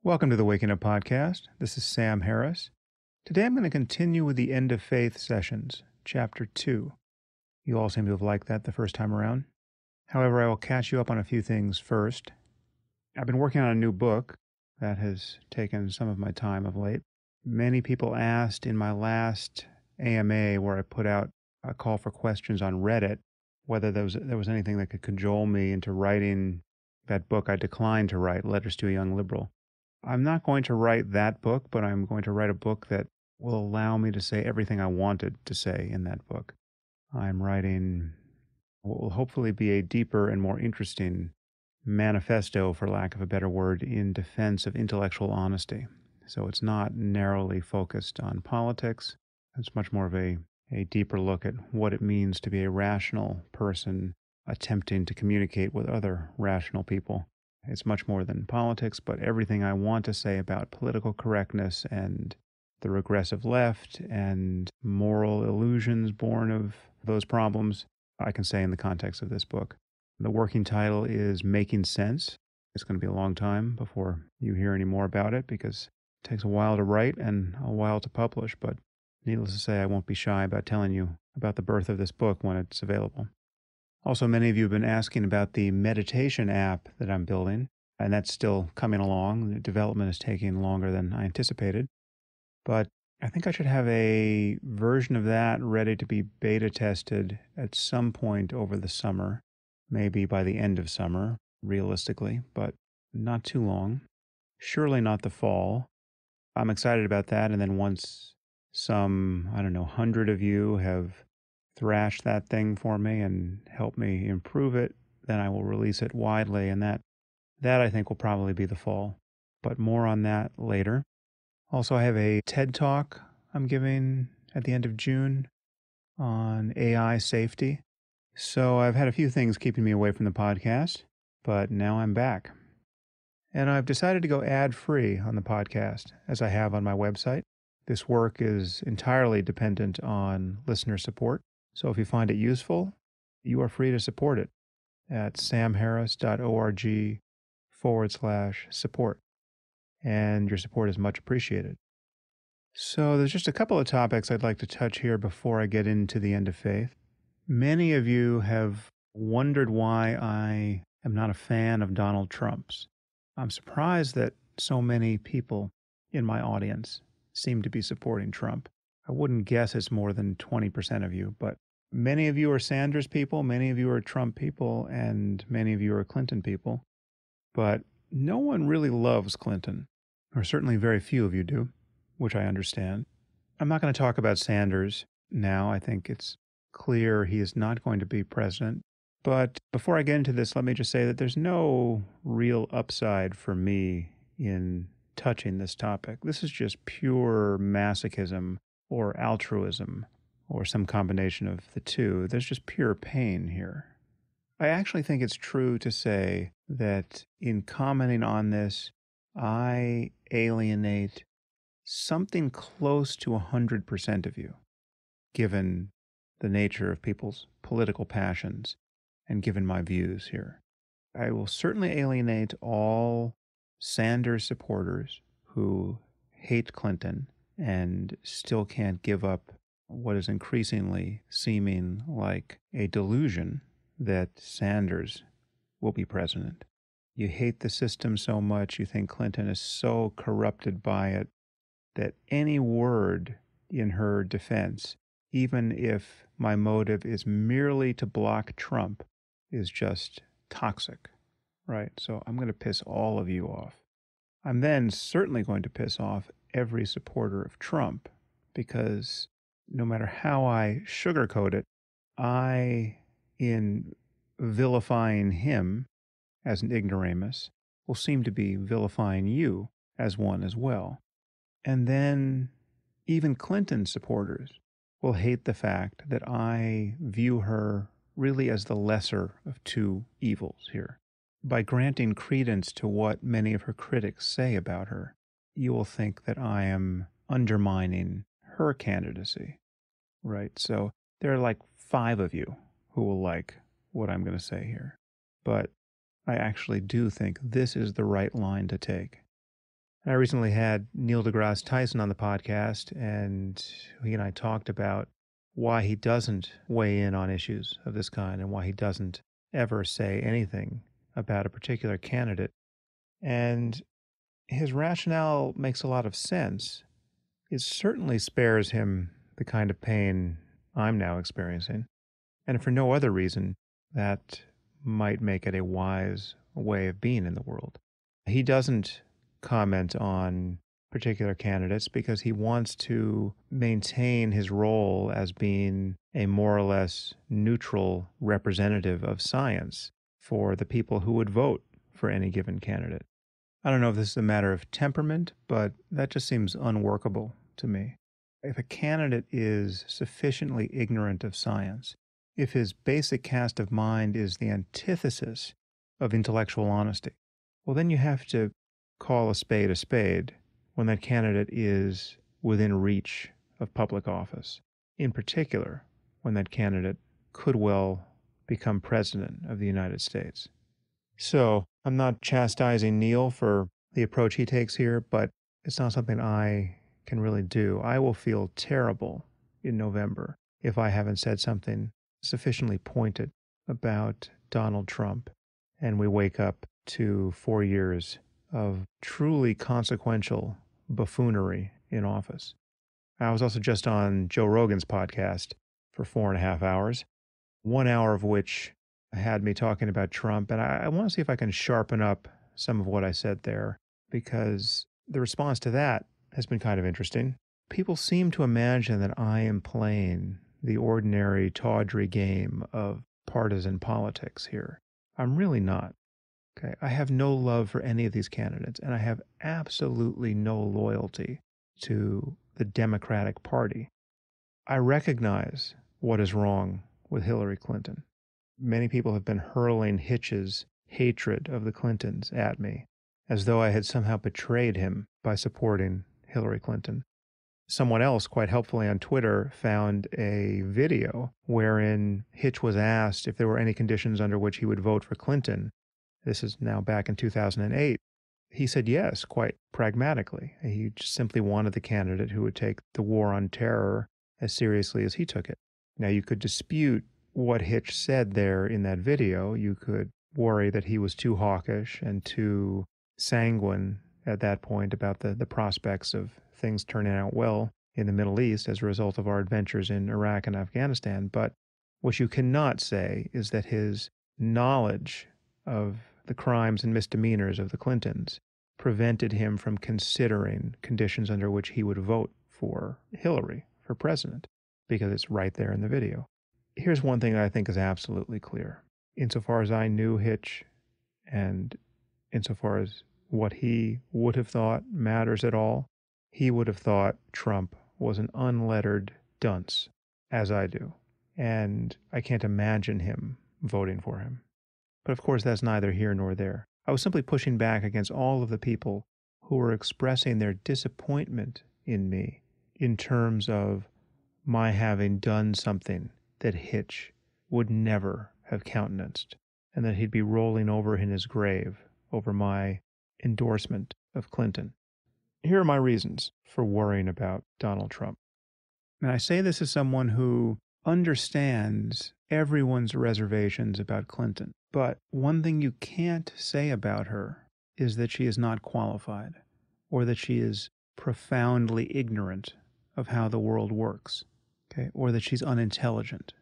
Welcome to the Waking Up Podcast. This is Sam Harris. Today I'm going to continue with the End of Faith sessions, Chapter 2. You all seem to have liked that the first time around. However, I will catch you up on a few things first. I've been working on a new book that has taken some of my time of late. Many people asked in my last AMA, where I put out a call for questions on Reddit, whether there was anything that could cajole me into writing that book I declined to write, Letters to a Young Liberal. I'm not going to write that book, but I'm going to write a book that will allow me to say everything I wanted to say in that book. I'm writing what will hopefully be a deeper and more interesting manifesto, for lack of a better word, in defense of intellectual honesty. So it's not narrowly focused on politics. It's much more of a deeper look at what it means to be a rational person attempting to communicate with other rational people. It's much more than politics, but everything I want to say about political correctness and the regressive left and moral illusions born of those problems, I can say in the context of this book. The working title is Making Sense. It's going to be a long time before you hear any more about it because it takes a while to write and a while to publish, but needless to say, I won't be shy about telling you about the birth of this book when it's available. Also, many of you have been asking about the meditation app that I'm building, and that's still coming along. The development is taking longer than I anticipated, but I think I should have a version of that ready to be beta tested at some point over the summer, maybe by the end of summer, realistically, but not too long. Surely not the fall. I'm excited about that, and then once some, 100 of you have thrash that thing for me and help me improve it, then I will release it widely, and that I think will probably be the fall. But more on that later. Also, I have a TED Talk I'm giving at the end of June on AI safety. So I've had a few things keeping me away from the podcast, but now I'm back. And I've decided to go ad-free on the podcast, as I have on my website. This work is entirely dependent on listener support. So if you find it useful, you are free to support it at samharris.org/support. And your support is much appreciated. So there's just a couple of topics I'd like to touch here before I get into the End of Faith. Many of you have wondered why I am not a fan of Donald Trump's. I'm surprised that so many people in my audience seem to be supporting Trump. I wouldn't guess it's more than 20% of you, but many of you are Sanders people, many of you are Trump people, and many of you are Clinton people. But no one really loves Clinton, or certainly very few of you do, which I understand. I'm not going to talk about Sanders now. I think it's clear he is not going to be president. But before I get into this, let me just say that there's no real upside for me in touching this topic. This is just pure masochism or altruism or some combination of the two. There's just pure pain here. I actually think it's true to say that in commenting on this, I alienate something close to 100% of you, given the nature of people's political passions and given my views here. I will certainly alienate all Sanders supporters who hate Clinton and still can't give up what is increasingly seeming like a delusion that Sanders will be president. You hate the system so much, you think Clinton is so corrupted by it, that any word in her defense, even if my motive is merely to block Trump, is just toxic, right? So I'm going to piss all of you off. I'm then certainly going to piss off every supporter of Trump, because no matter how I sugarcoat it, I, in vilifying him as an ignoramus, will seem to be vilifying you as one as well. And then even Clinton supporters will hate the fact that I view her really as the lesser of two evils here. By granting credence to what many of her critics say about her, you will think that I am undermining her candidacy, right? So there are like 5 of you who will like what I'm going to say here. But I actually do think this is the right line to take. I recently had Neil deGrasse Tyson on the podcast, and he and I talked about why he doesn't weigh in on issues of this kind and why he doesn't ever say anything about a particular candidate. And his rationale makes a lot of sense. It certainly spares him the kind of pain I'm now experiencing. And for no other reason, that might make it a wise way of being in the world. He doesn't comment on particular candidates because he wants to maintain his role as being a more or less neutral representative of science for the people who would vote for any given candidate. I don't know if this is a matter of temperament, but that just seems unworkable to me. If a candidate is sufficiently ignorant of science, if his basic cast of mind is the antithesis of intellectual honesty, well, then you have to call a spade when that candidate is within reach of public office. In particular, when that candidate could well become president of the United States. So I'm not chastising Neil for the approach he takes here, but it's not something I can really do. I will feel terrible in November if I haven't said something sufficiently pointed about Donald Trump and we wake up to 4 years of truly consequential buffoonery in office. I was also just on Joe Rogan's podcast for 4.5 hours, 1 hour of which had me talking about Trump. And I want to see if I can sharpen up some of what I said there, because the response to that has been kind of interesting. People seem to imagine that I am playing the ordinary tawdry game of partisan politics here. I'm really not. Okay, I have no love for any of these candidates, and I have absolutely no loyalty to the Democratic Party. I recognize what is wrong with Hillary Clinton. Many people have been hurling Hitch's hatred of the Clintons at me, as though I had somehow betrayed him by supporting Hillary Clinton. Someone else, quite helpfully on Twitter, found a video wherein Hitch was asked if there were any conditions under which he would vote for Clinton. This is now back in 2008. He said yes, quite pragmatically. He just simply wanted the candidate who would take the war on terror as seriously as he took it. Now, you could dispute what Hitch said there in that video. You could worry that he was too hawkish and too sanguine at that point about the prospects of things turning out well in the Middle East as a result of our adventures in Iraq and Afghanistan. But what you cannot say is that his knowledge of the crimes and misdemeanors of the Clintons prevented him from considering conditions under which he would vote for Hillary for president, because it's right there in the video. Here's one thing that I think is absolutely clear. Insofar as I knew Hitch, and insofar as what he would have thought matters at all, he would have thought Trump was an unlettered dunce, as I do. And I can't imagine him voting for him. But of course, that's neither here nor there. I was simply pushing back against all of the people who were expressing their disappointment in me in terms of my having done something that Hitch would never have countenanced, and that he'd be rolling over in his grave over my endorsement of Clinton. Here are my reasons for worrying about Donald Trump. And I say this as someone who understands everyone's reservations about Clinton. But one thing you can't say about her is that she is not qualified, or that she is profoundly ignorant of how the world works, okay, or that she's unintelligent.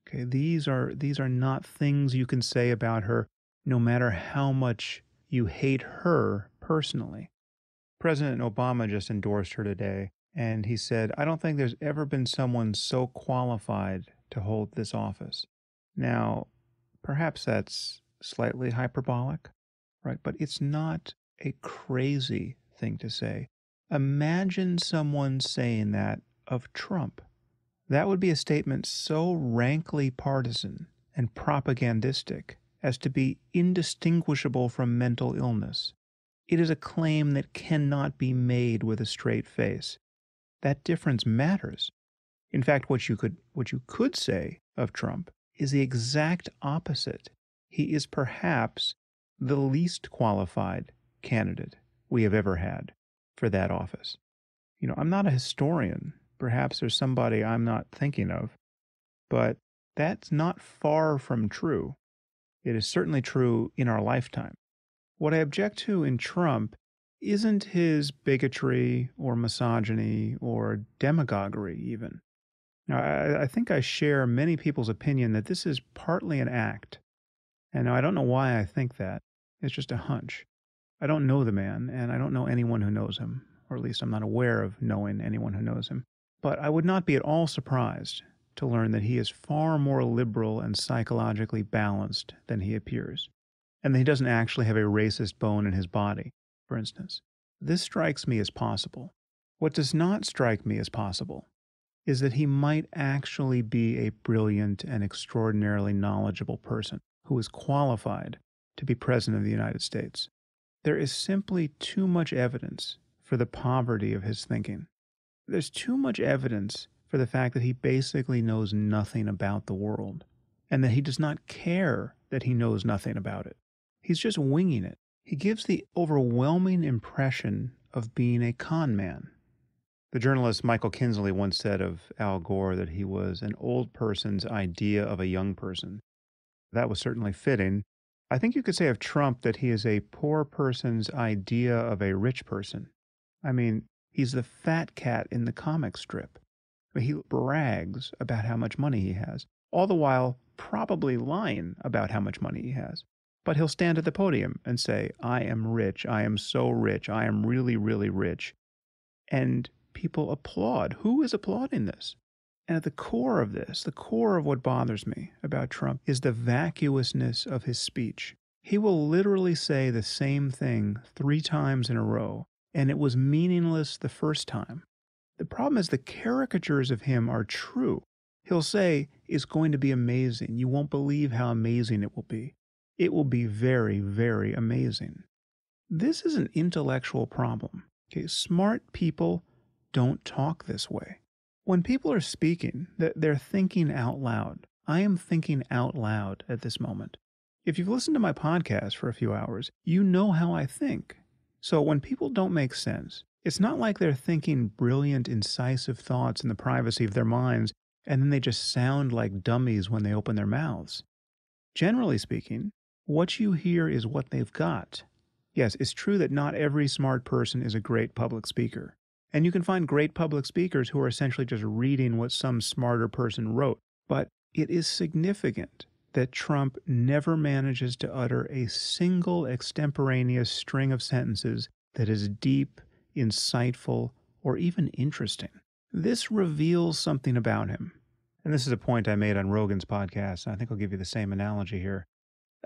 Okay, these are not things you can say about her, no matter how much you hate her personally. President Obama just endorsed her today, and he said, "I don't think there's ever been someone so qualified to hold this office." Now, perhaps that's slightly hyperbolic, right? But it's not a crazy thing to say. Imagine someone saying that of Trump. That would be a statement so rankly partisan and propagandistic as to be indistinguishable from mental illness. It is a claim that cannot be made with a straight face. That difference matters. In fact, what you could say of Trump is the exact opposite. He is perhaps the least qualified candidate we have ever had. for that office. I'm not a historian. Perhaps there's somebody I'm not thinking of, but that's not far from true. It is certainly true in our lifetime. What I object to in Trump isn't his bigotry or misogyny or demagoguery, even. Now, I think I share many people's opinion that this is partly an act. And now I don't know why I think that. It's just a hunch. I don't know the man, and I don't know anyone who knows him, or at least I'm not aware of knowing anyone who knows him. But I would not be at all surprised to learn that he is far more liberal and psychologically balanced than he appears, and that he doesn't actually have a racist bone in his body, for instance. This strikes me as possible. What does not strike me as possible is that he might actually be a brilliant and extraordinarily knowledgeable person who is qualified to be president of the United States. There is simply too much evidence for the poverty of his thinking. There's too much evidence for the fact that he basically knows nothing about the world, and that he does not care that he knows nothing about it. He's just winging it. He gives the overwhelming impression of being a con man. The journalist Michael Kinsley once said of Al Gore that he was an old person's idea of a young person. That was certainly fitting. I think you could say of Trump that he is a poor person's idea of a rich person. I mean, he's the fat cat in the comic strip. He brags about how much money he has, all the while probably lying about how much money he has. But he'll stand at the podium and say, I am rich, I am so rich, I am really, really rich. And people applaud. Who is applauding this? And at the core of this, the core of what bothers me about Trump is the vacuousness of his speech. He will literally say the same thing 3 times in a row, and it was meaningless the first time. The problem is the caricatures of him are true. He'll say, it's going to be amazing. You won't believe how amazing it will be. It will be very, very amazing. This is an intellectual problem. Okay, smart people don't talk this way. When people are speaking, they're thinking out loud. I am thinking out loud at this moment. If you've listened to my podcast for a few hours, you know how I think. So when people don't make sense, it's not like they're thinking brilliant, incisive thoughts in the privacy of their minds, and then they just sound like dummies when they open their mouths. Generally speaking, what you hear is what they've got. Yes, it's true that not every smart person is a great public speaker. And you can find great public speakers who are essentially just reading what some smarter person wrote. But it is significant that Trump never manages to utter a single extemporaneous string of sentences that is deep, insightful, or even interesting. This reveals something about him. And this is a point I made on Rogan's podcast, and I think I'll give you the same analogy here.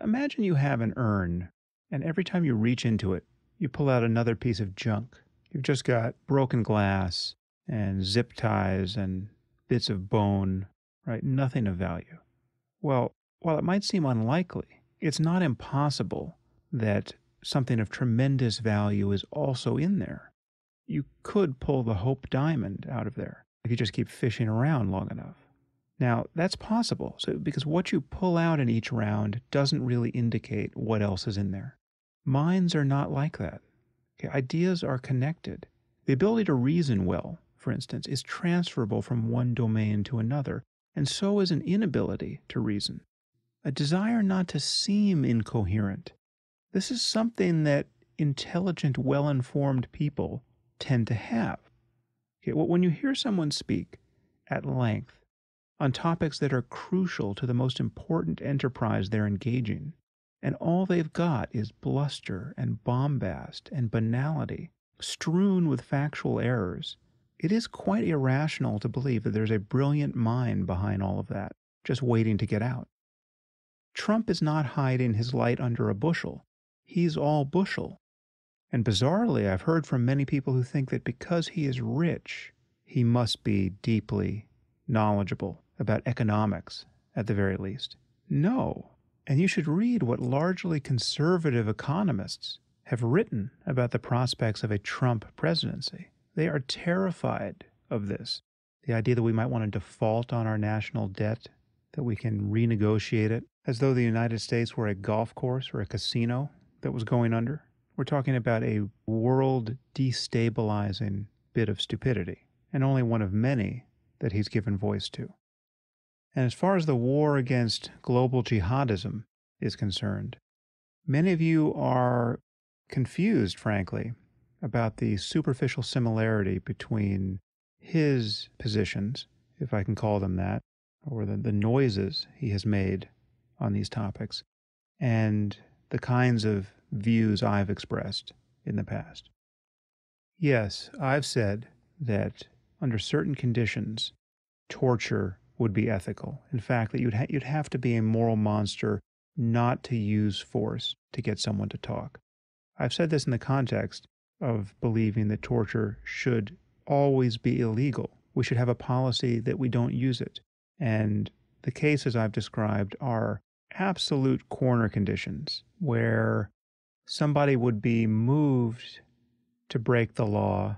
Imagine you have an urn, and every time you reach into it, you pull out another piece of junk. You've just got broken glass and zip ties and bits of bone, right? Nothing of value. Well, while it might seem unlikely, it's not impossible that something of tremendous value is also in there. You could pull the Hope Diamond out of there if you just keep fishing around long enough. Now, that's possible, because what you pull out in each round doesn't really indicate what else is in there. Minds are not like that. Okay, ideas are connected. The ability to reason well, for instance, is transferable from one domain to another, and so is an inability to reason. A desire not to seem incoherent. This is something that intelligent, well-informed people tend to have. Okay, when you hear someone speak at length on topics that are crucial to the most important enterprise they're engaging, and all they've got is bluster and bombast and banality, strewn with factual errors, it is quite irrational to believe that there's a brilliant mind behind all of that, just waiting to get out. Trump is not hiding his light under a bushel. He's all bushel. And bizarrely, I've heard from many people who think that because he is rich, he must be deeply knowledgeable about economics, at the very least. No. And you should read what largely conservative economists have written about the prospects of a Trump presidency. They are terrified of this. The idea that we might want to default on our national debt, that we can renegotiate it, as though the United States were a golf course or a casino that was going under. We're talking about a world destabilizing bit of stupidity, and only one of many that he's given voice to. And as far as the war against global jihadism is concerned, many of you are confused, frankly, about the superficial similarity between his positions, if I can call them that, or the noises he has made on these topics, and the kinds of views I've expressed in the past. Yes, I've said that under certain conditions, torture would be ethical. In fact, that you'd have to be a moral monster not to use force to get someone to talk. I've said this in the context of believing that torture should always be illegal. We should have a policy that we don't use it. And the cases I've described are absolute corner conditions where somebody would be moved to break the law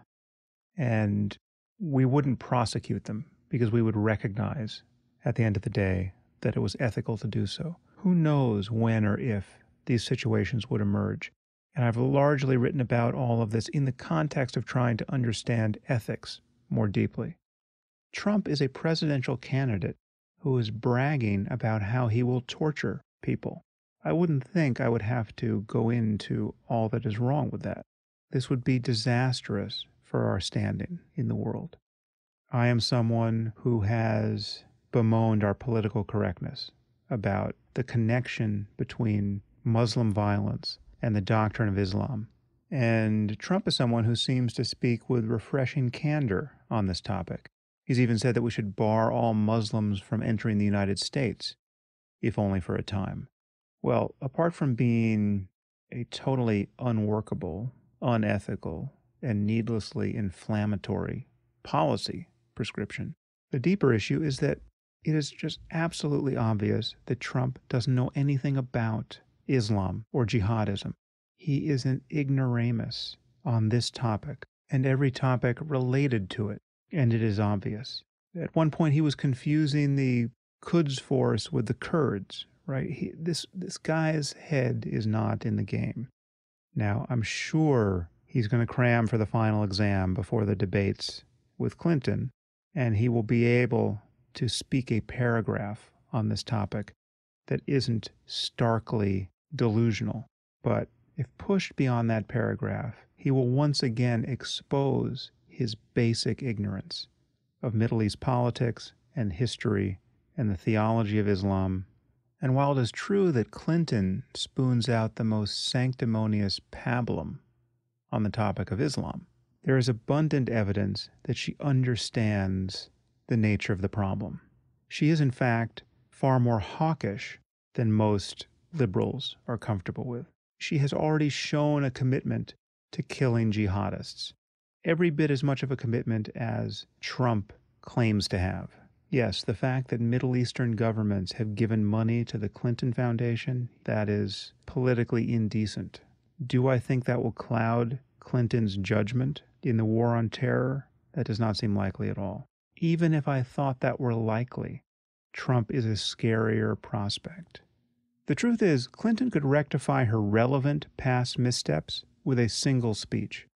and we wouldn't prosecute them because we would recognize at the end of the day that it was ethical to do so. Who knows when or if these situations would emerge? And I've largely written about all of this in the context of trying to understand ethics more deeply. Trump is a presidential candidate who is bragging about how he will torture people. I wouldn't think I would have to go into all that is wrong with that. This would be disastrous for our standing in the world. I am someone who has bemoaned our political correctness about the connection between Muslim violence and the doctrine of Islam. And Trump is someone who seems to speak with refreshing candor on this topic. He's even said that we should bar all Muslims from entering the United States, if only for a time. Well, apart from being a totally unworkable, unethical, and needlessly inflammatory policy prescription, the deeper issue is that it is just absolutely obvious that Trump doesn't know anything about Islam or jihadism. He is an ignoramus on this topic and every topic related to it, and it is obvious. At one point, he was confusing the Quds force with the Kurds, right? This guy's head is not in the game. Now, I'm sure he's going to cram for the final exam before the debates with Clinton, and he will be able to speak a paragraph on this topic that isn't starkly delusional. But if pushed beyond that paragraph, he will once again expose his basic ignorance of Middle East politics and history and the theology of Islam. And while it is true that Clinton spoons out the most sanctimonious pablum on the topic of Islam, there is abundant evidence that she understands the nature of the problem. She is, in fact, far more hawkish than most liberals are comfortable with. She has already shown a commitment to killing jihadists, every bit as much of a commitment as Trump claims to have. Yes, the fact that Middle Eastern governments have given money to the Clinton Foundation, that is politically indecent. Do I think that will cloud Clinton's judgment in the war on terror? That does not seem likely at all. Even if I thought that were likely, Trump is a scarier prospect. The truth is, Clinton could rectify her relevant past missteps with a single speech.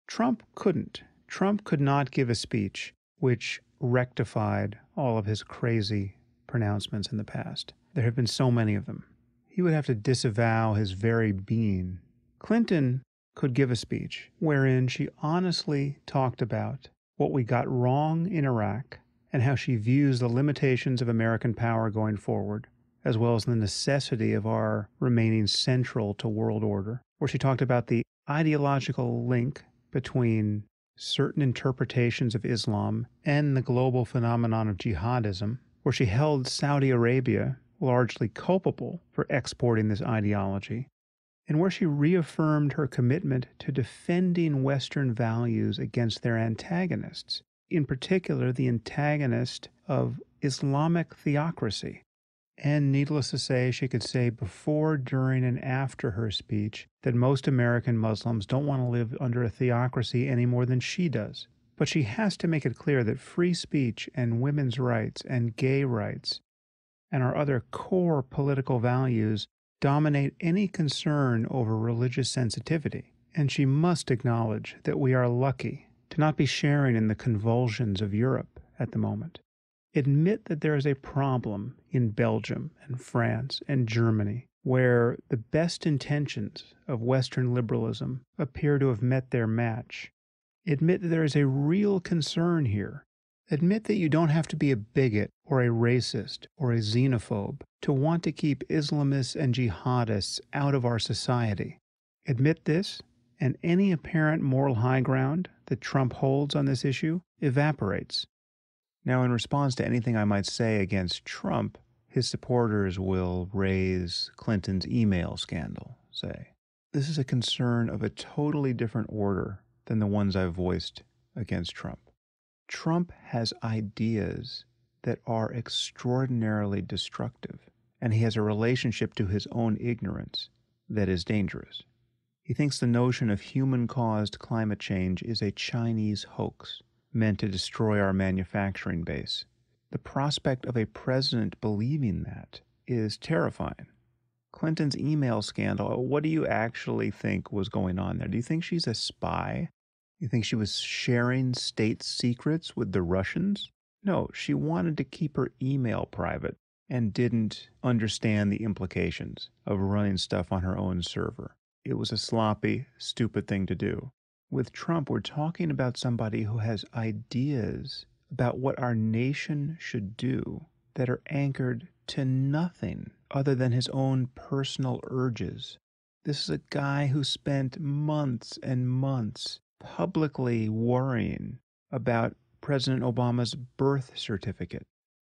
Trump couldn't. Trump could not give a speech which rectified all of his crazy pronouncements in the past. There have been so many of them. He would have to disavow his very being. Clinton could give a speech wherein she honestly talked about what we got wrong in Iraq and how she views the limitations of American power going forward, as well as the necessity of our remaining central to world order, where she talked about the ideological link between certain interpretations of Islam and the global phenomenon of jihadism, where she held Saudi Arabia largely culpable for exporting this ideology, and where she reaffirmed her commitment to defending Western values against their antagonists, in particular the antagonist of Islamic theocracy. And needless to say, she could say before, during, and after her speech that most American Muslims don't want to live under a theocracy any more than she does. But she has to make it clear that free speech and women's rights and gay rights and our other core political values dominate any concern over religious sensitivity, and she must acknowledge that we are lucky to not be sharing in the convulsions of Europe at the moment. Admit that there is a problem in Belgium and France and Germany where the best intentions of Western liberalism appear to have met their match. Admit that there is a real concern here. Admit that you don't have to be a bigot or a racist or a xenophobe to want to keep Islamists and jihadists out of our society. Admit this, and any apparent moral high ground that Trump holds on this issue evaporates. Now, in response to anything I might say against Trump, his supporters will raise Clinton's email scandal, say. This is a concern of a totally different order than the ones I've voiced against Trump. Trump has ideas that are extraordinarily destructive, and he has a relationship to his own ignorance that is dangerous. He thinks the notion of human-caused climate change is a Chinese hoax meant to destroy our manufacturing base. The prospect of a president believing that is terrifying. Clinton's email scandal, what do you actually think was going on there? Do you think she's a spy? You think she was sharing state secrets with the Russians? No, she wanted to keep her email private and didn't understand the implications of running stuff on her own server. It was a sloppy, stupid thing to do. With Trump, we're talking about somebody who has ideas about what our nation should do that are anchored to nothing other than his own personal urges. This is a guy who spent months and months publicly worrying about President Obama's birth certificate.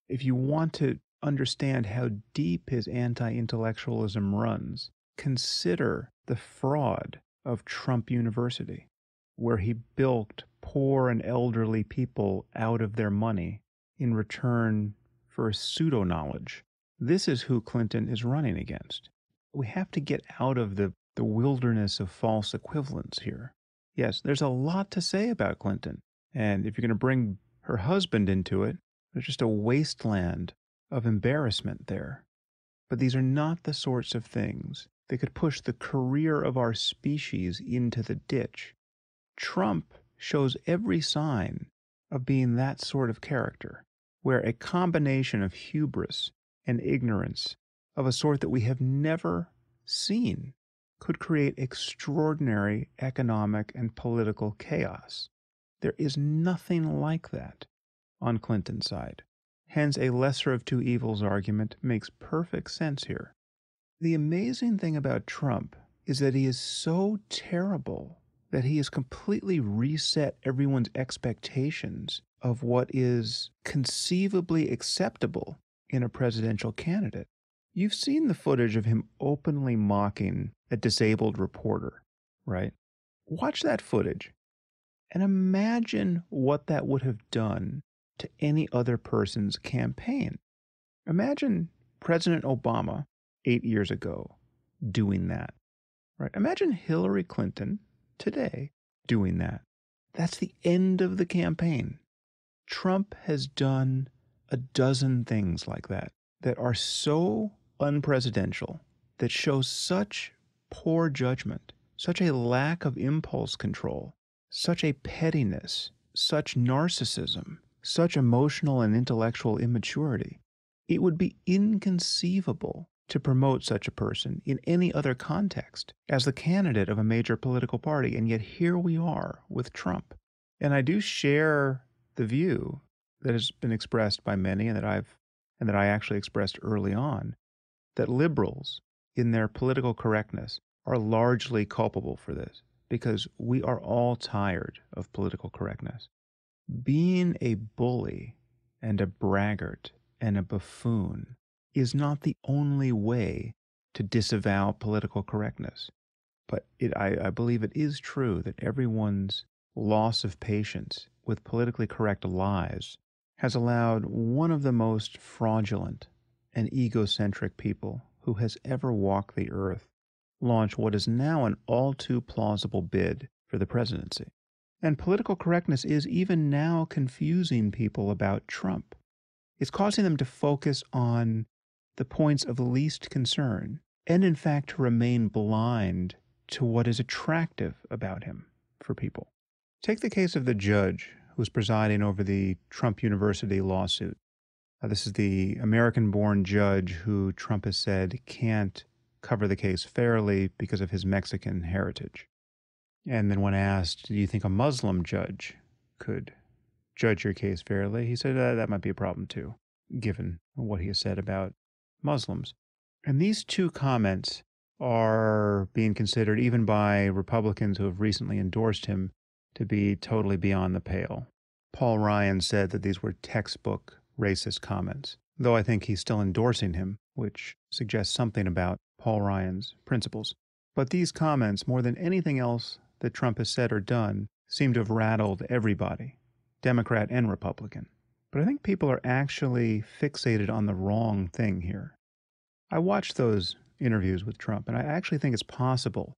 If you want to understand how deep his anti-intellectualism runs, consider the fraud of Trump University, where he bilked poor and elderly people out of their money in return for pseudo-knowledge. This is who Clinton is running against. We have to get out of the wilderness of false equivalence here. Yes, there's a lot to say about Clinton, and if you're going to bring her husband into it, there's just a wasteland of embarrassment there. But these are not the sorts of things that could push the career of our species into the ditch. Trump shows every sign of being that sort of character, where a combination of hubris and ignorance of a sort that we have never seen could create extraordinary economic and political chaos. There is nothing like that on Clinton's side. Hence, a lesser of two evils argument makes perfect sense here. The amazing thing about Trump is that he is so terrible that he has completely reset everyone's expectations of what is conceivably acceptable in a presidential candidate. You've seen the footage of him openly mocking a disabled reporter, right? Watch that footage and imagine what that would have done to any other person's campaign. Imagine President Obama 8 years ago doing that, right? Imagine Hillary Clinton today doing that. That's the end of the campaign. Trump has done a dozen things like that that are so unpresidential, that show such poor judgment, such a lack of impulse control, such a pettiness, such narcissism, such emotional and intellectual immaturity. It would be inconceivable to promote such a person in any other context as the candidate of a major political party, and yet here we are with Trump. And I do share the view that has been expressed by many and that I actually expressed early on, that liberals in their political correctness are largely culpable for this, because we are all tired of political correctness. Being a bully and a braggart and a buffoon is not the only way to disavow political correctness. But I believe it is true that everyone's loss of patience with politically correct lies has allowed one of the most fraudulent and egocentric people who has ever walked the earth launch what is now an all too plausible bid for the presidency. And political correctness is even now confusing people about Trump. It's causing them to focus on the points of least concern and in fact to remain blind to what is attractive about him for people. Take the case of the judge who was presiding over the Trump University lawsuit. This is the American-born judge who Trump has said can't cover the case fairly because of his Mexican heritage. And then when asked, do you think a Muslim judge could judge your case fairly? He said that might be a problem too, given what he has said about Muslims. And these two comments are being considered even by Republicans who have recently endorsed him to be totally beyond the pale. Paul Ryan said that these were textbook racist comments, though I think he's still endorsing him, which suggests something about Paul Ryan's principles. But these comments, more than anything else that Trump has said or done, seem to have rattled everybody, Democrat and Republican. But I think people are actually fixated on the wrong thing here. I watched those interviews with Trump, and I actually think it's possible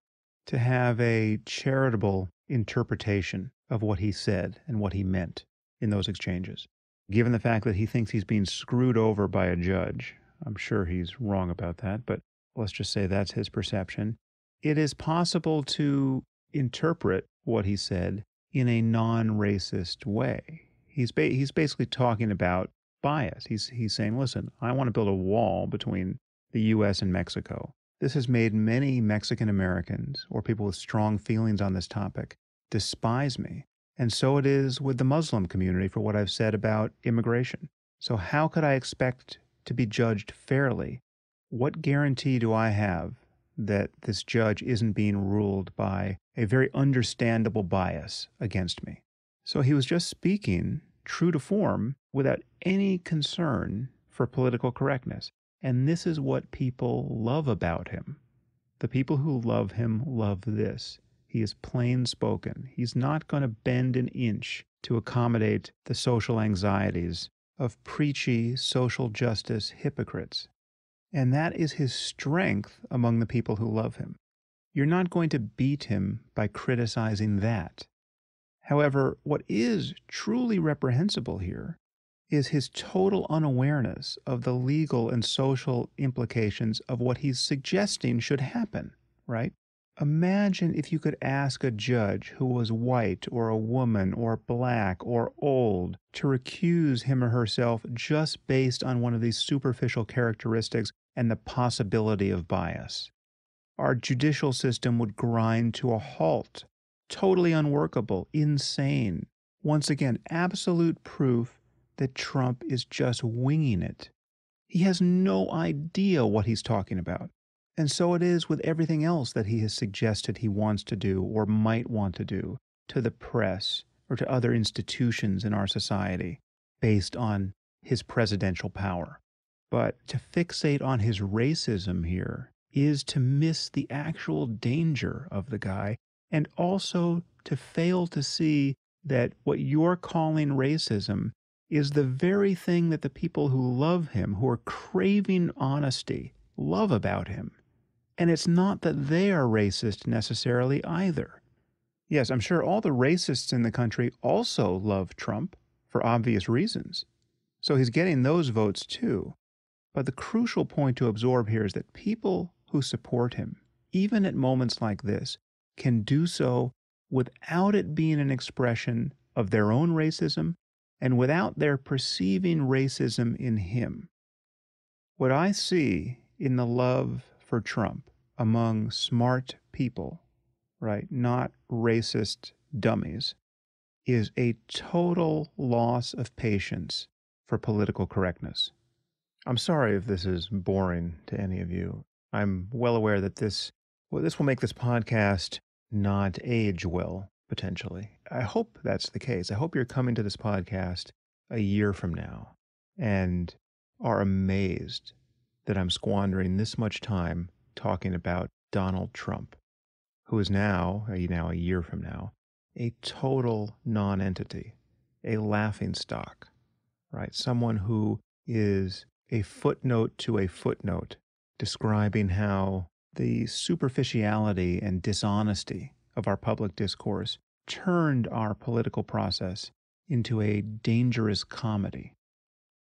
to have a charitable interpretation of what he said and what he meant in those exchanges. Given the fact that he thinks he's being screwed over by a judge, I'm sure he's wrong about that, but let's just say that's his perception. It is possible to interpret what he said in a non-racist way. He's basically talking about bias. He's saying, listen, I want to build a wall between the U.S. and Mexico. This has made many Mexican Americans or people with strong feelings on this topic despise me. And so it is with the Muslim community for what I've said about immigration. So how could I expect to be judged fairly? What guarantee do I have that this judge isn't being ruled by a very understandable bias against me? So he was just speaking true to form without any concern for political correctness. And this is what people love about him. The people who love him love this. He is plain spoken. He's not going to bend an inch to accommodate the social anxieties of preachy social justice hypocrites. And that is his strength among the people who love him. You're not going to beat him by criticizing that. However, what is truly reprehensible here is his total unawareness of the legal and social implications of what he's suggesting should happen, right? Imagine if you could ask a judge who was white or a woman or black or old to recuse him or herself just based on one of these superficial characteristics and the possibility of bias. Our judicial system would grind to a halt. Totally unworkable, insane. Once again, absolute proof that Trump is just winging it. He has no idea what he's talking about. And so it is with everything else that he has suggested he wants to do or might want to do to the press or to other institutions in our society based on his presidential power. But to fixate on his racism here is to miss the actual danger of the guy and also to fail to see that what you're calling racism is the very thing that the people who love him, who are craving honesty, love about him. And it's not that they are racist necessarily either. Yes, I'm sure all the racists in the country also love Trump for obvious reasons. So he's getting those votes too. But the crucial point to absorb here is that people who support him, even at moments like this, can do so without it being an expression of their own racism and without their perceiving racism in him. What I see in the love for Trump among smart people, right, not racist dummies, is a total loss of patience for political correctness. I'm sorry if this is boring to any of you. I'm well aware that this will make this podcast not age well, potentially. I hope that's the case. I hope you're coming to this podcast a year from now and are amazed that I'm squandering this much time talking about Donald Trump, who is now a year from now, a total non-entity, a laughingstock, right? Someone who is a footnote to a footnote describing how the superficiality and dishonesty of our public discourse turned our political process into a dangerous comedy.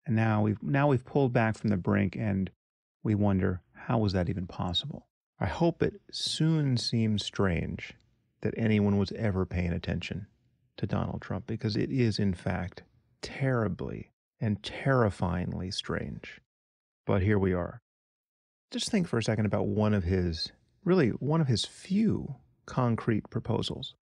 And now we've pulled back from the brink and we wonder, How was that even possible? I hope it soon seems strange that anyone was ever paying attention to Donald Trump, because it is, in fact, terribly and terrifyingly strange. But here we are. Just think for a second about one of his few concrete proposals.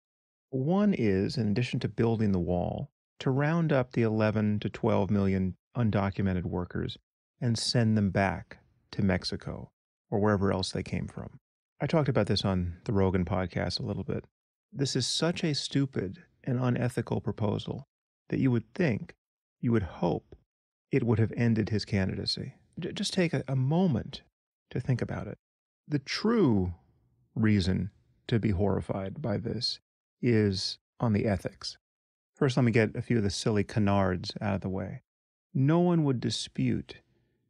One is, in addition to building the wall, to round up the 11 to 12 million undocumented workers and send them back to Mexico or wherever else they came from. I talked about this on the Rogan podcast a little bit. This is such a stupid and unethical proposal that you would hope it would have ended his candidacy. Just take a moment to think about it. The true reason to be horrified by this is on the ethics. First, let me get a few of the silly canards out of the way. No one would dispute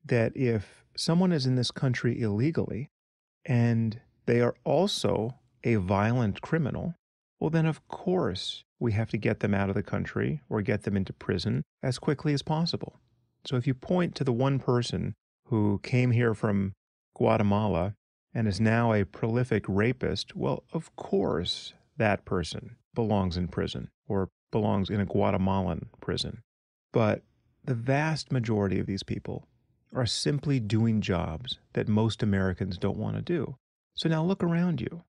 that if someone is in this country illegally and they are also a violent criminal, well, then of course we have to get them out of the country or get them into prison as quickly as possible. So if you point to the one person who came here from Guatemala and is now a prolific rapist, well, of course that person belongs in prison or belongs in a Guatemalan prison. But the vast majority of these people are simply doing jobs that most Americans don't want to do. So now look around you.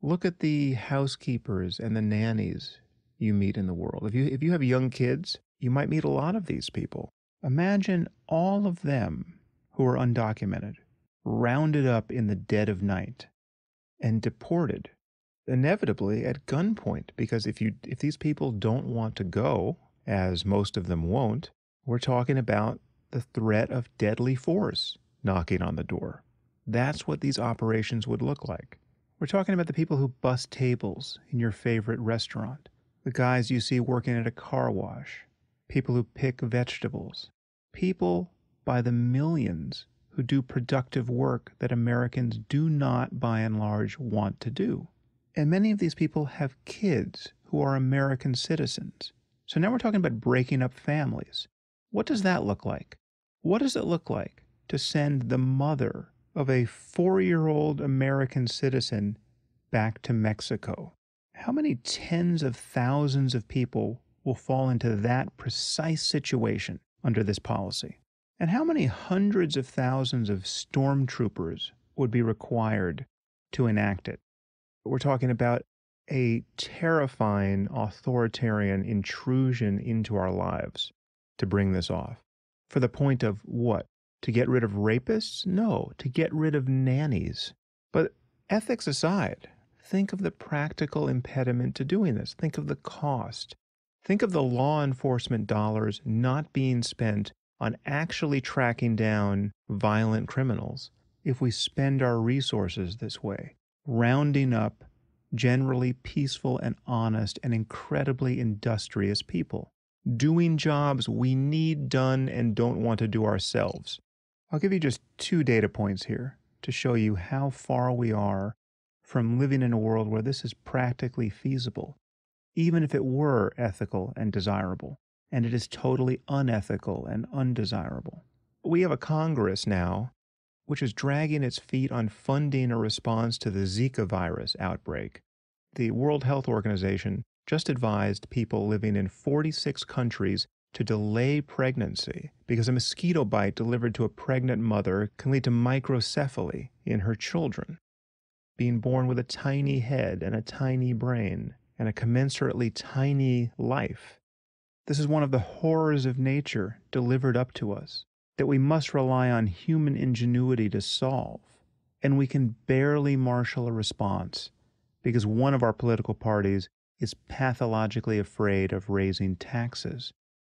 Look at the housekeepers and the nannies you meet in the world. If you have young kids, you might meet a lot of these people. Imagine all of them who are undocumented, rounded up in the dead of night and deported, inevitably at gunpoint, because if these people don't want to go, as most of them won't, we're talking about the threat of deadly force knocking on the door. That's what these operations would look like. We're talking about the people who bus tables in your favorite restaurant, the guys you see working at a car wash, people who pick vegetables, people by the millions who do productive work that Americans do not, by and large, want to do. And many of these people have kids who are American citizens. So now we're talking about breaking up families. What does that look like? What does it look like to send the mother of a 4-year-old American citizen back to Mexico? How many tens of thousands of people will fall into that precise situation under this policy? And how many hundreds of thousands of stormtroopers would be required to enact it? We're talking about a terrifying authoritarian intrusion into our lives to bring this off. For the point of what? To get rid of rapists? No, to get rid of nannies. But ethics aside, think of the practical impediment to doing this. Think of the cost. Think of the law enforcement dollars not being spent on actually tracking down violent criminals if we spend our resources this way, rounding up generally peaceful and honest and incredibly industrious people, doing jobs we need done and don't want to do ourselves. I'll give you just 2 data points here to show you how far we are from living in a world where this is practically feasible, even if it were ethical and desirable, and it is totally unethical and undesirable. We have a Congress now which is dragging its feet on funding a response to the Zika virus outbreak. The World Health Organization just advised people living in 46 countries to delay pregnancy because a mosquito bite delivered to a pregnant mother can lead to microcephaly in her children, being born with a tiny head and a tiny brain and a commensurately tiny life. This is one of the horrors of nature delivered up to us that we must rely on human ingenuity to solve, and we can barely marshal a response because one of our political parties is pathologically afraid of raising taxes.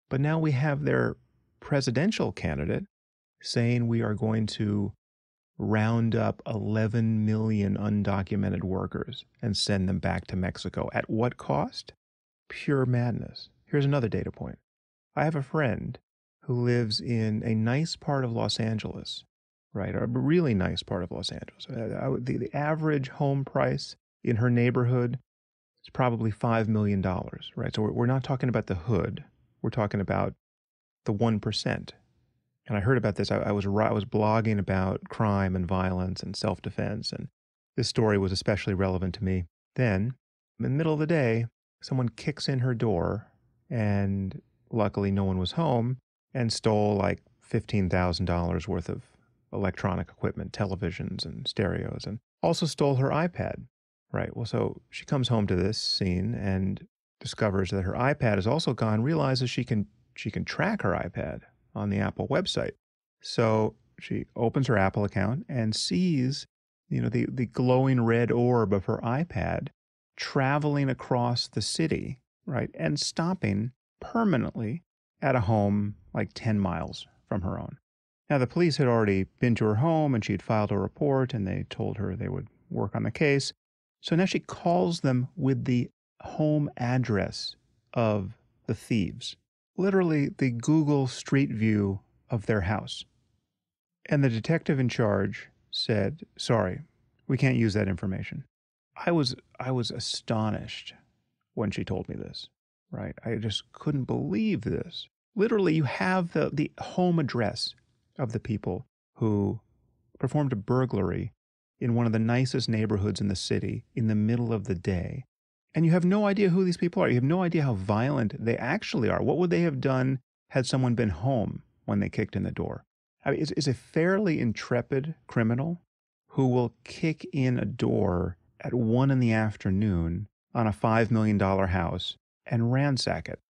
But now we have their presidential candidate saying we are going to round up 11 million undocumented workers and send them back to Mexico. At what cost? Pure madness. Here's another data point. I have a friend who lives in a nice part of Los Angeles, right? A really nice part of Los Angeles. The average home price in her neighborhood is probably $5 million, right? So we're not talking about the hood. We're talking about the 1%. and I heard about this. I was blogging about crime and violence and self-defense, and this story was especially relevant to me. Then, in the middle of the day, someone kicks in her door, and luckily no one was home, and stole like $15,000 worth of electronic equipment, televisions and stereos, and also stole her iPad. Right. Well, so she comes home to this scene and discovers that her iPad is also gone, realizes she can track her iPad on the Apple website. So she opens her Apple account and sees, the glowing red orb of her iPad traveling across the city, right, and stopping permanently at a home like 10 miles from her own. Now, the police had already been to her home and she had filed a report, and they told her they would work on the case. So now she calls them with the home address of the thieves, literally the Google Street View of their house. And the detective in charge said, sorry, we can't use that information. I was astonished when she told me this, right? I just couldn't believe this. Literally, you have the home address of the people who performed a burglary in one of the nicest neighborhoods in the city in the middle of the day. And you have no idea who these people are. You have no idea how violent they actually are. What would they have done had someone been home when they kicked in the door? I mean, it's a fairly intrepid criminal who will kick in a door at 1 p.m. on a $5 million house and ransack it,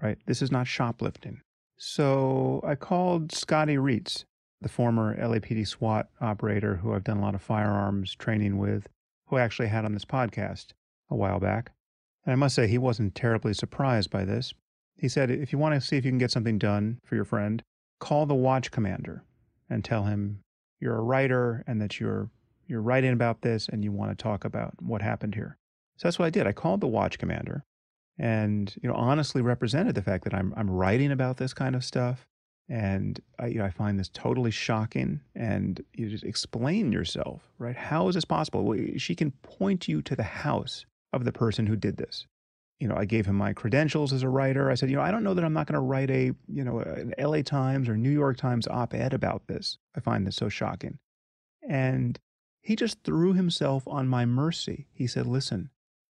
right? This is not shoplifting. So I called Scotty Reitz, the former LAPD SWAT operator who I've done a lot of firearms training with, who I actually had on this podcast a while back. And I must say, he wasn't terribly surprised by this. He said, if you want to see if you can get something done for your friend, call the watch commander and tell him you're a writer and that you're writing about this and you want to talk about what happened here. So that's what I did. I called the watch commander and, honestly represented the fact that I'm writing about this kind of stuff. And I find this totally shocking. And you just explain yourself, right? How is this possible? Well, she can point you to the house of the person who did this. I gave him my credentials as a writer. I said, I don't know that I'm not going to write an LA Times or New York Times op-ed about this. I find this so shocking. And he just threw himself on my mercy. He said, listen,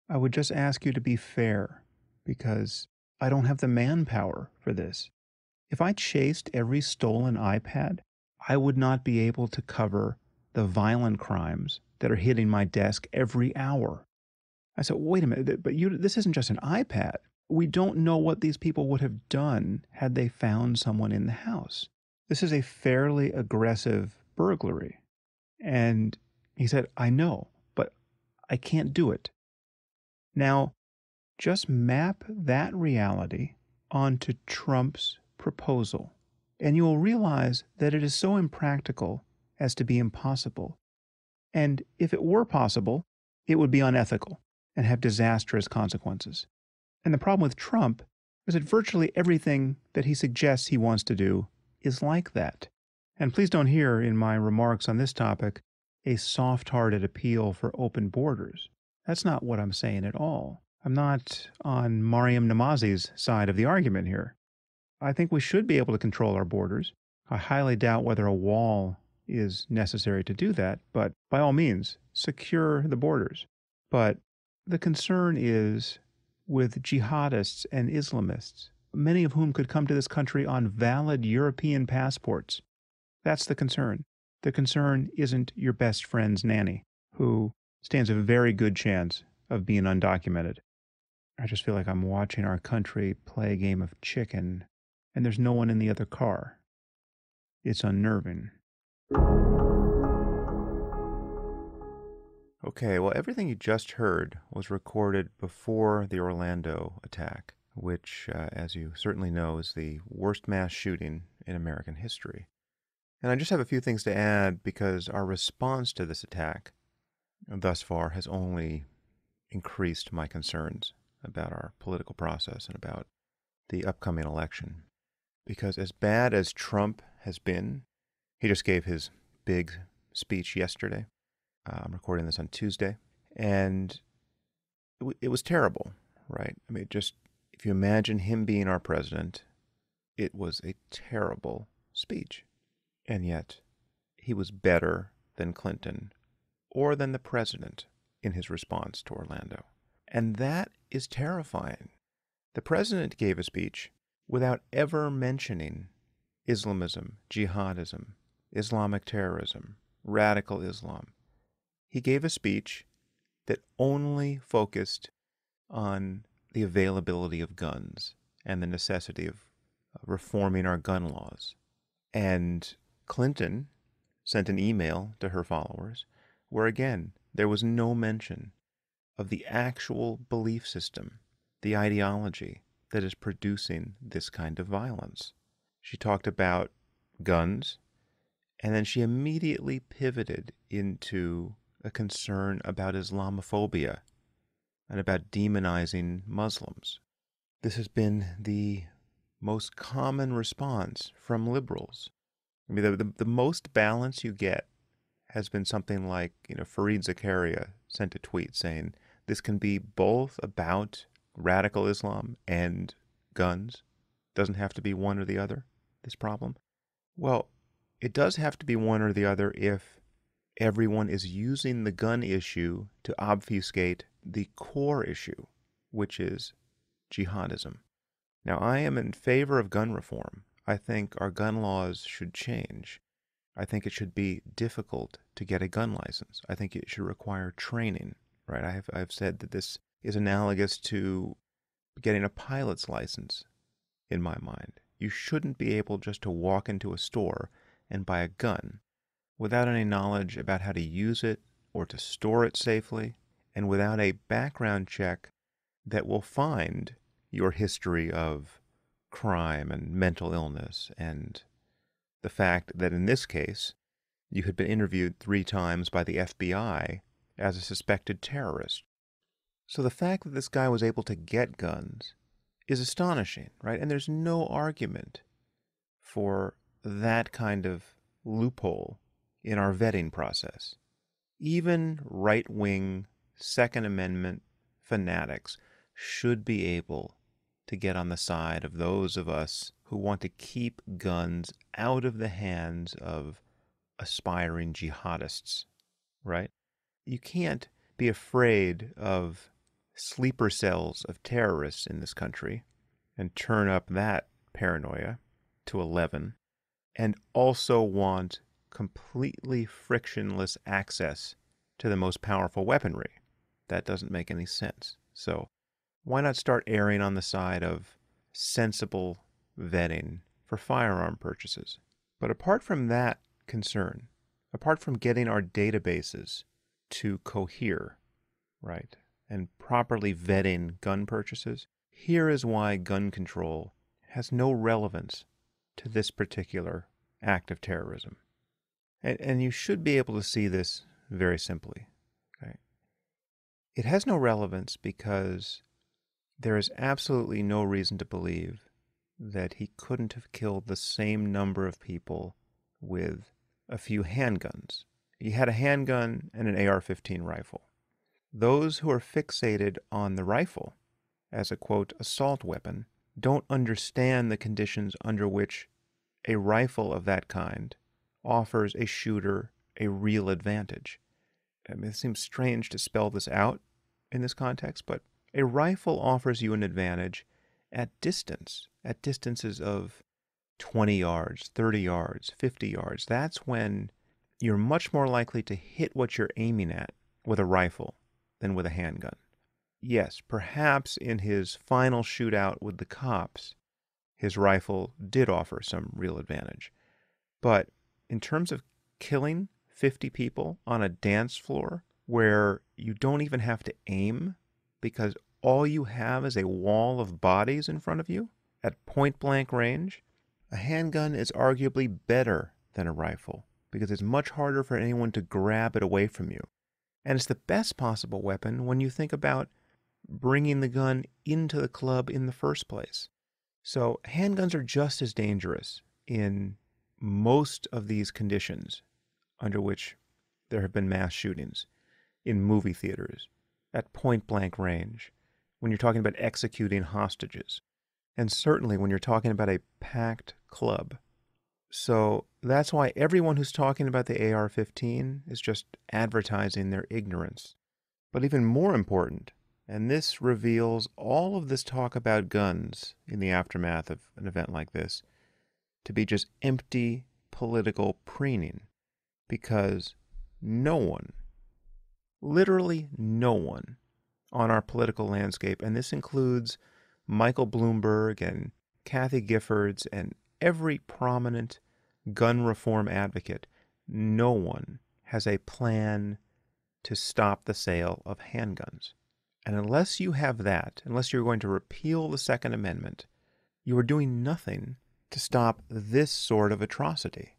I would just ask you to be fair because I don't have the manpower for this. If I chased every stolen iPad, I would not be able to cover the violent crimes that are hitting my desk every hour. I said, wait a minute, but this isn't just an iPad. We don't know what these people would have done had they found someone in the house. This is a fairly aggressive burglary. And he said, I know, but I can't do it. Now, just map that reality onto Trump's proposal, and you will realize that it is so impractical as to be impossible. And if it were possible, it would be unethical and have disastrous consequences. And the problem with Trump is that virtually everything that he suggests he wants to do is like that. And please don't hear in my remarks on this topic a soft-hearted appeal for open borders. That's not what I'm saying at all. I'm not on Maajid Nawaz's side of the argument here. I think we should be able to control our borders. I highly doubt whether a wall is necessary to do that, but by all means, secure the borders. But the concern is with jihadists and Islamists, many of whom could come to this country on valid European passports. That's the concern. The concern isn't your best friend's nanny, who stands a very good chance of being undocumented. I just feel like I'm watching our country play a game of chicken, and there's no one in the other car. It's unnerving. Okay, well, everything you just heard was recorded before the Orlando attack, which, as you certainly know, is the worst mass shooting in American history. And I just have a few things to add because our response to this attack thus far has only increased my concerns about our political process and about the upcoming election. Because as bad as Trump has been, he just gave his big speech yesterday. I'm recording this on Tuesday, and it was terrible, right? I mean, just if you imagine him being our president, it was a terrible speech. And yet, he was better than Clinton or than the president in his response to Orlando. And that is terrifying. The president gave a speech without ever mentioning Islamism, jihadism, Islamic terrorism, radical Islam. He gave a speech that only focused on the availability of guns and the necessity of reforming our gun laws. And Clinton sent an email to her followers where, again, there was no mention of the actual belief system, the ideology that is producing this kind of violence. She talked about guns, and then she immediately pivoted into a concern about Islamophobia and about demonizing Muslims. This has been the most common response from liberals. I mean, the most balance you get has been something like, Fareed Zakaria sent a tweet saying, this can be both about radical Islam and guns. Doesn't have to be one or the other, this problem. Well, it does have to be one or the other if everyone is using the gun issue to obfuscate the core issue, which is jihadism. Now, I am in favor of gun reform. I think our gun laws should change. I think it should be difficult to get a gun license. I think it should require training, right? I've said that this is analogous to getting a pilot's license in my mind. You shouldn't be able just to walk into a store and buy a gun without any knowledge about how to use it or to store it safely, and without a background check that will find your history of crime and mental illness and the fact that in this case, you had been interviewed 3 times by the FBI as a suspected terrorist. So the fact that this guy was able to get guns is astonishing, right? And there's no argument for that kind of loophole in our vetting process. Even right-wing Second Amendment fanatics should be able to get on the side of those of us who want to keep guns out of the hands of aspiring jihadists, right? You can't be afraid of sleeper cells of terrorists in this country and turn up that paranoia to 11 and also want completely frictionless access to the most powerful weaponry. That doesn't make any sense. So why not start erring on the side of sensible vetting for firearm purchases? But apart from that concern, apart from getting our databases to cohere, right, and properly vetting gun purchases, here is why gun control has no relevance to this particular act of terrorism. And you should be able to see this very simply. Okay? It has no relevance because there is absolutely no reason to believe that he couldn't have killed the same number of people with a few handguns. He had a handgun and an AR-15 rifle. Those who are fixated on the rifle as a, quote, assault weapon don't understand the conditions under which a rifle of that kind offers a shooter a real advantage. I mean, it seems strange to spell this out in this context, but a rifle offers you an advantage at distance, at distances of 20 yards, 30 yards, 50 yards. That's when you're much more likely to hit what you're aiming at with a rifle than with a handgun. Yes, perhaps in his final shootout with the cops, his rifle did offer some real advantage. But in terms of killing 50 people on a dance floor where you don't even have to aim because all you have is a wall of bodies in front of you at point-blank range, a handgun is arguably better than a rifle because it's much harder for anyone to grab it away from you. And it's the best possible weapon when you think about bringing the gun into the club in the first place. So handguns are just as dangerous in most of these conditions under which there have been mass shootings, in movie theaters, at point-blank range, when you're talking about executing hostages, and certainly when you're talking about a packed club. So that's why everyone who's talking about the AR-15 is just advertising their ignorance. But even more important, and this reveals all of this talk about guns in the aftermath of an event like this, to be just empty political preening, because no one, literally no one, on our political landscape, and this includes Michael Bloomberg and Kathy Giffords and every prominent gun reform advocate, no one has a plan to stop the sale of handguns. And unless you have that, unless you're going to repeal the Second Amendment, you are doing nothing to stop this sort of atrocity.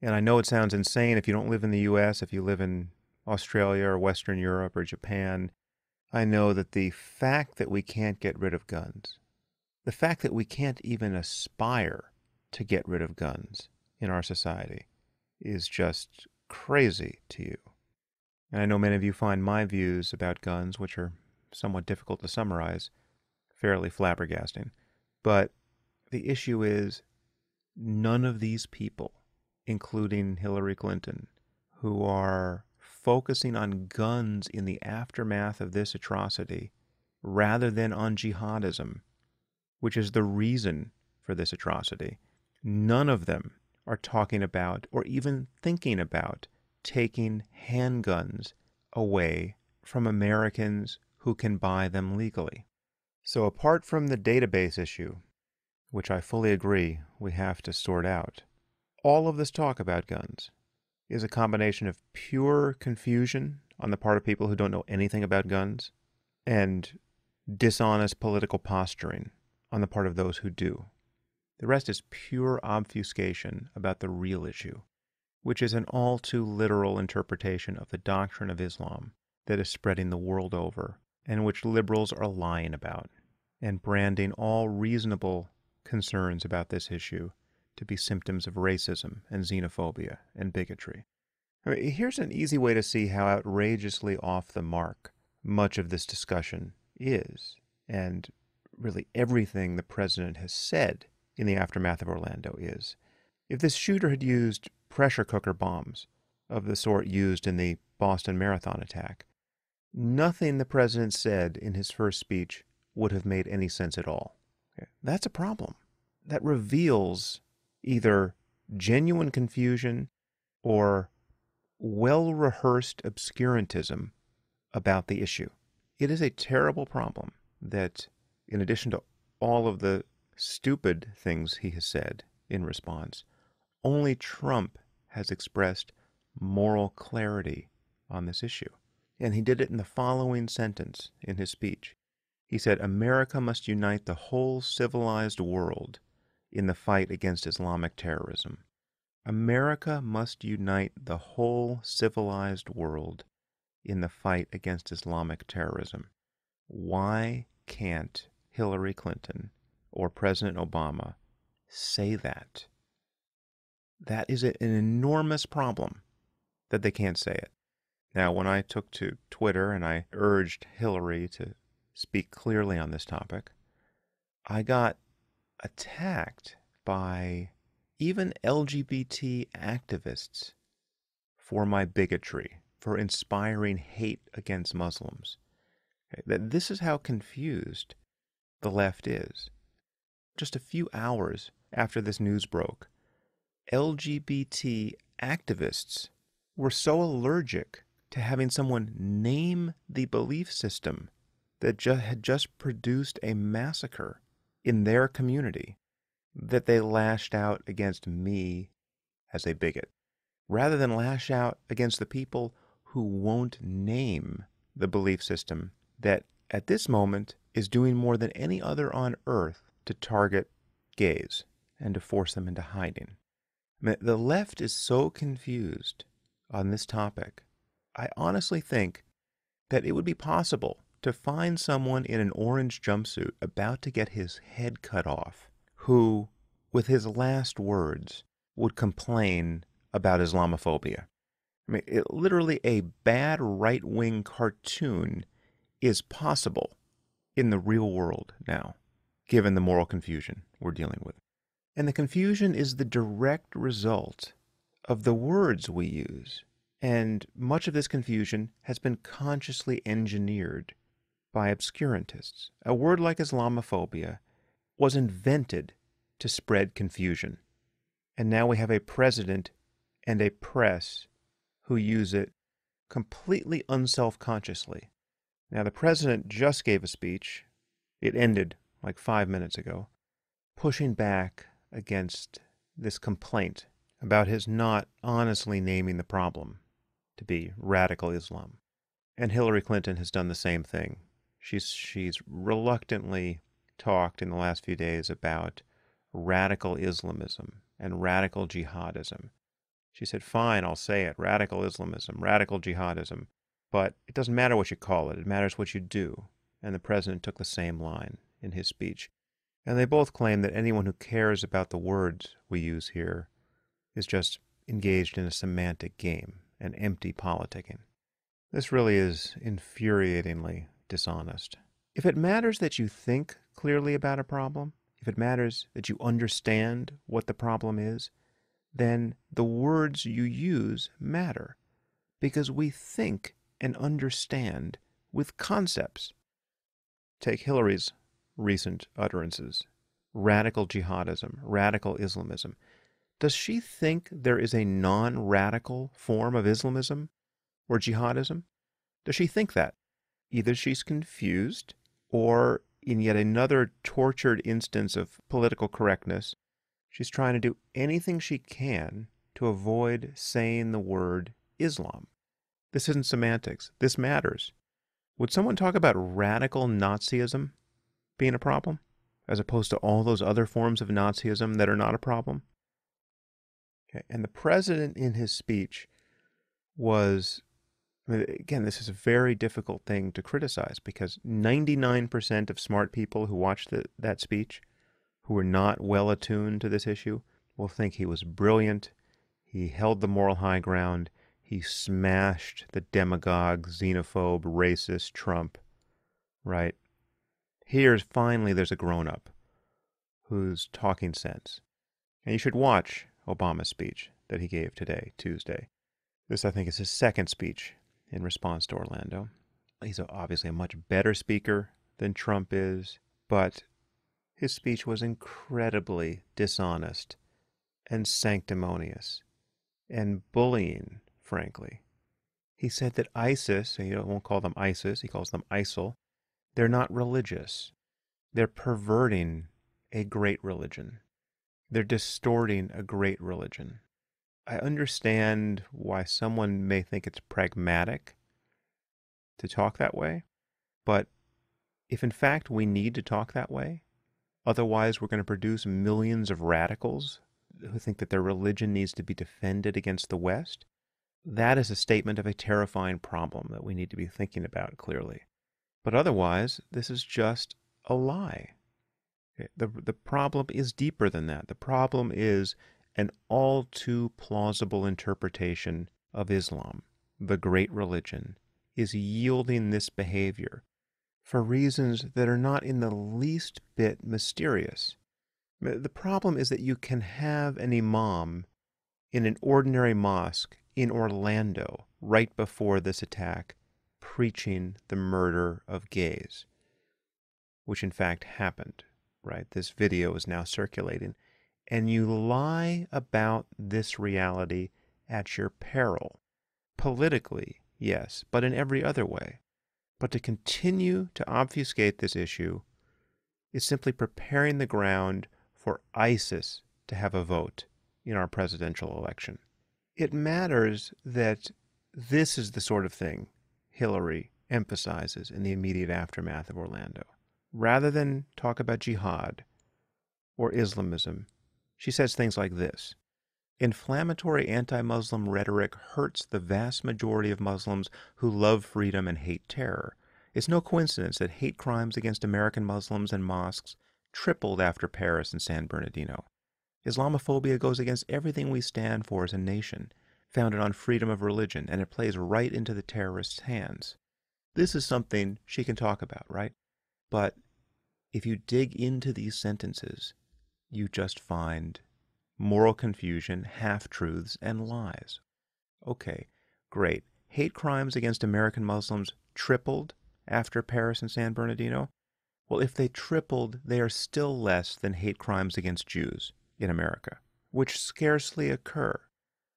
And I know it sounds insane if you don't live in the U.S., if you live in Australia or Western Europe or Japan. I know that the fact that we can't get rid of guns, the fact that we can't even aspire to get rid of guns in our society is just crazy to you. And I know many of you find my views about guns, which are somewhat difficult to summarize, fairly flabbergasting. But the issue is none of these people, including Hillary Clinton, who are focusing on guns in the aftermath of this atrocity rather than on jihadism, which is the reason for this atrocity, none of them are talking about or even thinking about taking handguns away from Americans who can buy them legally. So apart from the database issue, which I fully agree we have to sort out, all of this talk about guns is a combination of pure confusion on the part of people who don't know anything about guns and dishonest political posturing on the part of those who do. The rest is pure obfuscation about the real issue, which is an all too literal interpretation of the doctrine of Islam that is spreading the world over, and which liberals are lying about, and branding all reasonable concerns about this issue to be symptoms of racism and xenophobia and bigotry. I mean, here's an easy way to see how outrageously off the mark much of this discussion is, and really everything the president has said in the aftermath of Orlando is. If this shooter had used pressure cooker bombs of the sort used in the Boston Marathon attack, nothing the president said in his first speech would have made any sense at all. That's a problem. That reveals either genuine confusion or well-rehearsed obscurantism about the issue. It is a terrible problem that, in addition to all of the stupid things he has said in response, only Trump has expressed moral clarity on this issue. And he did it in the following sentence in his speech. He said, "America must unite the whole civilized world in the fight against Islamic terrorism." America must unite the whole civilized world in the fight against Islamic terrorism. Why can't Hillary Clinton or President Obama say that? That is an enormous problem that they can't say it. Now, when I took to Twitter and I urged Hillary to speak clearly on this topic, I got attacked by even LGBT activists for my bigotry, for inspiring hate against Muslims. That this is how confused the left is. Just a few hours after this news broke, LGBT activists were so allergic to having someone name the belief system that had just produced a massacre in their community that they lashed out against me as a bigot, rather than lash out against the people who won't name the belief system that at this moment is doing more than any other on earth to target gays and to force them into hiding. I mean, the left is so confused on this topic. I honestly think that it would be possible to find someone in an orange jumpsuit about to get his head cut off who, with his last words, would complain about Islamophobia. I mean, literally a bad right-wing cartoon is possible in the real world now, given the moral confusion we're dealing with. And the confusion is the direct result of the words we use. And much of this confusion has been consciously engineered by obscurantists. A word like Islamophobia was invented to spread confusion. And now we have a president and a press who use it completely unself-consciously. Now, the president just gave a speech. It ended like 5 minutes ago, pushing back against this complaint about his not honestly naming the problem to be radical Islam. And Hillary Clinton has done the same thing. She's reluctantly talked in the last few days about radical Islamism and radical jihadism. She said, fine, I'll say it, radical Islamism, radical jihadism. But it doesn't matter what you call it, it matters what you do. And the president took the same line in his speech. And they both claim that anyone who cares about the words we use here is just engaged in a semantic game, an empty politicking. This really is infuriatingly dishonest. If it matters that you think clearly about a problem, if it matters that you understand what the problem is, then the words you use matter, because we think and understand with concepts. Take Hillary's recent utterances, radical jihadism, radical Islamism. Does she think there is a non-radical form of Islamism or jihadism? Does she think that? Either she's confused, or in yet another tortured instance of political correctness, she's trying to do anything she can to avoid saying the word Islam. This isn't semantics. This matters. Would someone talk about radical Nazism being a problem, as opposed to all those other forms of Nazism that are not a problem? Okay. And the president in his speech was, again, this is a very difficult thing to criticize, because 99% of smart people who watched that speech, who are not well attuned to this issue, will think he was brilliant. He held the moral high ground. He smashed the demagogue, xenophobe, racist Trump, right? Here's finally there's a grown-up who's talking sense. And you should watch Obama's speech that he gave today, Tuesday. This, I think, is his second speech in response to Orlando. He's obviously a much better speaker than Trump is, but his speech was incredibly dishonest and sanctimonious and bullying, frankly. He said that ISIS, and he won't call them ISIS, he calls them ISIL, they're not religious. They're perverting a great religion. They're distorting a great religion. I understand why someone may think it's pragmatic to talk that way, but if in fact we need to talk that way, otherwise we're going to produce millions of radicals who think that their religion needs to be defended against the West, that is a statement of a terrifying problem that we need to be thinking about clearly. But otherwise, this is just a lie. The problem is deeper than that. The problem is an all too plausible interpretation of Islam, the great religion, is yielding this behavior for reasons that are not in the least bit mysterious. The problem is that you can have an imam in an ordinary mosque in Orlando right before this attack preaching the murder of gays, which in fact happened, right? This video is now circulating. And you lie about this reality at your peril. Politically, yes, but in every other way. But to continue to obfuscate this issue is simply preparing the ground for ISIS to have a vote in our presidential election. It matters that this is the sort of thing Hillary emphasizes in the immediate aftermath of Orlando. Rather than talk about jihad or Islamism, she says things like this: inflammatory anti-Muslim rhetoric hurts the vast majority of Muslims who love freedom and hate terror. It's no coincidence that hate crimes against American Muslims and mosques tripled after Paris and San Bernardino. Islamophobia goes against everything we stand for as a nation, founded on freedom of religion, and it plays right into the terrorists' hands. This is something she can talk about, right? But if you dig into these sentences, you just find moral confusion, half-truths, and lies. Okay, great. Hate crimes against American Muslims tripled after Paris and San Bernardino? Well, if they tripled, they are still less than hate crimes against Jews in America, which scarcely occur.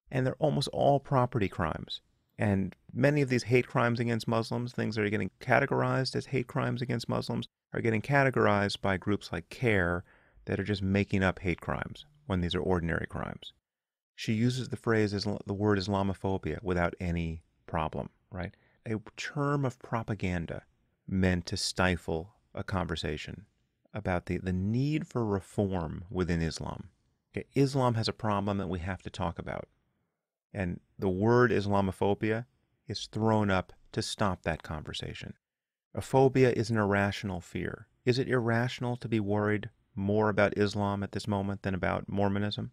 And they're almost all property crimes. And many of these hate crimes against Muslims, things that are getting categorized as hate crimes against Muslims, are getting categorized by groups like CARE that are just making up hate crimes when these are ordinary crimes. She uses the word Islamophobia without any problem, right? A term of propaganda meant to stifle a conversation about the need for reform within Islam. Okay, Islam has a problem that we have to talk about. And the word Islamophobia is thrown up to stop that conversation. A phobia is an irrational fear. Is it irrational to be worried more about Islam at this moment than about Mormonism?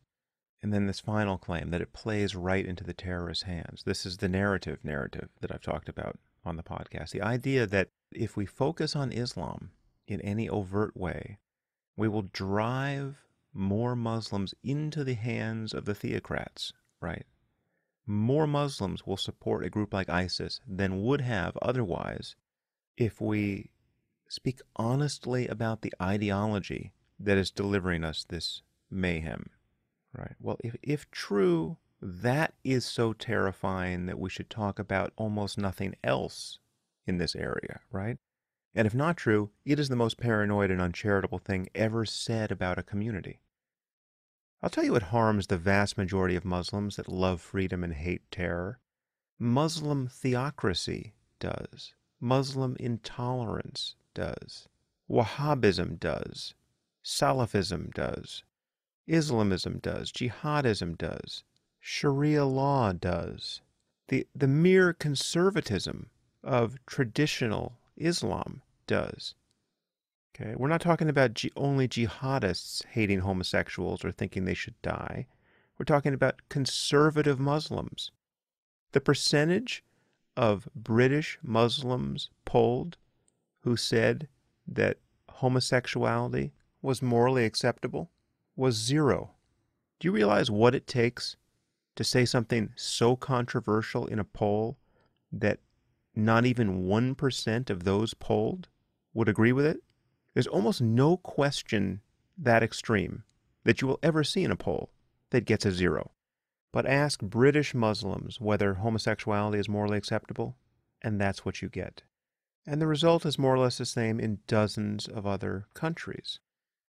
And then this final claim that it plays right into the terrorist's hands. This is the narrative that I've talked about on the podcast. The idea that if we focus on Islam in any overt way, we will drive more Muslims into the hands of the theocrats, right? More Muslims will support a group like ISIS than would have otherwise if we speak honestly about the ideology that is delivering us this mayhem. Right. Well, if true, that is so terrifying that we should talk about almost nothing else in this area, right? And if not true, it is the most paranoid and uncharitable thing ever said about a community. I'll tell you what harms the vast majority of Muslims that love freedom and hate terror. Muslim theocracy does. Muslim intolerance does. Wahhabism does. Salafism does. Islamism does, jihadism does, Sharia law does. The mere conservatism of traditional Islam does. Okay, we're not talking about only jihadists hating homosexuals or thinking they should die. We're talking about conservative Muslims. The percentage of British Muslims polled who said that homosexuality was morally acceptable was 0. Do you realize what it takes to say something so controversial in a poll that not even 1% of those polled would agree with it? There's almost no question that extreme that you will ever see in a poll that gets a 0. But ask British Muslims whether homosexuality is morally acceptable, and that's what you get. And the result is more or less the same in dozens of other countries.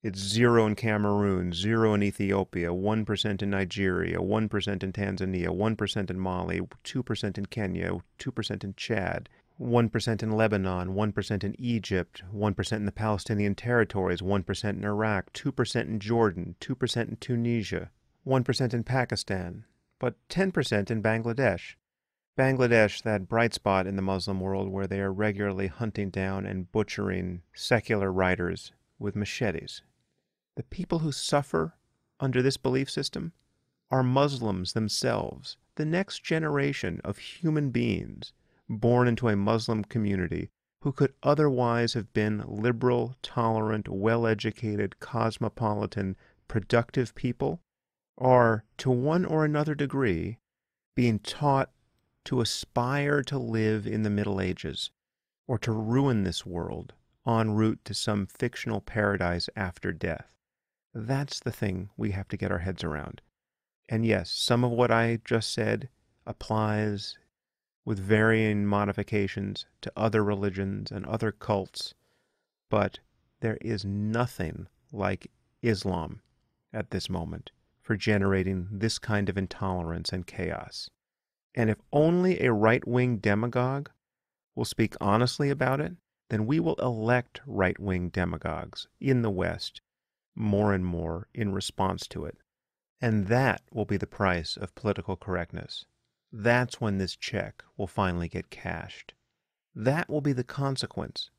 It's 0 in Cameroon, 0 in Ethiopia, 1% in Nigeria, 1% in Tanzania, 1% in Mali, 2% in Kenya, 2% in Chad, 1% in Lebanon, 1% in Egypt, 1% in the Palestinian territories, 1% in Iraq, 2% in Jordan, 2% in Tunisia, 1% in Pakistan, but 10% in Bangladesh. Bangladesh, that bright spot in the Muslim world where they are regularly hunting down and butchering secular writers with machetes. The people who suffer under this belief system are Muslims themselves, the next generation of human beings born into a Muslim community who could otherwise have been liberal, tolerant, well-educated, cosmopolitan, productive people, are, to one or another degree, being taught to aspire to live in the Middle Ages or to ruin this world en route to some fictional paradise after death. That's the thing we have to get our heads around. And yes, some of what I just said applies with varying modifications to other religions and other cults, but there is nothing like Islam at this moment for generating this kind of intolerance and chaos. And if only a right-wing demagogue will speak honestly about it, then we will elect right-wing demagogues in the West more and more in response to it. And that will be the price of political correctness. That's when this check will finally get cashed. That will be the consequence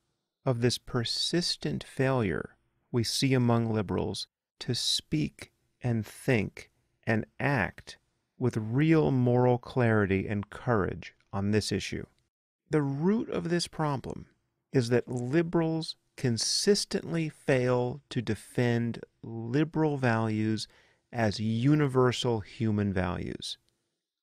of this persistent failure we see among liberals to speak and think and act with real moral clarity and courage on this issue. The root of this problem is that liberals consistently fail to defend liberal values as universal human values.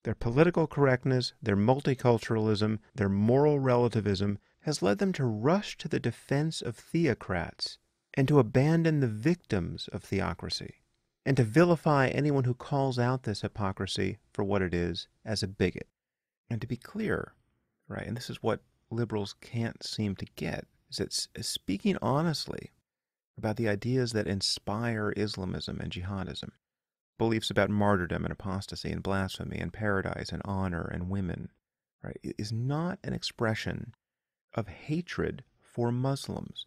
Their political correctness, their multiculturalism, their moral relativism has led them to rush to the defense of theocrats and to abandon the victims of theocracy, and to vilify anyone who calls out this hypocrisy for what it is as a bigot. And to be clear, right, and this is what liberals can't seem to get, is that speaking honestly about the ideas that inspire Islamism and jihadism, beliefs about martyrdom and apostasy and blasphemy and paradise and honor and women, right, is not an expression of hatred for Muslims.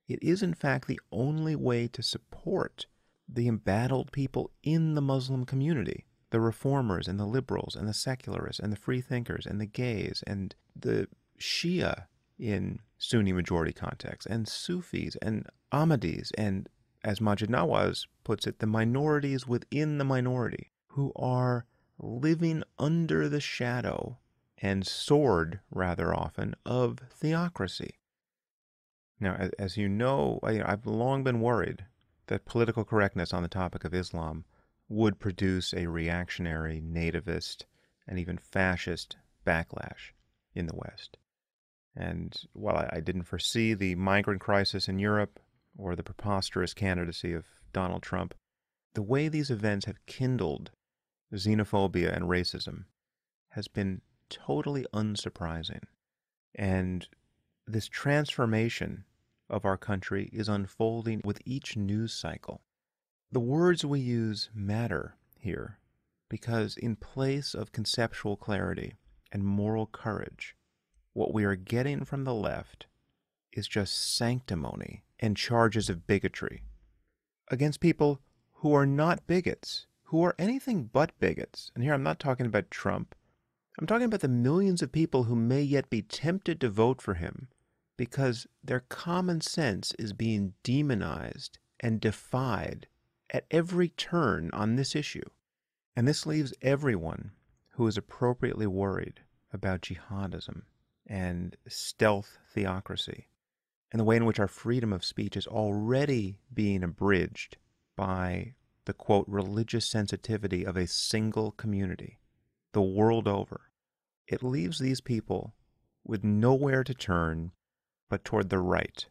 It is, in fact, the only way to support the embattled people in the Muslim community, the reformers and the liberals and the secularists and the freethinkers and the gays and the Shia in Sunni majority contexts and Sufis and Ahmadis and, as Maajid Nawaz puts it, the minorities within the minority who are living under the shadow and sword, rather often, of theocracy. Now, as you know, I've long been worried that political correctness on the topic of Islam would produce a reactionary, nativist, and even fascist backlash in the West. And while I didn't foresee the migrant crisis in Europe or the preposterous candidacy of Donald Trump, the way these events have kindled xenophobia and racism has been totally unsurprising. And this transformation of our country is unfolding with each news cycle. The words we use matter here because in place of conceptual clarity and moral courage, what we are getting from the left is just sanctimony and charges of bigotry against people who are not bigots, who are anything but bigots. And here I'm not talking about Trump. I'm talking about the millions of people who may yet be tempted to vote for him because their common sense is being demonized and defied at every turn on this issue. And this leaves everyone who is appropriately worried about jihadism and stealth theocracy and the way in which our freedom of speech is already being abridged by the, quote, religious sensitivity of a single community the world over. It leaves these people with nowhere to turn but toward the right,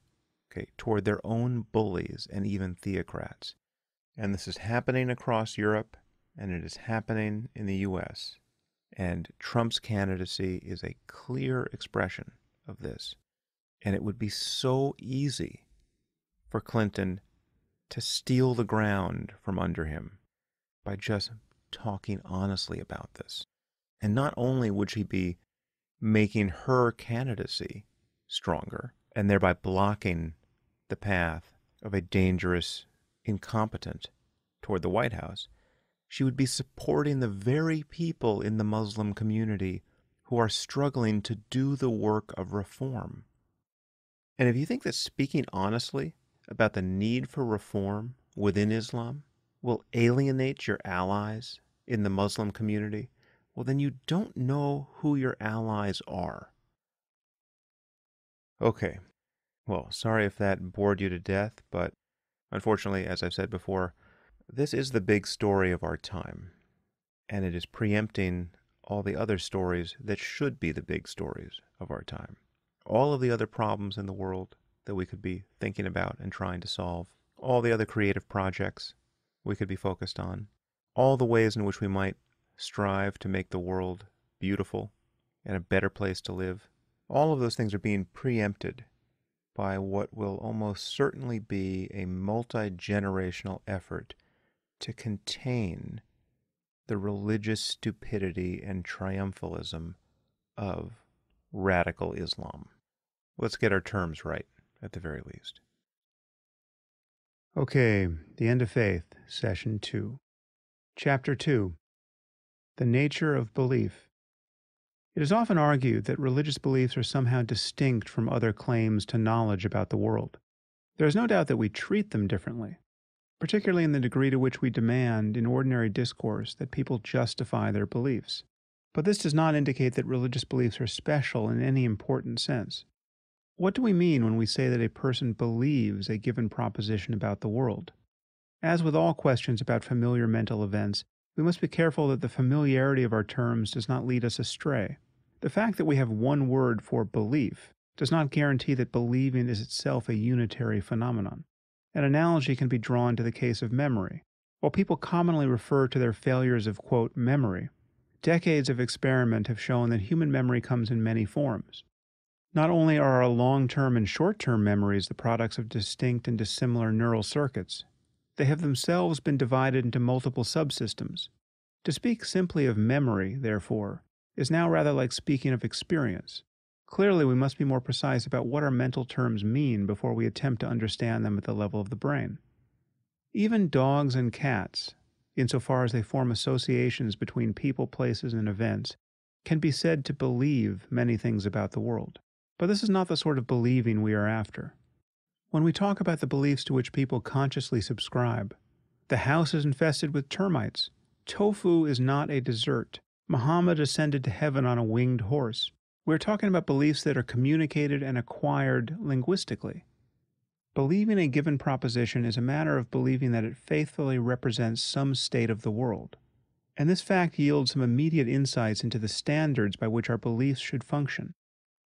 okay, toward their own bullies and even theocrats. And this is happening across Europe, and it is happening in the U.S., and Trump's candidacy is a clear expression of this. And it would be so easy for Clinton to steal the ground from under him by just talking honestly about this. And not only would she be making her candidacy stronger and thereby blocking the path of a dangerous incompetent toward the White House, she would be supporting the very people in the Muslim community who are struggling to do the work of reform. And if you think that speaking honestly about the need for reform within Islam will alienate your allies in the Muslim community, well, then you don't know who your allies are. Okay, well, sorry if that bored you to death, but unfortunately, as I've said before, this is the big story of our time, and it is preempting all the other stories that should be the big stories of our time. All of the other problems in the world that we could be thinking about and trying to solve, all the other creative projects we could be focused on, all the ways in which we might strive to make the world beautiful and a better place to live, all of those things are being preempted by what will almost certainly be a multi-generational effort to contain the religious stupidity and triumphalism of radical Islam. Let's get our terms right, at the very least. Okay, The End of Faith, Session 2. Chapter 2. The Nature of Belief. It is often argued that religious beliefs are somehow distinct from other claims to knowledge about the world. There is no doubt that we treat them differently, particularly in the degree to which we demand in ordinary discourse that people justify their beliefs. But this does not indicate that religious beliefs are special in any important sense. What do we mean when we say that a person believes a given proposition about the world? As with all questions about familiar mental events, we must be careful that the familiarity of our terms does not lead us astray. The fact that we have one word for belief does not guarantee that believing is itself a unitary phenomenon. An analogy can be drawn to the case of memory. While people commonly refer to their failures of, quote, memory, decades of experiment have shown that human memory comes in many forms. Not only are our long-term and short-term memories the products of distinct and dissimilar neural circuits, they have themselves been divided into multiple subsystems. To speak simply of memory, therefore, is now rather like speaking of experience. Clearly, we must be more precise about what our mental terms mean before we attempt to understand them at the level of the brain. Even dogs and cats, insofar as they form associations between people, places, and events, can be said to believe many things about the world. But this is not the sort of believing we are after. When we talk about the beliefs to which people consciously subscribe, the house is infested with termites, tofu is not a dessert, Muhammad ascended to heaven on a winged horse. We're talking about beliefs that are communicated and acquired linguistically. Believing a given proposition is a matter of believing that it faithfully represents some state of the world. And this fact yields some immediate insights into the standards by which our beliefs should function.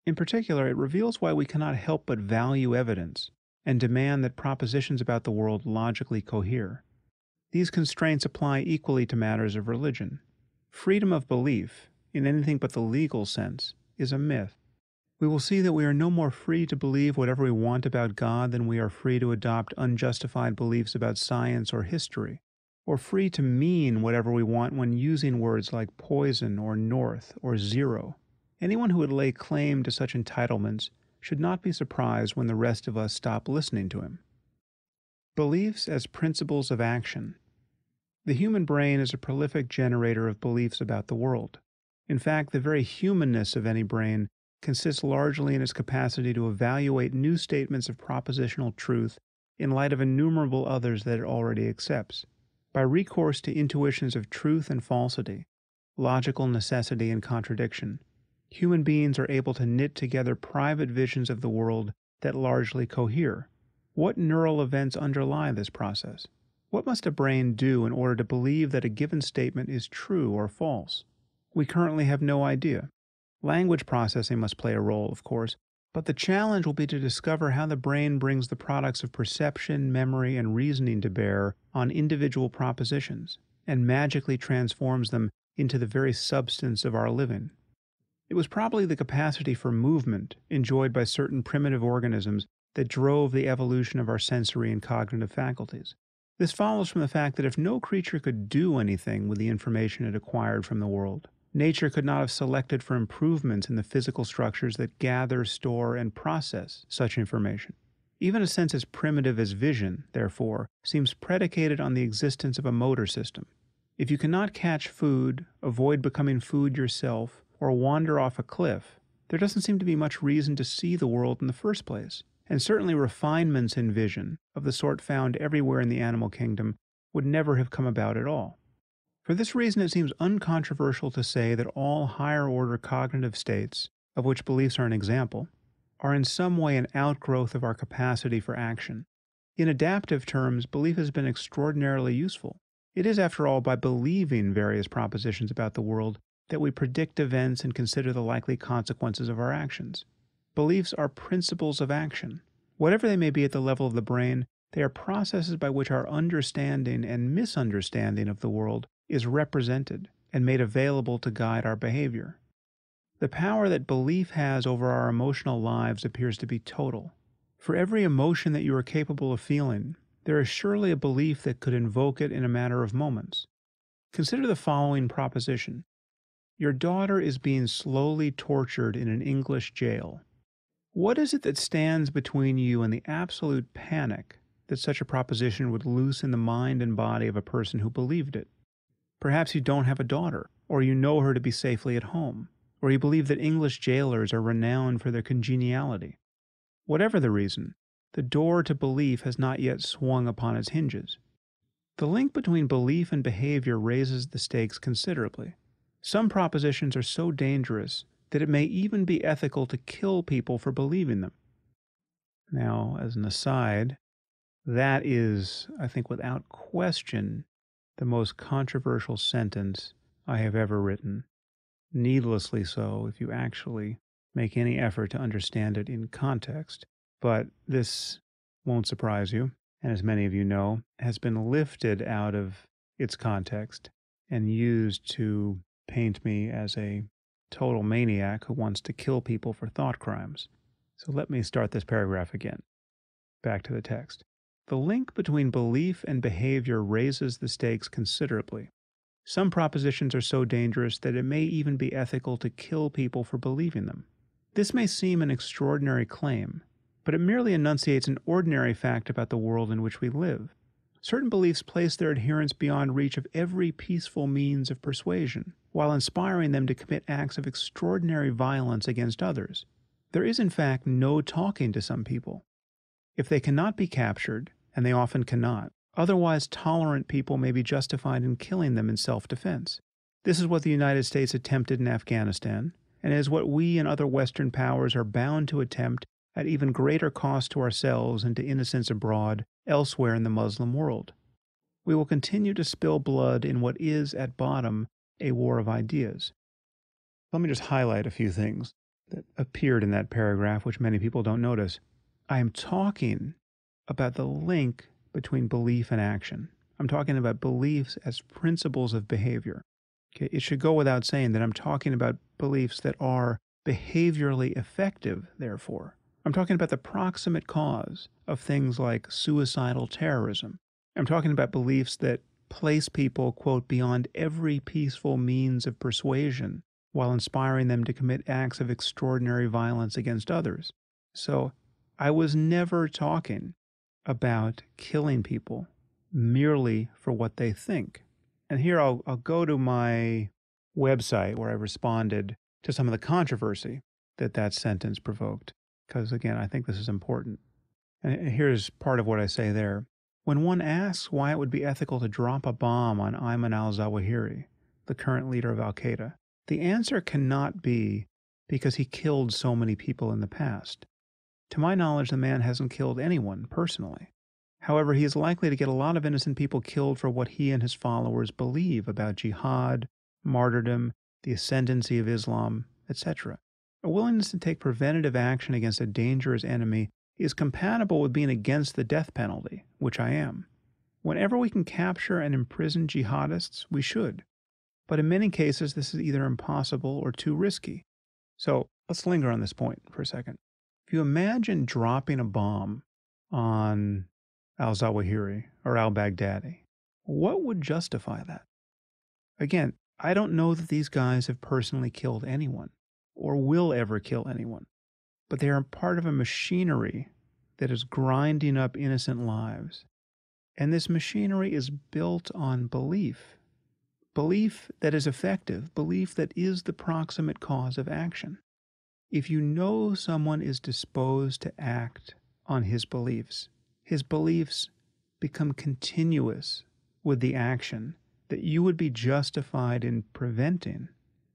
In particular, it reveals why we cannot help but value evidence and demand that propositions about the world logically cohere. These constraints apply equally to matters of religion. Freedom of belief, in anything but the legal sense, is a myth. We will see that we are no more free to believe whatever we want about God than we are free to adopt unjustified beliefs about science or history, or free to mean whatever we want when using words like poison or north or zero. Anyone who would lay claim to such entitlements should not be surprised when the rest of us stop listening to him. Beliefs as principles of action. The human brain is a prolific generator of beliefs about the world. In fact, the very humanness of any brain consists largely in its capacity to evaluate new statements of propositional truth in light of innumerable others that it already accepts. By recourse to intuitions of truth and falsity, logical necessity and contradiction, human beings are able to knit together private visions of the world that largely cohere. What neural events underlie this process? What must a brain do in order to believe that a given statement is true or false? We currently have no idea. Language processing must play a role, of course, but the challenge will be to discover how the brain brings the products of perception, memory, and reasoning to bear on individual propositions, and magically transforms them into the very substance of our living. It was probably the capacity for movement enjoyed by certain primitive organisms that drove the evolution of our sensory and cognitive faculties. This follows from the fact that if no creature could do anything with the information it acquired from the world, nature could not have selected for improvements in the physical structures that gather, store, and process such information. Even a sense as primitive as vision, therefore, seems predicated on the existence of a motor system. If you cannot catch food, avoid becoming food yourself, or wander off a cliff, there doesn't seem to be much reason to see the world in the first place. And certainly refinements in vision, of the sort found everywhere in the animal kingdom, would never have come about at all. For this reason, it seems uncontroversial to say that all higher-order cognitive states, of which beliefs are an example, are in some way an outgrowth of our capacity for action. In adaptive terms, belief has been extraordinarily useful. It is, after all, by believing various propositions about the world that we predict events and consider the likely consequences of our actions. Beliefs are principles of action. Whatever they may be at the level of the brain, they are processes by which our understanding and misunderstanding of the world is represented and made available to guide our behavior. The power that belief has over our emotional lives appears to be total. For every emotion that you are capable of feeling, there is surely a belief that could invoke it in a matter of moments. Consider the following proposition. Your daughter is being slowly tortured in an English jail. What is it that stands between you and the absolute panic that such a proposition would loose in the mind and body of a person who believed it? Perhaps you don't have a daughter, or you know her to be safely at home, or you believe that English jailers are renowned for their congeniality. Whatever the reason, the door to belief has not yet swung upon its hinges. The link between belief and behavior raises the stakes considerably. Some propositions are so dangerous that it may even be ethical to kill people for believing them. Now, as an aside, that is, I think, without question, the most controversial sentence I have ever written. Needlessly so, if you actually make any effort to understand it in context. But this won't surprise you, and as many of you know, has been lifted out of its context and used to paint me as a total maniac who wants to kill people for thought crimes. So let me start this paragraph again. Back to the text. The link between belief and behavior raises the stakes considerably. Some propositions are so dangerous that it may even be ethical to kill people for believing them. This may seem an extraordinary claim, but it merely enunciates an ordinary fact about the world in which we live. Certain beliefs place their adherents beyond reach of every peaceful means of persuasion, while inspiring them to commit acts of extraordinary violence against others. There is, in fact, no talking to some people. If they cannot be captured, and they often cannot, otherwise tolerant people may be justified in killing them in self-defense. This is what the United States attempted in Afghanistan, and is what we and other Western powers are bound to attempt at even greater cost to ourselves and to innocents abroad elsewhere in the Muslim world. We will continue to spill blood in what is, at bottom, a war of ideas. Let me just highlight a few things that appeared in that paragraph, which many people don't notice. I am talking about the link between belief and action. I'm talking about beliefs as principles of behavior. Okay, it should go without saying that I'm talking about beliefs that are behaviorally effective, therefore. I'm talking about the proximate cause of things like suicidal terrorism. I'm talking about beliefs that place people, quote, beyond every peaceful means of persuasion while inspiring them to commit acts of extraordinary violence against others. So I was never talking about killing people merely for what they think. And here I'll go to my website where I responded to some of the controversy that sentence provoked. Because again, I think this is important. And here's part of what I say there. When one asks why it would be ethical to drop a bomb on Ayman al-Zawahiri, the current leader of al-Qaeda, the answer cannot be because he killed so many people in the past. To my knowledge, the man hasn't killed anyone personally. However, he is likely to get a lot of innocent people killed for what he and his followers believe about jihad, martyrdom, the ascendancy of Islam, etc. A willingness to take preventative action against a dangerous enemy is compatible with being against the death penalty, which I am. Whenever we can capture and imprison jihadists, we should. But in many cases, this is either impossible or too risky. So let's linger on this point for a second. If you imagine dropping a bomb on al-Zawahiri or al-Baghdadi, what would justify that? Again, I don't know that these guys have personally killed anyone or will ever kill anyone, but they are part of a machinery that is grinding up innocent lives. And this machinery is built on belief. Belief that is effective, belief that is the proximate cause of action. If you know someone is disposed to act on his beliefs become continuous with the action that you would be justified in preventing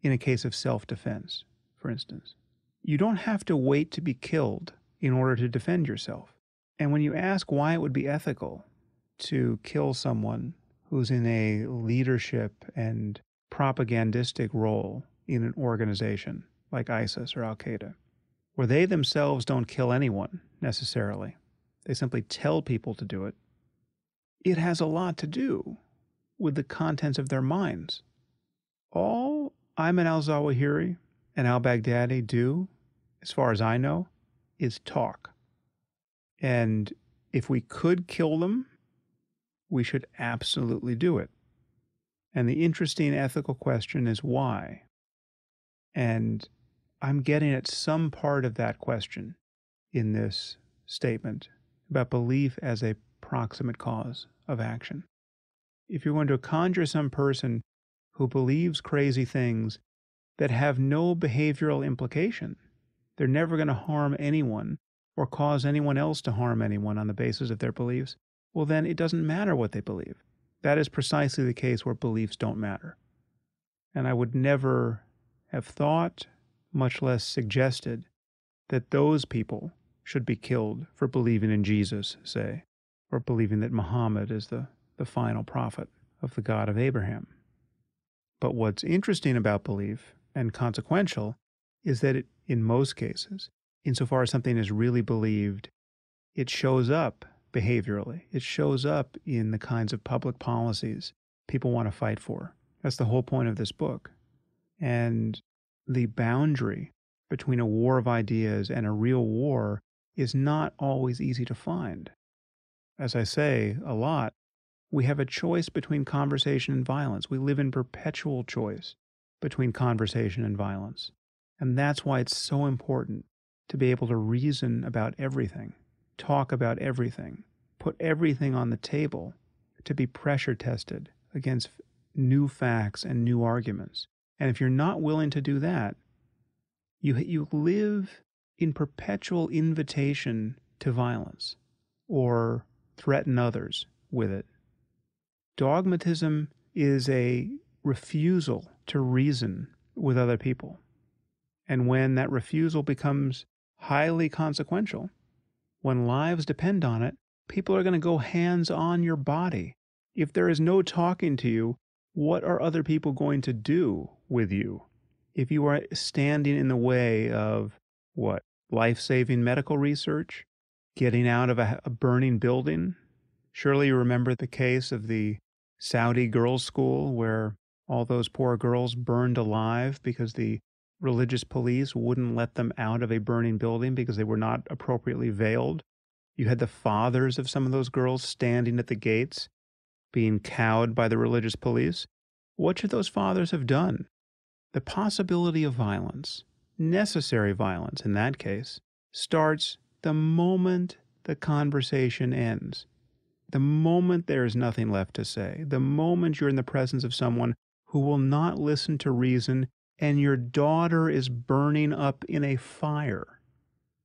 in a case of self-defense, for instance. You don't have to wait to be killed in order to defend yourself. And when you ask why it would be ethical to kill someone who's in a leadership and propagandistic role in an organization like ISIS or Al-Qaeda, where they themselves don't kill anyone necessarily, they simply tell people to do it, it has a lot to do with the contents of their minds. All Ayman al-Zawahiri and al-Baghdadi do, as far as I know, is talk. And if we could kill them, we should absolutely do it. And the interesting ethical question is why? And I'm getting at some part of that question in this statement about belief as a proximate cause of action. If you're going to conjure some person who believes crazy things that have no behavioral implication, they're never going to harm anyone or cause anyone else to harm anyone on the basis of their beliefs, well then it doesn't matter what they believe. That is precisely the case where beliefs don't matter. And I would never have thought, much less suggested, that those people should be killed for believing in Jesus, say, or believing that Muhammad is the final prophet of the God of Abraham. But what's interesting about belief and consequential is that it, in most cases, insofar as something is really believed, it shows up behaviorally. It shows up in the kinds of public policies people want to fight for. That's the whole point of this book. And the boundary between a war of ideas and a real war is not always easy to find. As I say a lot, we have a choice between conversation and violence. We live in perpetual choice between conversation and violence. And that's why it's so important to be able to reason about everything, talk about everything, put everything on the table, to be pressure tested against new facts and new arguments. And if you're not willing to do that, you live in perpetual invitation to violence or threaten others with it. Dogmatism is a refusal to reason with other people. And when that refusal becomes highly consequential, when lives depend on it, people are going to go hands on your body. If there is no talking to you, what are other people going to do with you? If you are standing in the way of what? Life-saving medical research? Getting out of a burning building? Surely you remember the case of the Saudi girls' school where all those poor girls burned alive because the religious police wouldn't let them out of a burning building because they were not appropriately veiled. You had the fathers of some of those girls standing at the gates, being cowed by the religious police. What should those fathers have done? The possibility of violence, necessary violence in that case, starts the moment the conversation ends. The moment there is nothing left to say, the moment you're in the presence of someone who will not listen to reason and your daughter is burning up in a fire.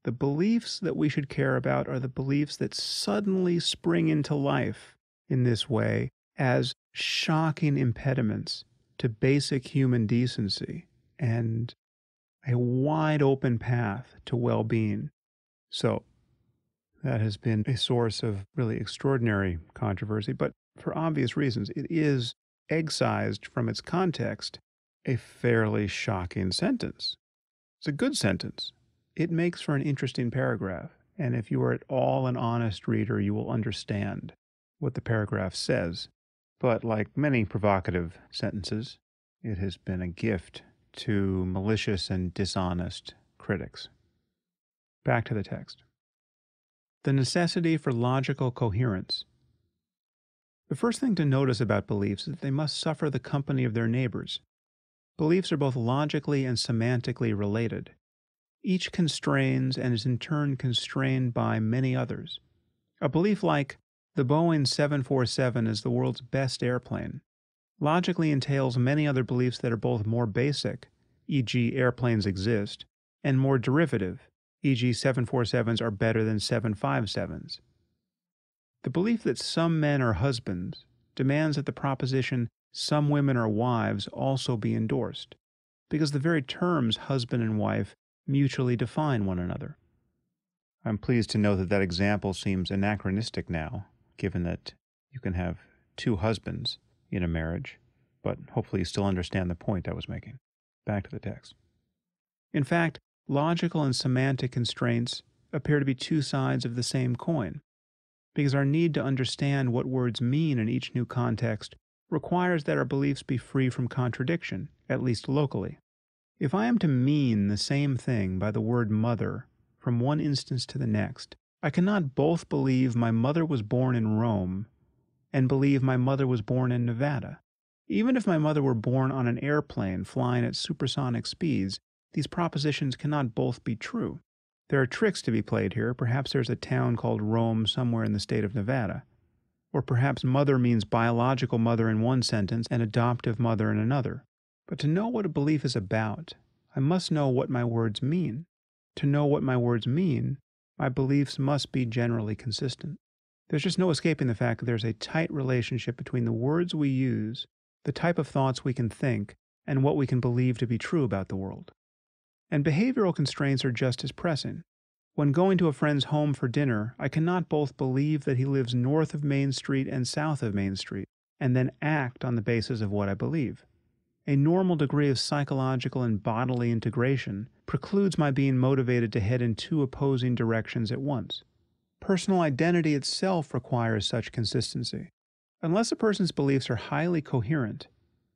The beliefs that we should care about are the beliefs that suddenly spring into life in this way as shocking impediments to basic human decency and a wide open path to well-being. So, that has been a source of really extraordinary controversy, but for obvious reasons. It is excised from its context a fairly shocking sentence. It's a good sentence. It makes for an interesting paragraph, and if you are at all an honest reader, you will understand what the paragraph says. But like many provocative sentences, it has been a gift to malicious and dishonest critics. Back to the text. The necessity for logical coherence. The first thing to notice about beliefs is that they must suffer the company of their neighbors. Beliefs are both logically and semantically related. Each constrains and is in turn constrained by many others. A belief like the Boeing 747 is the world's best airplane logically entails many other beliefs that are both more basic, e.g. airplanes exist, and more derivative, e.g. 747s are better than 757s. The belief that some men are husbands demands that the proposition some women are wives also be endorsed, because the very terms husband and wife mutually define one another. I'm pleased to know that that example seems anachronistic now, given that you can have two husbands in a marriage, but hopefully you still understand the point I was making. Back to the text. In fact, logical and semantic constraints appear to be two sides of the same coin, because our need to understand what words mean in each new context requires that our beliefs be free from contradiction, at least locally. If I am to mean the same thing by the word mother from one instance to the next, I cannot both believe my mother was born in Rome and believe my mother was born in Nevada. Even if my mother were born on an airplane flying at supersonic speeds, these propositions cannot both be true. There are tricks to be played here. Perhaps there's a town called Rome somewhere in the state of Nevada. Or perhaps mother means biological mother in one sentence and adoptive mother in another. But to know what a belief is about, I must know what my words mean. To know what my words mean, my beliefs must be generally consistent. There's just no escaping the fact that there's a tight relationship between the words we use, the type of thoughts we can think, and what we can believe to be true about the world. And behavioral constraints are just as pressing. When going to a friend's home for dinner, I cannot both believe that he lives north of Main Street and south of Main Street, and then act on the basis of what I believe. A normal degree of psychological and bodily integration precludes my being motivated to head in two opposing directions at once. Personal identity itself requires such consistency. Unless a person's beliefs are highly coherent,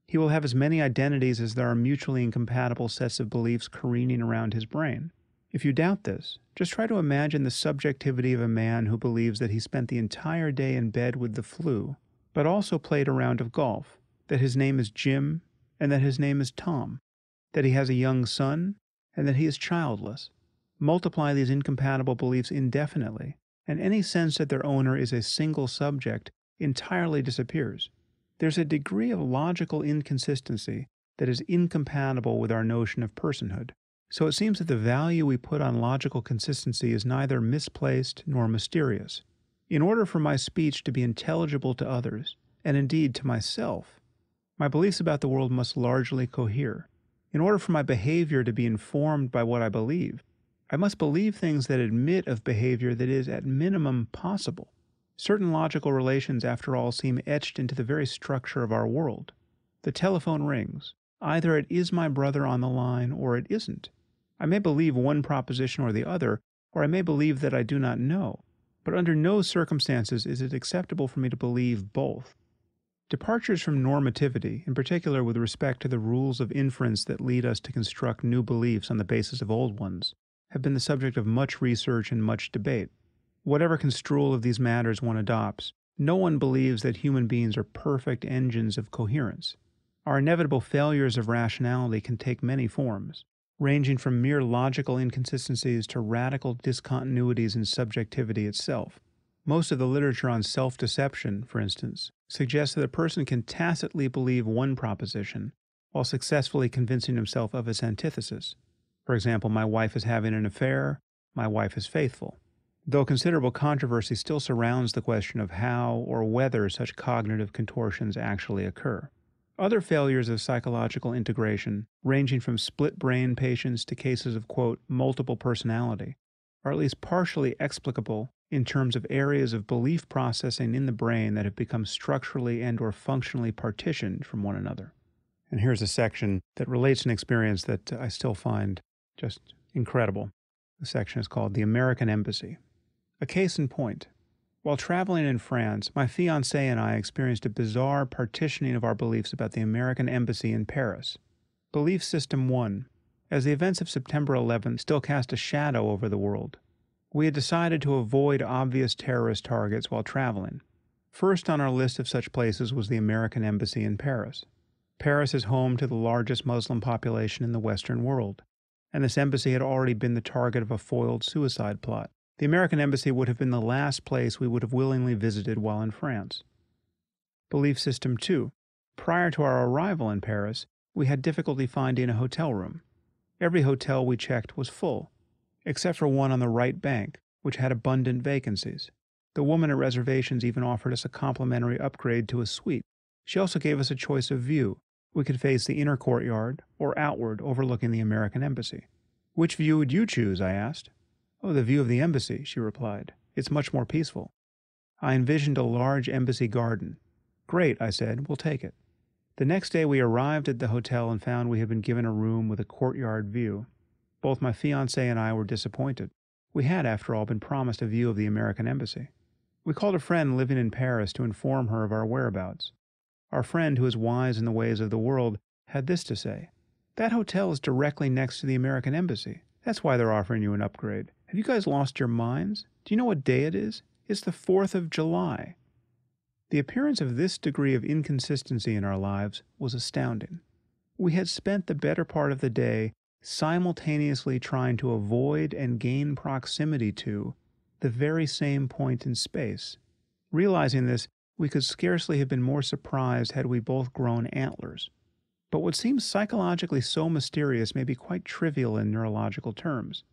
he will have as many identities as there are mutually incompatible sets of beliefs careening around his brain. If you doubt this, just try to imagine the subjectivity of a man who believes that he spent the entire day in bed with the flu, but also played a round of golf, that his name is Jim, and that his name is Tom, that he has a young son, and that he is childless. Multiply these incompatible beliefs indefinitely, and any sense that their owner is a single subject entirely disappears. There's a degree of logical inconsistency that is incompatible with our notion of personhood. So it seems that the value we put on logical consistency is neither misplaced nor mysterious. In order for my speech to be intelligible to others, and indeed to myself, my beliefs about the world must largely cohere. In order for my behavior to be informed by what I believe, I must believe things that admit of behavior that is at minimum possible. Certain logical relations, after all, seem etched into the very structure of our world. The telephone rings. Either it is my brother on the line or it isn't. I may believe one proposition or the other, or I may believe that I do not know, but under no circumstances is it acceptable for me to believe both. Departures from normativity, in particular with respect to the rules of inference that lead us to construct new beliefs on the basis of old ones, have been the subject of much research and much debate. Whatever construal of these matters one adopts, no one believes that human beings are perfect engines of coherence. Our inevitable failures of rationality can take many forms, ranging from mere logical inconsistencies to radical discontinuities in subjectivity itself. Most of the literature on self-deception, for instance, suggests that a person can tacitly believe one proposition while successfully convincing himself of its antithesis. For example, my wife is having an affair, my wife is faithful. Though considerable controversy still surrounds the question of how or whether such cognitive contortions actually occur. Other failures of psychological integration, ranging from split-brain patients to cases of, quote, multiple personality, are at least partially explicable in terms of areas of belief processing in the brain that have become structurally and/or functionally partitioned from one another. And here's a section that relates an experience that I still find just incredible. The section is called The American Embassy. A case in point. While traveling in France, my fiancée and I experienced a bizarre partitioning of our beliefs about the American Embassy in Paris. Belief System 1. As the events of September 11th still cast a shadow over the world, we had decided to avoid obvious terrorist targets while traveling. First on our list of such places was the American Embassy in Paris. Paris is home to the largest Muslim population in the Western world, and this embassy had already been the target of a foiled suicide plot. The American Embassy would have been the last place we would have willingly visited while in France. Belief System 2. Prior to our arrival in Paris, we had difficulty finding a hotel room. Every hotel we checked was full, except for one on the right bank, which had abundant vacancies. The woman at reservations even offered us a complimentary upgrade to a suite. She also gave us a choice of view. We could face the inner courtyard or outward overlooking the American Embassy. Which view would you choose? I asked. Oh, the view of the embassy, she replied. It's much more peaceful. I envisioned a large embassy garden. Great, I said, we'll take it. The next day we arrived at the hotel and found we had been given a room with a courtyard view. Both my fiancée and I were disappointed. We had, after all, been promised a view of the American Embassy. We called a friend living in Paris to inform her of our whereabouts. Our friend, who is wise in the ways of the world, had this to say. That hotel is directly next to the American Embassy. That's why they're offering you an upgrade. Have you guys lost your minds? Do you know what day it is? It's the 4th of July. The appearance of this degree of inconsistency in our lives was astounding. We had spent the better part of the day simultaneously trying to avoid and gain proximity to the very same point in space. Realizing this, we could scarcely have been more surprised had we both grown antlers. But what seems psychologically so mysterious may be quite trivial in neurological terms.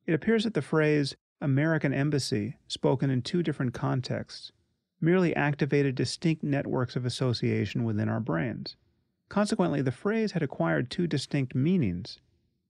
It appears that the phrase American Embassy, spoken in two different contexts, merely activated distinct networks of association within our brains. Consequently, the phrase had acquired two distinct meanings.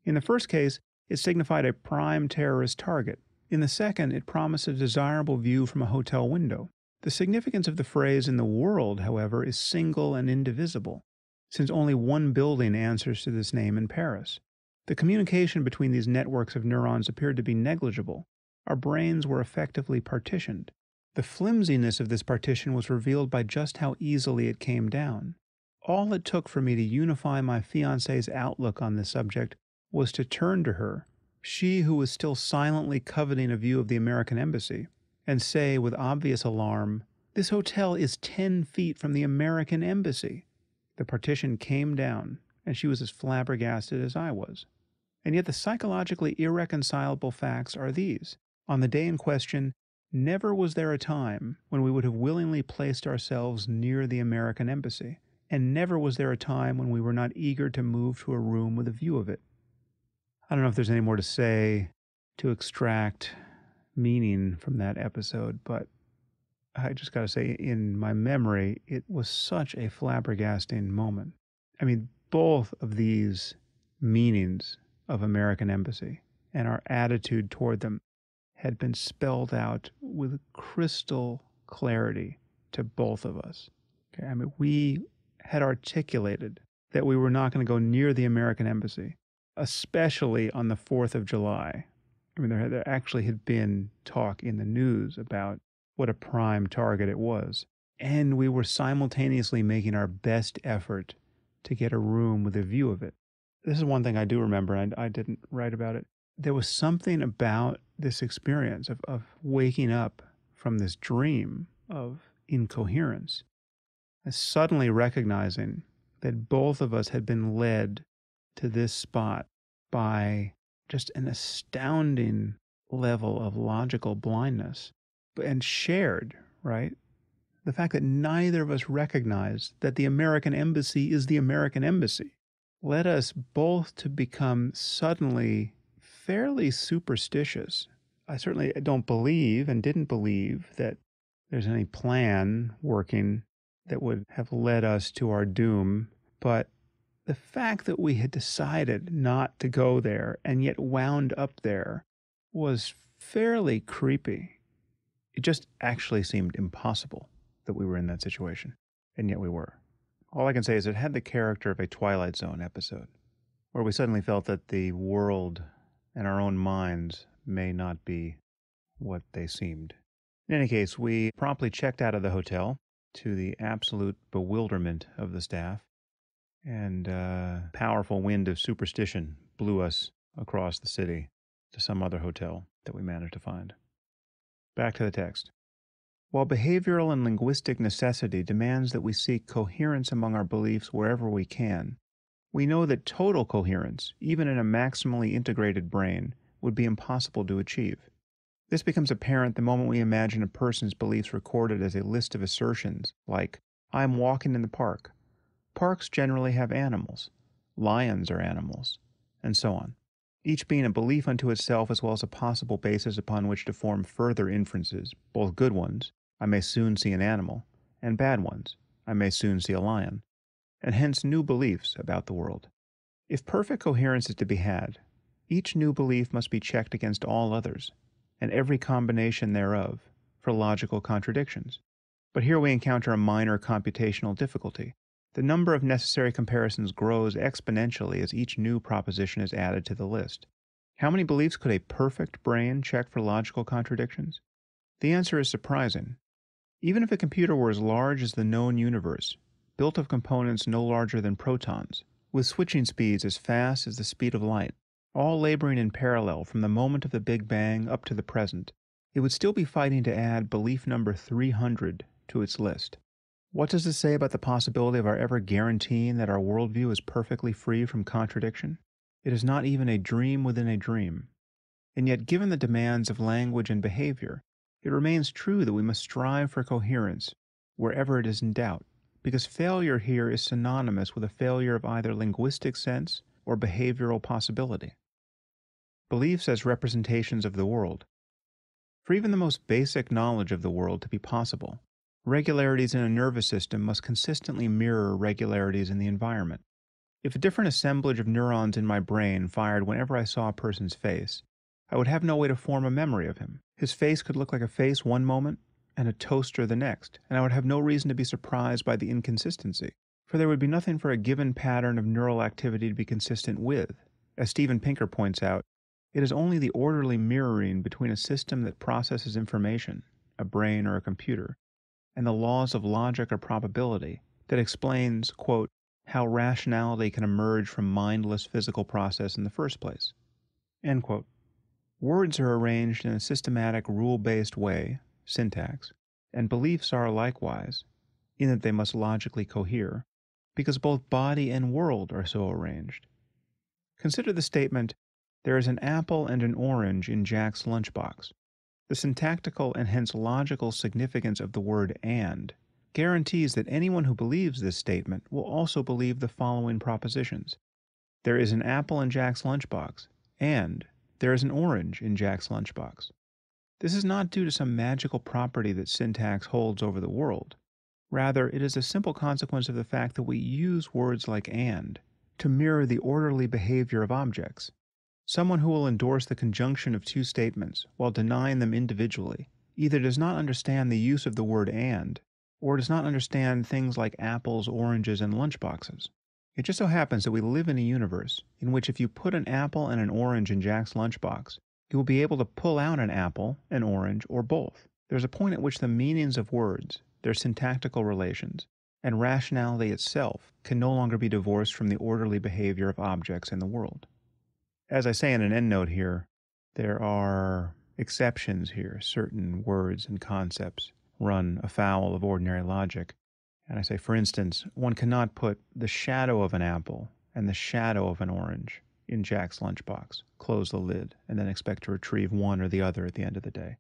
In the first case, it signified a prime terrorist target. In the second, it promised a desirable view from a hotel window. The significance of the phrase in the world, however, is single and indivisible, since only one building answers to this name in Paris. The communication between these networks of neurons appeared to be negligible. Our brains were effectively partitioned. The flimsiness of this partition was revealed by just how easily it came down. All it took for me to unify my fiancée's outlook on this subject was to turn to her, she who was still silently coveting a view of the American embassy, and say with obvious alarm, "This hotel is 10 feet from the American embassy." The partition came down, and she was as flabbergasted as I was. And yet the psychologically irreconcilable facts are these. On the day in question, never was there a time when we would have willingly placed ourselves near the American embassy, and never was there a time when we were not eager to move to a room with a view of it. I don't know if there's any more to say to extract meaning from that episode, but I just got to say, in my memory, it was such a flabbergasting moment. I mean, both of these meanings of American embassy and our attitude toward them had been spelled out with crystal clarity to both of us. Okay? I mean, we had articulated that we were not going to go near the American embassy, especially on the 4th of July. I mean, there actually had been talk in the news about what a prime target it was. And we were simultaneously making our best effort to get a room with a view of it. This is one thing I do remember, and I didn't write about it. There was something about this experience of waking up from this dream of incoherence, and suddenly recognizing that both of us had been led to this spot by just an astounding level of logical blindness, and shared, right? The fact that neither of us recognized that the American embassy is the American embassy led us both to become suddenly fairly superstitious. I certainly don't believe and didn't believe that there's any plan working that would have led us to our doom, but the fact that we had decided not to go there and yet wound up there was fairly creepy. It just actually seemed impossible that we were in that situation, and yet we were. All I can say is it had the character of a Twilight Zone episode, where we suddenly felt that the world and our own minds may not be what they seemed. In any case, we promptly checked out of the hotel, to the absolute bewilderment of the staff, and a powerful wind of superstition blew us across the city to some other hotel that we managed to find. Back to the text. While behavioral and linguistic necessity demands that we seek coherence among our beliefs wherever we can, we know that total coherence, even in a maximally integrated brain, would be impossible to achieve. This becomes apparent the moment we imagine a person's beliefs recorded as a list of assertions like, "I am walking in the park." Parks generally have animals. Lions are animals, and so on. Each being a belief unto itself as well as a possible basis upon which to form further inferences, both good ones, "I may soon see an animal," and bad ones, "I may soon see a lion," and hence new beliefs about the world. If perfect coherence is to be had, each new belief must be checked against all others, and every combination thereof, for logical contradictions. But here we encounter a minor computational difficulty. The number of necessary comparisons grows exponentially as each new proposition is added to the list. How many beliefs could a perfect brain check for logical contradictions? The answer is surprising. Even if a computer were as large as the known universe, built of components no larger than protons, with switching speeds as fast as the speed of light, all laboring in parallel from the moment of the Big Bang up to the present, it would still be fighting to add belief number 300 to its list. What does this say about the possibility of our ever guaranteeing that our worldview is perfectly free from contradiction? It is not even a dream within a dream. And yet, given the demands of language and behavior, it remains true that we must strive for coherence wherever it is in doubt, because failure here is synonymous with a failure of either linguistic sense or behavioral possibility. Beliefs as representations of the world. For even the most basic knowledge of the world to be possible, regularities in a nervous system must consistently mirror regularities in the environment. If a different assemblage of neurons in my brain fired whenever I saw a person's face, I would have no way to form a memory of him. His face could look like a face one moment and a toaster the next, and I would have no reason to be surprised by the inconsistency, for there would be nothing for a given pattern of neural activity to be consistent with. As Steven Pinker points out, it is only the orderly mirroring between a system that processes information, a brain or a computer, and the laws of logic or probability that explains, quote, how rationality can emerge from mindless physical process in the first place. End quote. Words are arranged in a systematic rule-based way, syntax, and beliefs are likewise, in that they must logically cohere, because both body and world are so arranged. Consider the statement, there is an apple and an orange in Jack's lunchbox. The syntactical and hence logical significance of the word and guarantees that anyone who believes this statement will also believe the following propositions. There is an apple in Jack's lunchbox, and there is an orange in Jack's lunchbox. This is not due to some magical property that syntax holds over the world. Rather, it is a simple consequence of the fact that we use words like and to mirror the orderly behavior of objects. Someone who will endorse the conjunction of two statements while denying them individually either does not understand the use of the word and, or does not understand things like apples, oranges, and lunchboxes. It just so happens that we live in a universe in which if you put an apple and an orange in Jack's lunchbox, you will be able to pull out an apple, an orange, or both. There's a point at which the meanings of words, their syntactical relations, and rationality itself can no longer be divorced from the orderly behavior of objects in the world. As I say in an endnote here, there are exceptions here. Certain words and concepts run afoul of ordinary logic. And I say, for instance, one cannot put the shadow of an apple and the shadow of an orange in Jack's lunchbox, close the lid, and then expect to retrieve one or the other at the end of the day.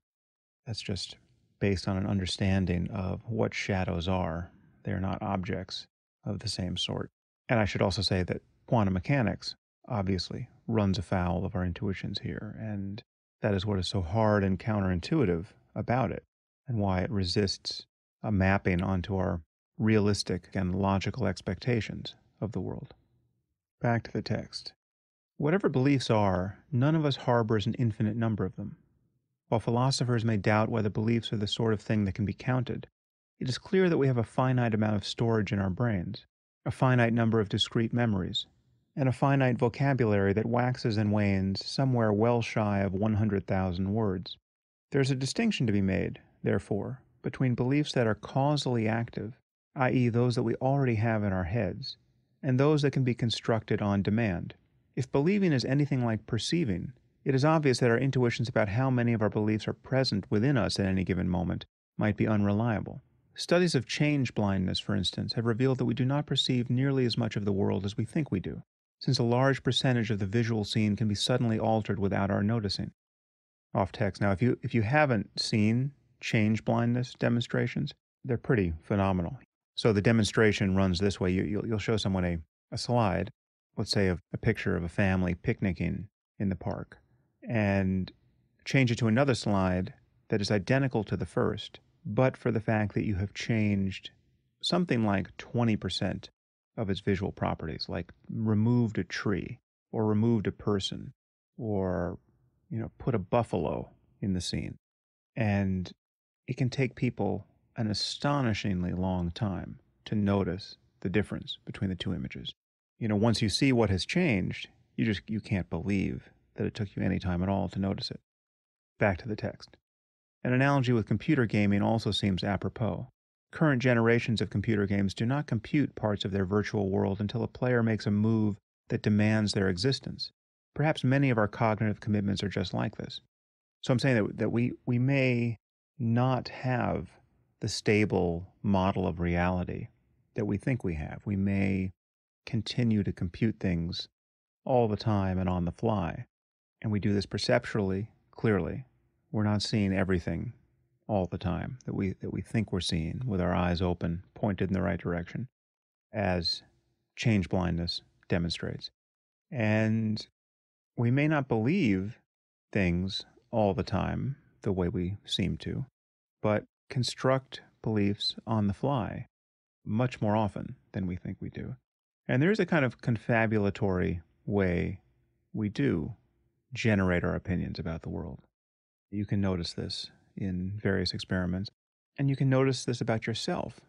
That's just based on an understanding of what shadows are. They are not objects of the same sort. And I should also say that quantum mechanics, obviously, runs afoul of our intuitions here, and that is what is so hard and counterintuitive about it, and why it resists a mapping onto our realistic and logical expectations of the world. Back to the text. Whatever beliefs are, none of us harbors an infinite number of them. While philosophers may doubt whether beliefs are the sort of thing that can be counted, it is clear that we have a finite amount of storage in our brains, a finite number of discrete memories, and a finite vocabulary that waxes and wanes somewhere well shy of 100,000 words. There is a distinction to be made, therefore, between beliefs that are causally active, i.e. those that we already have in our heads, and those that can be constructed on demand. If believing is anything like perceiving, it is obvious that our intuitions about how many of our beliefs are present within us at any given moment might be unreliable. Studies of change blindness, for instance, have revealed that we do not perceive nearly as much of the world as we think we do, since a large percentage of the visual scene can be suddenly altered without our noticing. Off text. Now, if you haven't seen change blindness demonstrations, they're pretty phenomenal. So the demonstration runs this way. You'll show someone a slide, let's say a picture of a family picnicking in the park, and change it to another slide that is identical to the first, but for the fact that you have changed something like 20% of its visual properties, like removed a tree, or removed a person, or put a buffalo in the scene. And it can take people an astonishingly long time to notice the difference between the two images. Once you see what has changed, you can't believe that it took you any time at all to notice it. Back to the text. An analogy with computer gaming also seems apropos. Current generations of computer games do not compute parts of their virtual world until a player makes a move that demands their existence. Perhaps many of our cognitive commitments are just like this. So I'm saying that we may not have the stable model of reality that we think we have. We may continue to compute things all the time and on the fly. And we do this perceptually, clearly. We're not seeing everything all the time that we think we're seeing with our eyes open, pointed in the right direction, as change blindness demonstrates. And we may not believe things all the time the way we seem to, but construct beliefs on the fly much more often than we think we do. And there's a kind of confabulatory way we do generate our opinions about the world. You can notice this in various experiments, and you can notice this about yourself.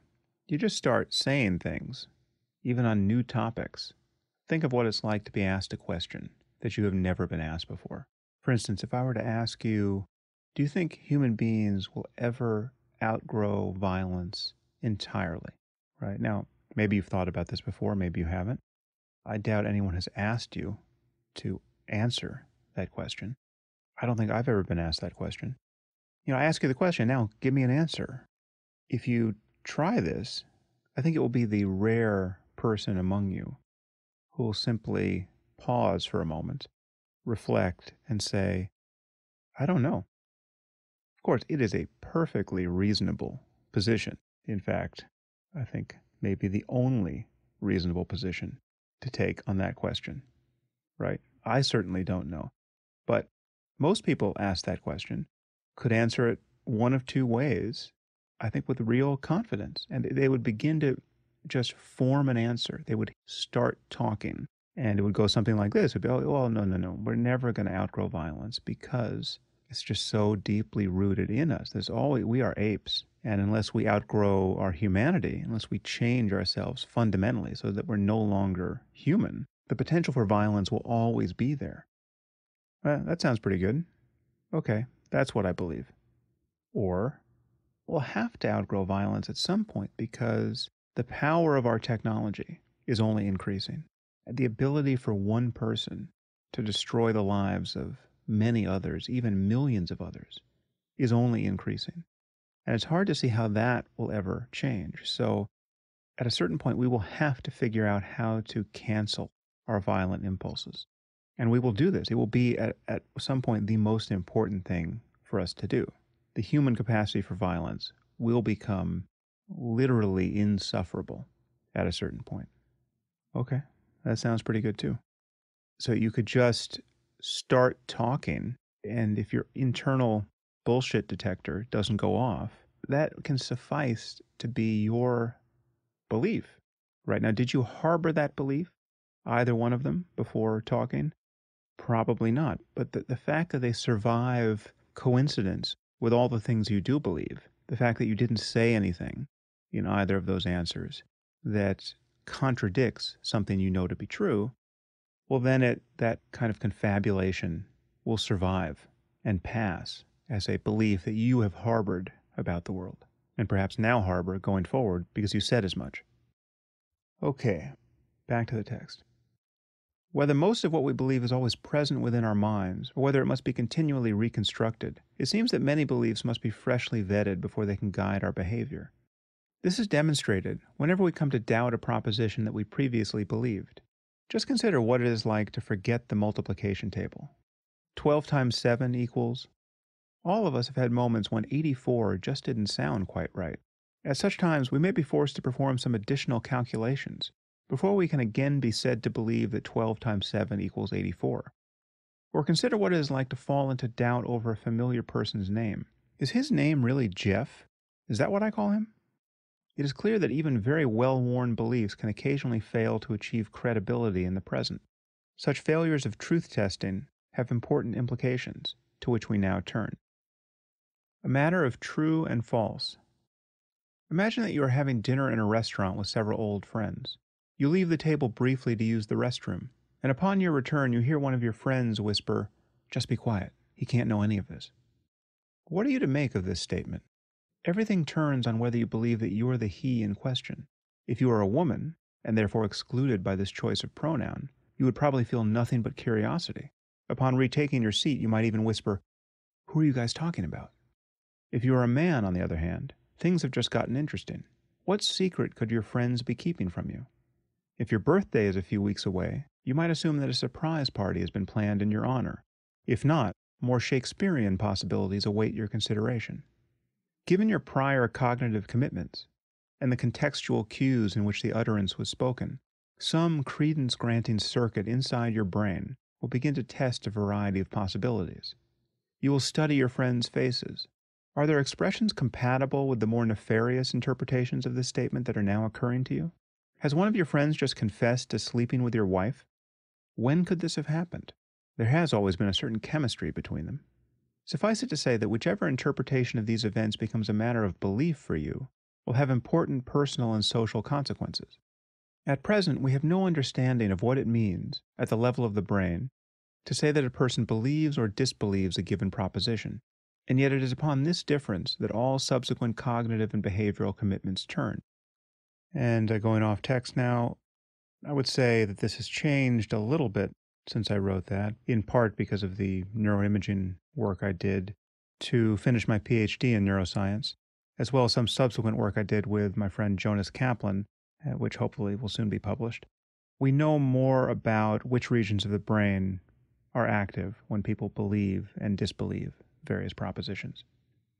You just start saying things, even on new topics. Think of what it's like to be asked a question that you have never been asked before. For instance, if I were to ask you, do you think human beings will ever outgrow violence entirely? Right? Now, maybe you've thought about this before, maybe you haven't. I doubt anyone has asked you to answer that question. I don't think I've ever been asked that question. I ask you the question, now give me an answer. If you try this, I think it will be the rare person among you who will simply pause for a moment, reflect, and say, I don't know. Of course, it is a perfectly reasonable position. In fact, I think maybe the only reasonable position to take on that question, right? I certainly don't know. But most people ask that question could answer it one of two ways, I think with real confidence. And they would begin to just form an answer. They would start talking. And it would go something like this. It would be, oh, well, no. We're never going to outgrow violence because it's just so deeply rooted in us. We are apes. And unless we outgrow our humanity, unless we change ourselves fundamentally so that we're no longer human, the potential for violence will always be there. That sounds pretty good. Okay, that's what I believe. Or we'll have to outgrow violence at some point because the power of our technology is only increasing. The ability for one person to destroy the lives of many others, even millions of others, is only increasing. And it's hard to see how that will ever change. So at a certain point, we will have to figure out how to cancel our violent impulses. And we will do this. It will be at some point the most important thing for us to do. The human capacity for violence will become literally insufferable at a certain point. Okay, that sounds pretty good too. So you could just start talking, and if your internal bullshit detector doesn't go off, that can suffice to be your belief. Right now, did you harbor that belief, either one of them, before talking? Probably not. But the fact that they survive coincidence with all the things you do believe, the fact that you didn't say anything in either of those answers that contradicts something you know to be true, well, then that kind of confabulation will survive and pass as a belief that you have harbored about the world, and perhaps now harbor going forward because you said as much. Okay, back to the text. Whether most of what we believe is always present within our minds, or whether it must be continually reconstructed, it seems that many beliefs must be freshly vetted before they can guide our behavior. This is demonstrated whenever we come to doubt a proposition that we previously believed. Just consider what it is like to forget the multiplication table. 12 times 7 equals... All of us have had moments when 84 just didn't sound quite right. At such times, we may be forced to perform some additional calculations before we can again be said to believe that 12 times 7 equals 84. Or consider what it is like to fall into doubt over a familiar person's name. Is his name really Jeff? Is that what I call him? It is clear that even very well-worn beliefs can occasionally fail to achieve credibility in the present. Such failures of truth testing have important implications, to which we now turn. A matter of true and false. Imagine that you are having dinner in a restaurant with several old friends. You leave the table briefly to use the restroom, and upon your return you hear one of your friends whisper, "Just be quiet, he can't know any of this." What are you to make of this statement? Everything turns on whether you believe that you are the he in question. If you are a woman, and therefore excluded by this choice of pronoun, you would probably feel nothing but curiosity. Upon retaking your seat, you might even whisper, "Who are you guys talking about?" If you are a man, on the other hand, things have just gotten interesting. What secret could your friends be keeping from you? If your birthday is a few weeks away, you might assume that a surprise party has been planned in your honor. If not, more Shakespearean possibilities await your consideration. Given your prior cognitive commitments and the contextual cues in which the utterance was spoken, some credence-granting circuit inside your brain will begin to test a variety of possibilities. You will study your friends' faces. Are their expressions compatible with the more nefarious interpretations of this statement that are now occurring to you? Has one of your friends just confessed to sleeping with your wife? When could this have happened? There has always been a certain chemistry between them. Suffice it to say that whichever interpretation of these events becomes a matter of belief for you will have important personal and social consequences. At present, we have no understanding of what it means, at the level of the brain, to say that a person believes or disbelieves a given proposition, and yet it is upon this difference that all subsequent cognitive and behavioral commitments turn. And going off text now, I would say that this has changed a little bit since I wrote that, in part because of the neuroimaging work I did to finish my Ph.D. in neuroscience, as well as some subsequent work I did with my friend Jonas Kaplan, which hopefully will soon be published. We know more about which regions of the brain are active when people believe and disbelieve various propositions.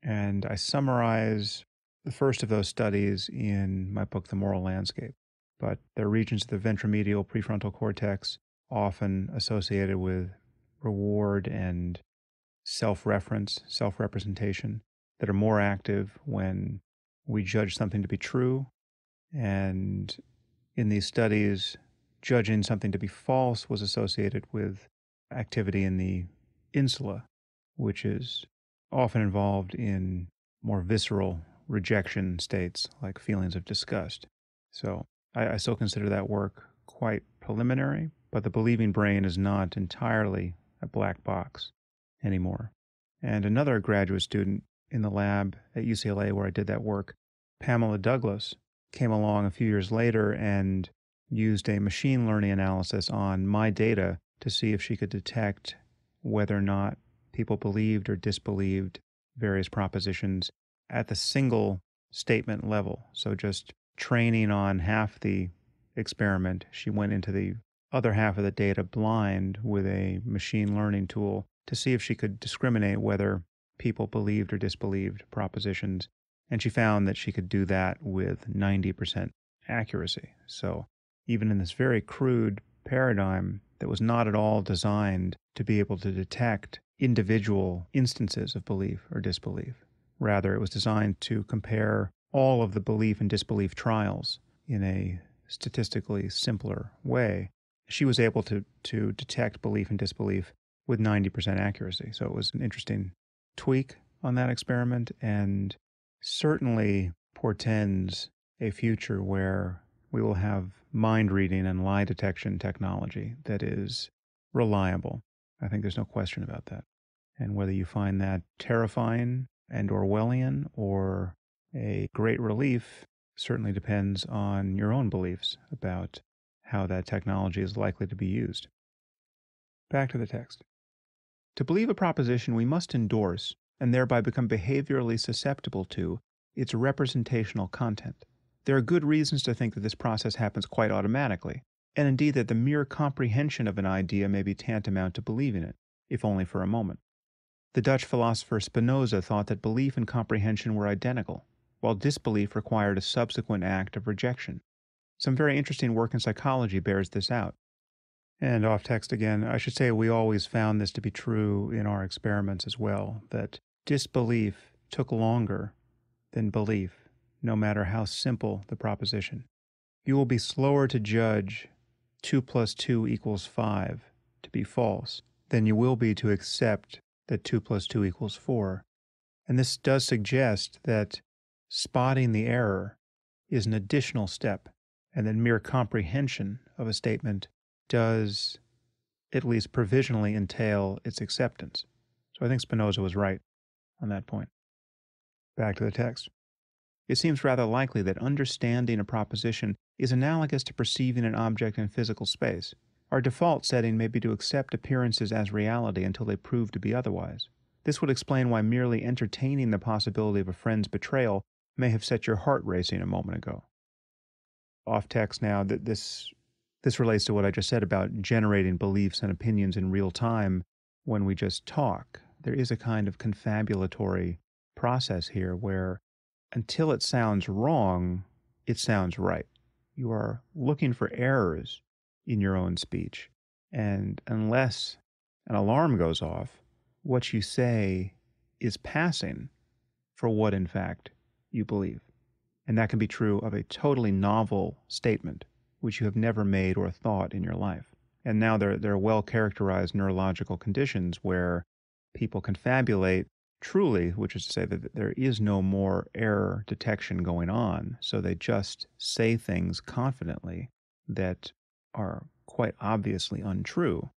And I summarize the first of those studies in my book, The Moral Landscape. But there are regions of the ventromedial prefrontal cortex often associated with reward and self-reference, self-representation, that are more active when we judge something to be true. And in these studies, judging something to be false was associated with activity in the insula, which is often involved in more visceral rejection states like feelings of disgust. So I still consider that work quite preliminary, but the believing brain is not entirely a black box anymore. And another graduate student in the lab at UCLA where I did that work, Pamela Douglas, came along a few years later and used a machine learning analysis on my data to see if she could detect whether or not people believed or disbelieved various propositions at the single statement level. So just training on half the experiment, she went into the other half of the data blind with a machine learning tool to see if she could discriminate whether people believed or disbelieved propositions. And she found that she could do that with 90% accuracy. So even in this very crude paradigm that was not at all designed to be able to detect individual instances of belief or disbelief. Rather, it was designed to compare all of the belief and disbelief trials in a statistically simpler way. She was able to detect belief and disbelief with 90% accuracy. So it was an interesting tweak on that experiment and certainly portends a future where we will have mind reading and lie detection technology that is reliable. I think there's no question about that. And whether you find that terrifying and Orwellian or a great relief certainly depends on your own beliefs about how that technology is likely to be used. Back to the text. To believe a proposition, we must endorse and thereby become behaviorally susceptible to its representational content. There are good reasons to think that this process happens quite automatically, and indeed that the mere comprehension of an idea may be tantamount to believing it, if only for a moment. The Dutch philosopher Spinoza thought that belief and comprehension were identical, while disbelief required a subsequent act of rejection. Some very interesting work in psychology bears this out. And off text again, I should say we always found this to be true in our experiments as well, that disbelief took longer than belief, no matter how simple the proposition. You will be slower to judge 2 plus 2 equals 5 to be false than you will be to accept that 2 plus 2 equals 4. And this does suggest that spotting the error is an additional step, and that mere comprehension of a statement does at least provisionally entail its acceptance. So I think Spinoza was right on that point. Back to the text. It seems rather likely that understanding a proposition is analogous to perceiving an object in physical space. Our default setting may be to accept appearances as reality until they prove to be otherwise. This would explain why merely entertaining the possibility of a friend's betrayal may have set your heart racing a moment ago. Off text now, that this relates to what I just said about generating beliefs and opinions in real time when we just talk. There is a kind of confabulatory process here where until it sounds wrong, it sounds right. You are looking for errors in your own speech. And unless an alarm goes off, what you say is passing for what, in fact, you believe. And that can be true of a totally novel statement, which you have never made or thought in your life. And now there are well-characterized neurological conditions where people confabulate truly, which is to say that there is no more error detection going on. So they just say things confidently that are quite obviously untrue.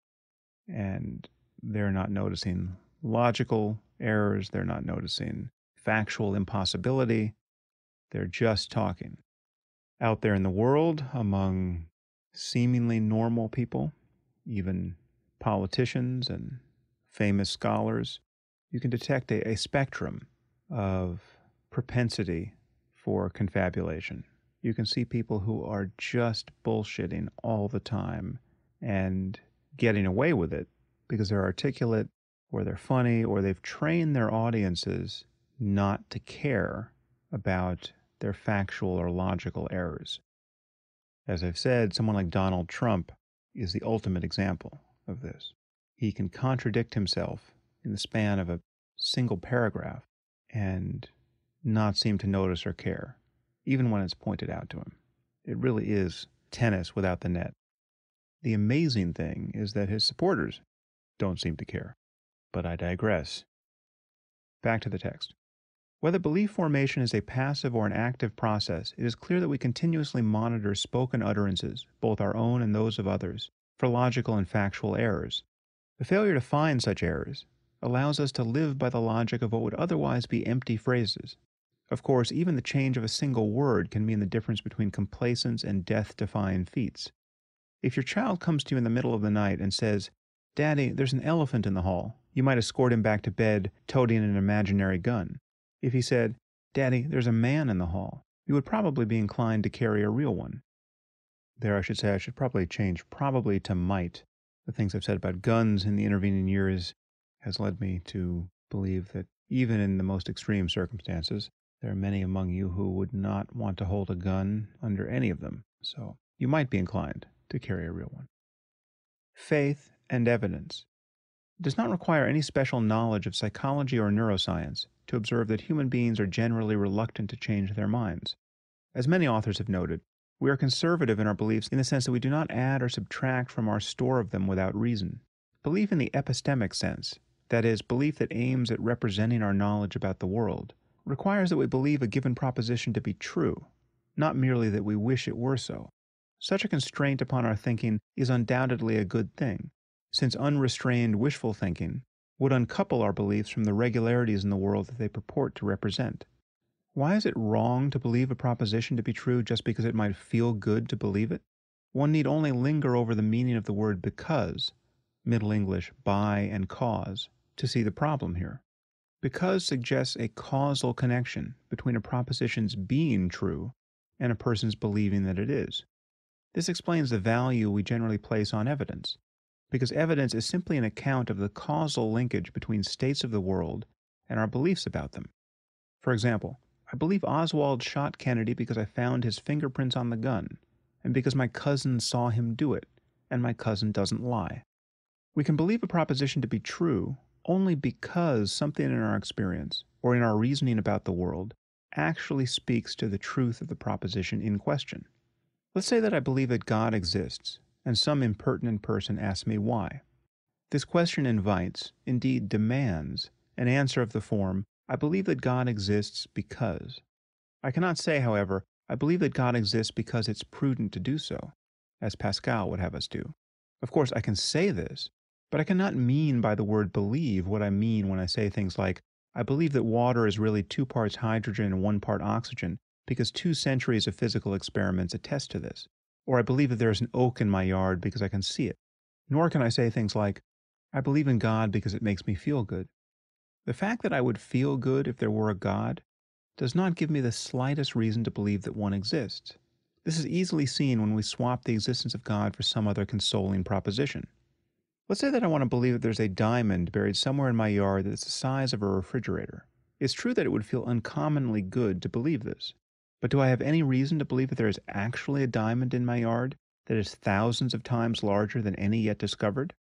And they're not noticing logical errors. They're not noticing factual impossibility. They're just talking. Out there in the world, among seemingly normal people, even politicians and famous scholars, you can detect a spectrum of propensity for confabulation. You can see people who are just bullshitting all the time and getting away with it because they're articulate or they're funny or they've trained their audiences not to care about their factual or logical errors. As I've said, someone like Donald Trump is the ultimate example of this. He can contradict himself in the span of a single paragraph and not seem to notice or care, even when it's pointed out to him. It really is tennis without the net. The amazing thing is that his supporters don't seem to care. But I digress. Back to the text. Whether belief formation is a passive or an active process, it is clear that we continuously monitor spoken utterances, both our own and those of others, for logical and factual errors. The failure to find such errors allows us to live by the logic of what would otherwise be empty phrases. Of course, even the change of a single word can mean the difference between complacence and death-defying feats. If your child comes to you in the middle of the night and says, "Daddy, there's an elephant in the hall," you might escort him back to bed toting an imaginary gun. If he said, "Daddy, there's a man in the hall," you would probably be inclined to carry a real one. There, I should probably change probably to might. The things I've said about guns in the intervening years has led me to believe that even in the most extreme circumstances, there are many among you who would not want to hold a gun under any of them. So you might be inclined to carry a real one. Faith and evidence. It does not require any special knowledge of psychology or neuroscience to observe that human beings are generally reluctant to change their minds. As many authors have noted, we are conservative in our beliefs in the sense that we do not add or subtract from our store of them without reason. Belief in the epistemic sense, that is, belief that aims at representing our knowledge about the world, requires that we believe a given proposition to be true, not merely that we wish it were so. Such a constraint upon our thinking is undoubtedly a good thing, since unrestrained wishful thinking would uncouple our beliefs from the regularities in the world that they purport to represent. Why is it wrong to believe a proposition to be true just because it might feel good to believe it? One need only linger over the meaning of the word because, Middle English by and cause, to see the problem here. Because suggests a causal connection between a proposition's being true and a person's believing that it is. This explains the value we generally place on evidence, because evidence is simply an account of the causal linkage between states of the world and our beliefs about them. For example, I believe Oswald shot Kennedy because I found his fingerprints on the gun, and because my cousin saw him do it, and my cousin doesn't lie. We can believe a proposition to be true only because something in our experience, or in our reasoning about the world, actually speaks to the truth of the proposition in question. Let's say that I believe that God exists, and some impertinent person asks me why. This question invites, indeed demands, an answer of the form, "I believe that God exists because." I cannot say, however, "I believe that God exists because it's prudent to do so," as Pascal would have us do. Of course, I can say this, but I cannot mean by the word believe what I mean when I say things like, "I believe that water is really 2 parts hydrogen and 1 part oxygen because 2 centuries of physical experiments attest to this," or "I believe that there is an oak in my yard because I can see it." Nor can I say things like, "I believe in God because it makes me feel good." The fact that I would feel good if there were a God does not give me the slightest reason to believe that one exists. This is easily seen when we swap the existence of God for some other consoling proposition. Let's say that I want to believe that there's a diamond buried somewhere in my yard that's the size of a refrigerator. It's true that it would feel uncommonly good to believe this. But do I have any reason to believe that there is actually a diamond in my yard that is thousands of times larger than any yet discovered?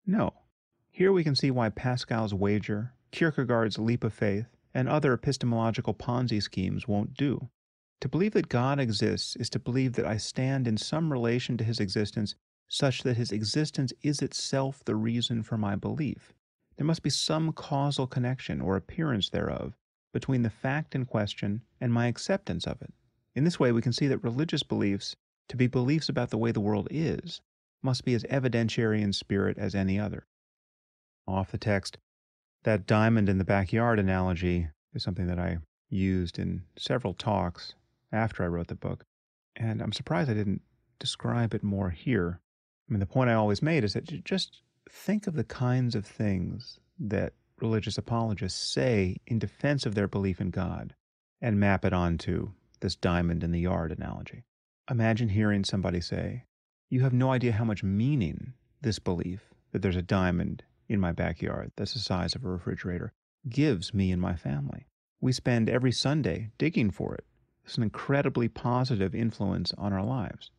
No. Here we can see why Pascal's wager, Kierkegaard's leap of faith, and other epistemological Ponzi schemes won't do. To believe that God exists is to believe that I stand in some relation to his existence such that his existence is itself the reason for my belief. There must be some causal connection or appearance thereof between the fact in question and my acceptance of it. In this way, we can see that religious beliefs, to be beliefs about the way the world is, must be as evidentiary in spirit as any other. Off the text, that diamond in the backyard analogy is something that I used in several talks after I wrote the book, and I'm surprised I didn't describe it more here. I mean, the point I always made is that you just think of the kinds of things that religious apologists say in defense of their belief in God and map it onto this diamond in the yard analogy. Imagine hearing somebody say, "You have no idea how much meaning this belief that there's a diamond in my backyard that's the size of a refrigerator gives me and my family. We spend every Sunday digging for it. It's an incredibly positive influence on our lives."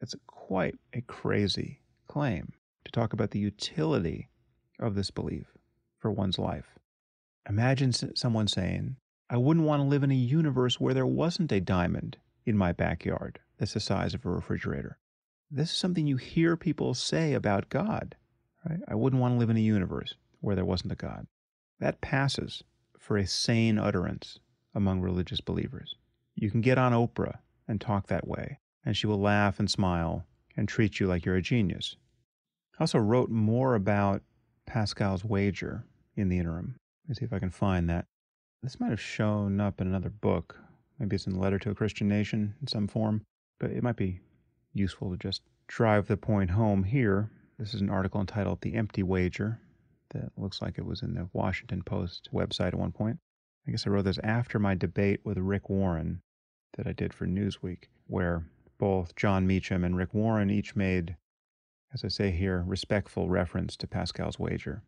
It's quite a crazy claim to talk about the utility of this belief for one's life. Imagine someone saying, "I wouldn't want to live in a universe where there wasn't a diamond in my backyard that's the size of a refrigerator." This is something you hear people say about God, right? "I wouldn't want to live in a universe where there wasn't a God." That passes for a sane utterance among religious believers. You can get on Oprah and talk that way, and she will laugh and smile and treat you like you're a genius. I also wrote more about Pascal's wager in the interim. Let me see if I can find that. This might have shown up in another book. Maybe it's in Letter to a Christian Nation in some form, but it might be useful to just drive the point home here. This is an article entitled "The Empty Wager" that looks like it was in the Washington Post website at one point. I guess I wrote this after my debate with Rick Warren that I did for Newsweek, where both John Meacham and Rick Warren each made, as I say here, respectful reference to Pascal's wager.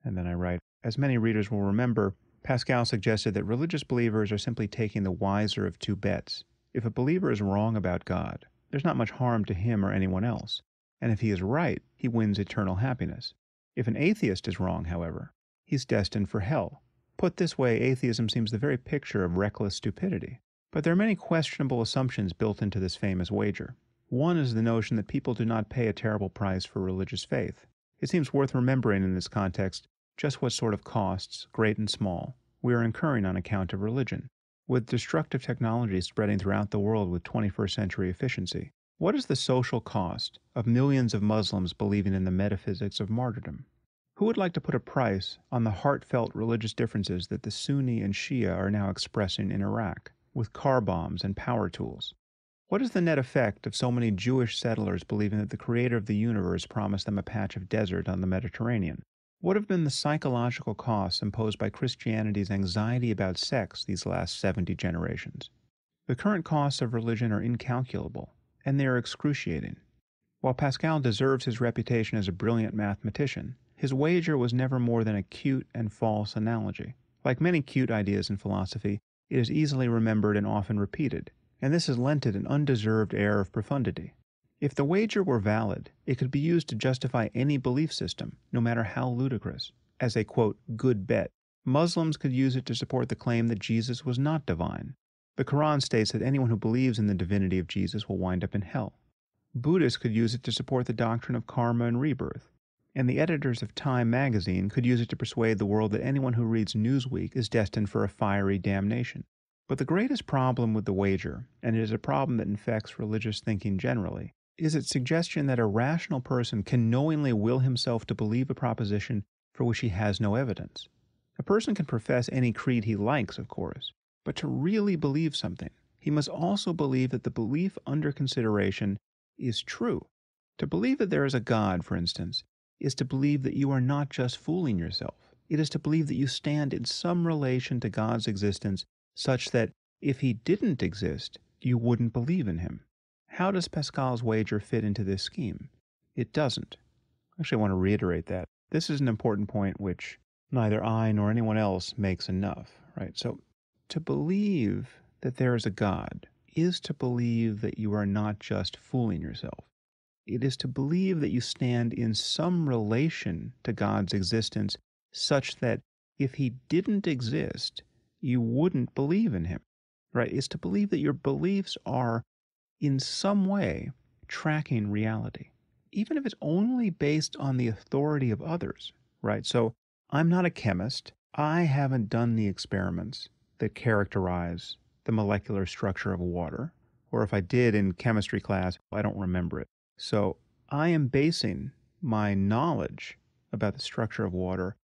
And then I write, "As many readers will remember, Pascal suggested that religious believers are simply taking the wiser of two bets. If a believer is wrong about God, there's not much harm to him or anyone else. And if he is right, he wins eternal happiness. If an atheist is wrong, however, he's destined for hell. Put this way, atheism seems the very picture of reckless stupidity. But there are many questionable assumptions built into this famous wager. One is the notion that people do not pay a terrible price for religious faith. It seems worth remembering in this context just what sort of costs, great and small, we are incurring on account of religion. With destructive technology spreading throughout the world with 21st century efficiency, what is the social cost of millions of Muslims believing in the metaphysics of martyrdom? Who would like to put a price on the heartfelt religious differences that the Sunni and Shia are now expressing in Iraq, with car bombs and power tools? What is the net effect of so many Jewish settlers believing that the creator of the universe promised them a patch of desert on the Mediterranean? What have been the psychological costs imposed by Christianity's anxiety about sex these last 70 generations? The current costs of religion are incalculable, and they are excruciating. While Pascal deserves his reputation as a brilliant mathematician, his wager was never more than a cute and false analogy. Like many cute ideas in philosophy, it is easily remembered and often repeated, and this has lent it an undeserved air of profundity. If the wager were valid, it could be used to justify any belief system, no matter how ludicrous, as a, quote, good bet. Muslims could use it to support the claim that Jesus was not divine. The Quran states that anyone who believes in the divinity of Jesus will wind up in hell. Buddhists could use it to support the doctrine of karma and rebirth. And the editors of Time magazine could use it to persuade the world that anyone who reads Newsweek is destined for a fiery damnation. But the greatest problem with the wager, and it is a problem that infects religious thinking generally, is its suggestion that a rational person can knowingly will himself to believe a proposition for which he has no evidence. A person can profess any creed he likes, of course, but to really believe something, he must also believe that the belief under consideration is true. To believe that there is a God, for instance, is to believe that you are not just fooling yourself. It is to believe that you stand in some relation to God's existence such that if he didn't exist, you wouldn't believe in him. How does Pascal's wager fit into this scheme? It doesn't. Actually, I want to reiterate that. This is an important point which neither I nor anyone else makes enough, right? So, to believe that there is a God is to believe that you are not just fooling yourself. It is to believe that you stand in some relation to God's existence such that if he didn't exist, you wouldn't believe in him, right? It's to believe that your beliefs are in some way tracking reality. even if it's only based on the authority of others, right? So I'm not a chemist. I haven't done the experiments that characterize the molecular structure of water. Or if I did in chemistry class, I don't remember it. So I am basing my knowledge about the structure of water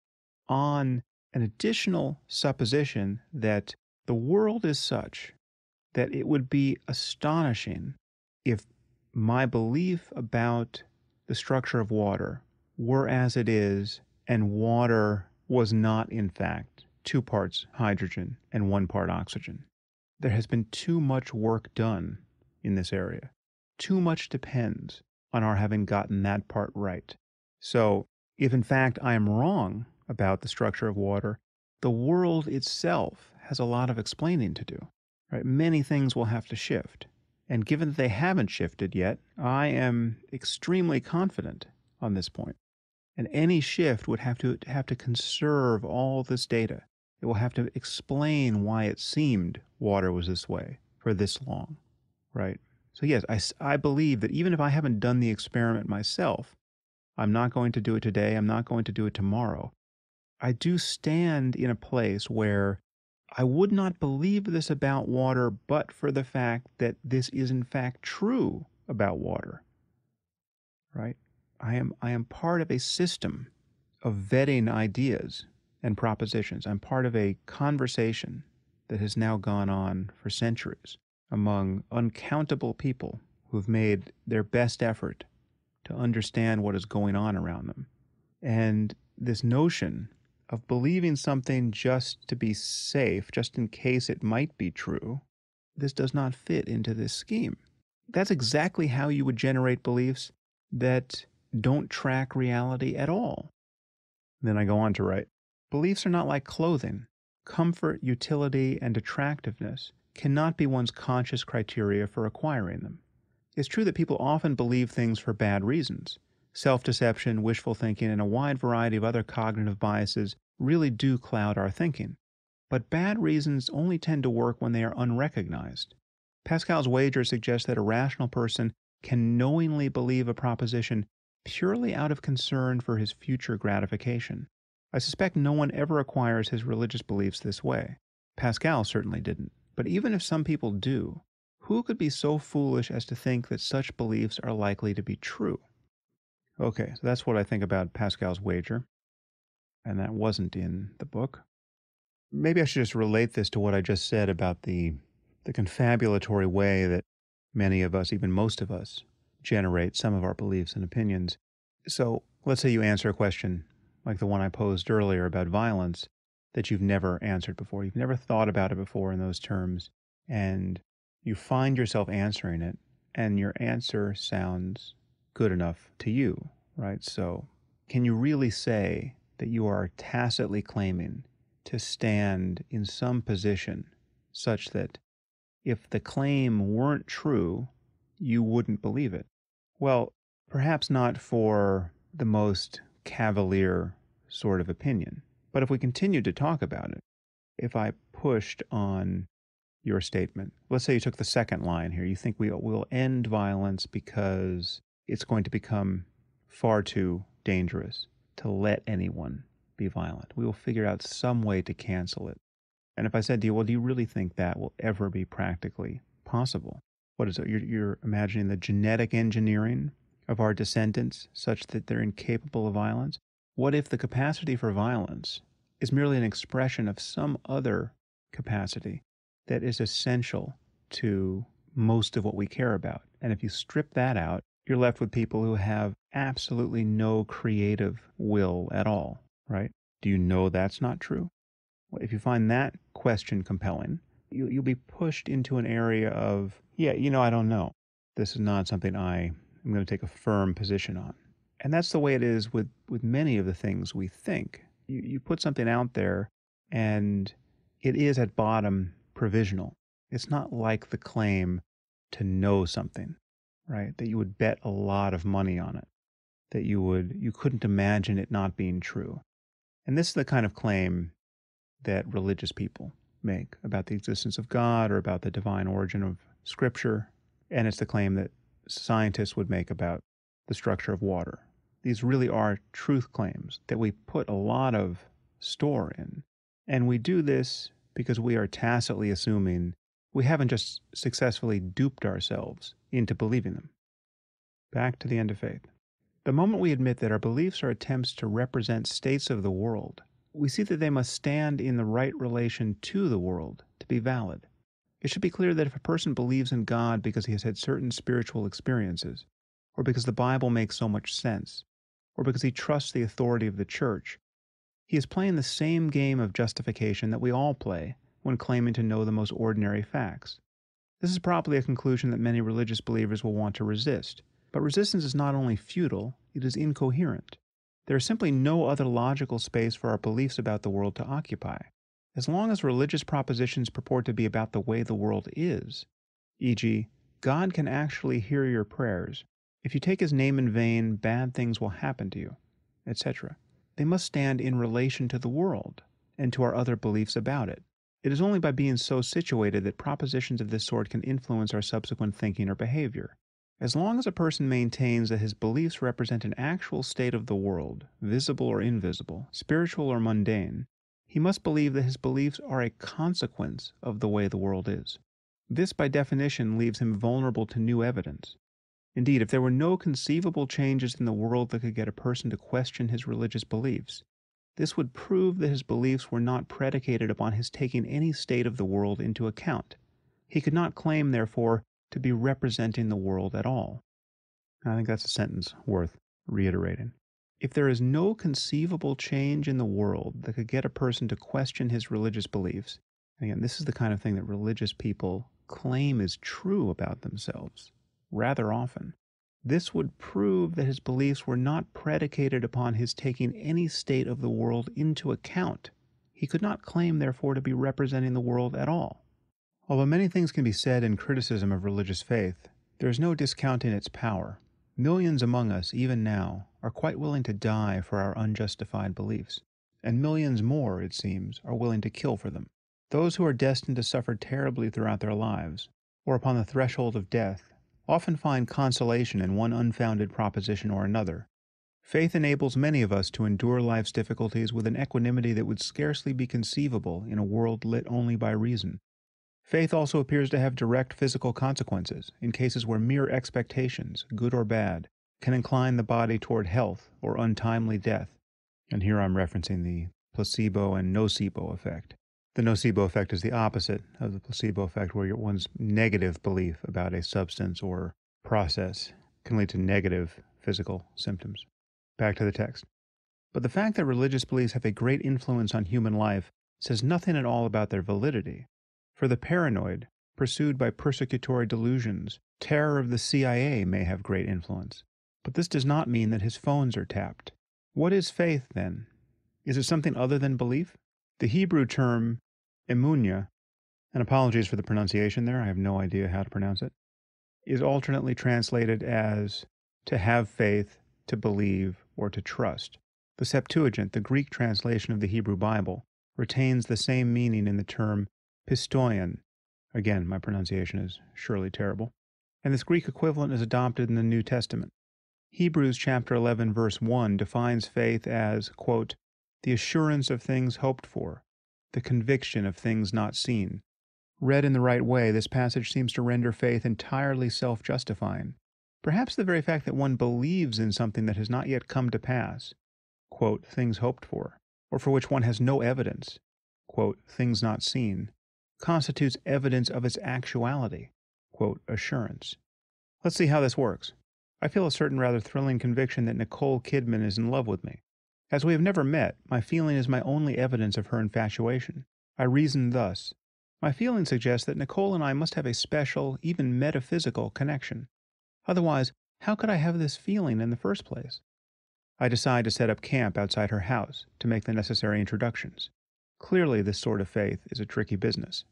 on an additional supposition that the world is such that it would be astonishing if my belief about the structure of water were as it is and water was not, in fact, 2 parts hydrogen and 1 part oxygen. There has been too much work done in this area. Too much depends on our having gotten that part right. So, if in fact I am wrong about the structure of water, the world itself has a lot of explaining to do. Right? Many things will have to shift. And given that they haven't shifted yet, I am extremely confident on this point. And any shift would have to conserve all this data. It will have to explain why it seemed water was this way for this long, right? So yes, I believe that even if I haven't done the experiment myself, I'm not going to do it today, I'm not going to do it tomorrow, I do stand in a place where I would not believe this about water but for the fact that this is in fact true about water, right? I am part of a system of vetting ideas and propositions. I'm part of a conversation that has now gone on for centuries among uncountable people who've made their best effort to understand what is going on around them. And this notion of believing something just to be safe, just in case it might be true, this does not fit into this scheme. That's exactly how you would generate beliefs that don't track reality at all. Then I go on to write, beliefs are not like clothing. Comfort, utility, and attractiveness cannot be one's conscious criteria for acquiring them. It's true that people often believe things for bad reasons. Self-deception, wishful thinking, and a wide variety of other cognitive biases really do cloud our thinking. But bad reasons only tend to work when they are unrecognized. Pascal's wager suggests that a rational person can knowingly believe a proposition purely out of concern for his future gratification. I suspect no one ever acquires his religious beliefs this way. Pascal certainly didn't. But even if some people do, who could be so foolish as to think that such beliefs are likely to be true? Okay, so that's what I think about Pascal's wager. And that wasn't in the book. Maybe I should just relate this to what I just said about the confabulatory way that many of us, even most of us, generate some of our beliefs and opinions. So let's say you answer a question like the one I posed earlier about violence that you've never answered before. You've never thought about it before in those terms. And you find yourself answering it, and your answer sounds good enough to you, right? So can you really say that you are tacitly claiming to stand in some position such that if the claim weren't true, you wouldn't believe it? Well, perhaps not for the most cavalier sort of opinion. But if we continued to talk about it, if I pushed on your statement, let's say you took the second line here, you think we will end violence because it's going to become far too dangerous to let anyone be violent. We will figure out some way to cancel it. And if I said to you, well, do you really think that will ever be practically possible? What is it? You're imagining the genetic engineering of our descendants such that they're incapable of violence? What if the capacity for violence is merely an expression of some other capacity that is essential to most of what we care about? And if you strip that out, you're left with people who have absolutely no creative will at all, right? Do you know that's not true? Well, if you find that question compelling, you'll be pushed into an area of, yeah, I don't know. This is not something I am going to take a firm position on. And that's the way it is with many of the things we think. You put something out there, and it is at bottom provisional. It's not like the claim to know something, right? That you would bet a lot of money on it, that you couldn't imagine it not being true. And this is the kind of claim that religious people make about the existence of God or about the divine origin of Scripture. And it's the claim that scientists would make about the structure of water. These really are truth claims that we put a lot of store in. And we do this because we are tacitly assuming we haven't just successfully duped ourselves into believing them. Back to the end of faith. The moment we admit that our beliefs are attempts to represent states of the world, we see that they must stand in the right relation to the world to be valid. It should be clear that if a person believes in God because he has had certain spiritual experiences, or because the Bible makes so much sense, or because he trusts the authority of the church, he is playing the same game of justification that we all play when claiming to know the most ordinary facts. This is probably a conclusion that many religious believers will want to resist, but resistance is not only futile, it is incoherent. There is simply no other logical space for our beliefs about the world to occupy. As long as religious propositions purport to be about the way the world is, e.g., God can actually hear your prayers, if you take his name in vain, bad things will happen to you, etc., they must stand in relation to the world and to our other beliefs about it. It is only by being so situated that propositions of this sort can influence our subsequent thinking or behavior. As long as a person maintains that his beliefs represent an actual state of the world, visible or invisible, spiritual or mundane, he must believe that his beliefs are a consequence of the way the world is. This, by definition, leaves him vulnerable to new evidence. Indeed, if there were no conceivable changes in the world that could get a person to question his religious beliefs, this would prove that his beliefs were not predicated upon his taking any state of the world into account. He could not claim, therefore, to be representing the world at all. I think that's a sentence worth reiterating. If there is no conceivable change in the world that could get a person to question his religious beliefs, again, this is the kind of thing that religious people claim is true about themselves rather often, this would prove that his beliefs were not predicated upon his taking any state of the world into account. He could not claim, therefore, to be representing the world at all. Although many things can be said in criticism of religious faith, there is no discounting its power. Millions among us, even now, are quite willing to die for our unjustified beliefs, and millions more, it seems, are willing to kill for them. Those who are destined to suffer terribly throughout their lives, or upon the threshold of death, often find consolation in one unfounded proposition or another. Faith enables many of us to endure life's difficulties with an equanimity that would scarcely be conceivable in a world lit only by reason. Faith also appears to have direct physical consequences in cases where mere expectations, good or bad, can incline the body toward health or untimely death. And here I'm referencing the placebo and nocebo effect. The nocebo effect is the opposite of the placebo effect, where one's negative belief about a substance or process can lead to negative physical symptoms. Back to the text. But the fact that religious beliefs have a great influence on human life says nothing at all about their validity. For the paranoid, pursued by persecutory delusions, terror of the CIA may have great influence. But this does not mean that his phones are tapped. What is faith, then? Is it something other than belief? The Hebrew term emunya, and apologies for the pronunciation there, I have no idea how to pronounce it, is alternately translated as to have faith, to believe, or to trust. The Septuagint, the Greek translation of the Hebrew Bible, retains the same meaning in the term pistoion. Again, my pronunciation is surely terrible. And this Greek equivalent is adopted in the New Testament. Hebrews chapter 11, verse 1 defines faith as, quote, the assurance of things hoped for, the conviction of things not seen. Read in the right way, this passage seems to render faith entirely self-justifying. Perhaps the very fact that one believes in something that has not yet come to pass, quote, things hoped for, or for which one has no evidence, quote, things not seen, constitutes evidence of its actuality, quote, assurance. Let's see how this works. I feel a certain rather thrilling conviction that Nicole Kidman is in love with me. As we have never met, my feeling is my only evidence of her infatuation. I reason thus. My feeling suggests that Nicole and I must have a special, even metaphysical connection. Otherwise, how could I have this feeling in the first place? I decide to set up camp outside her house to make the necessary introductions. Clearly, this sort of faith is a tricky business.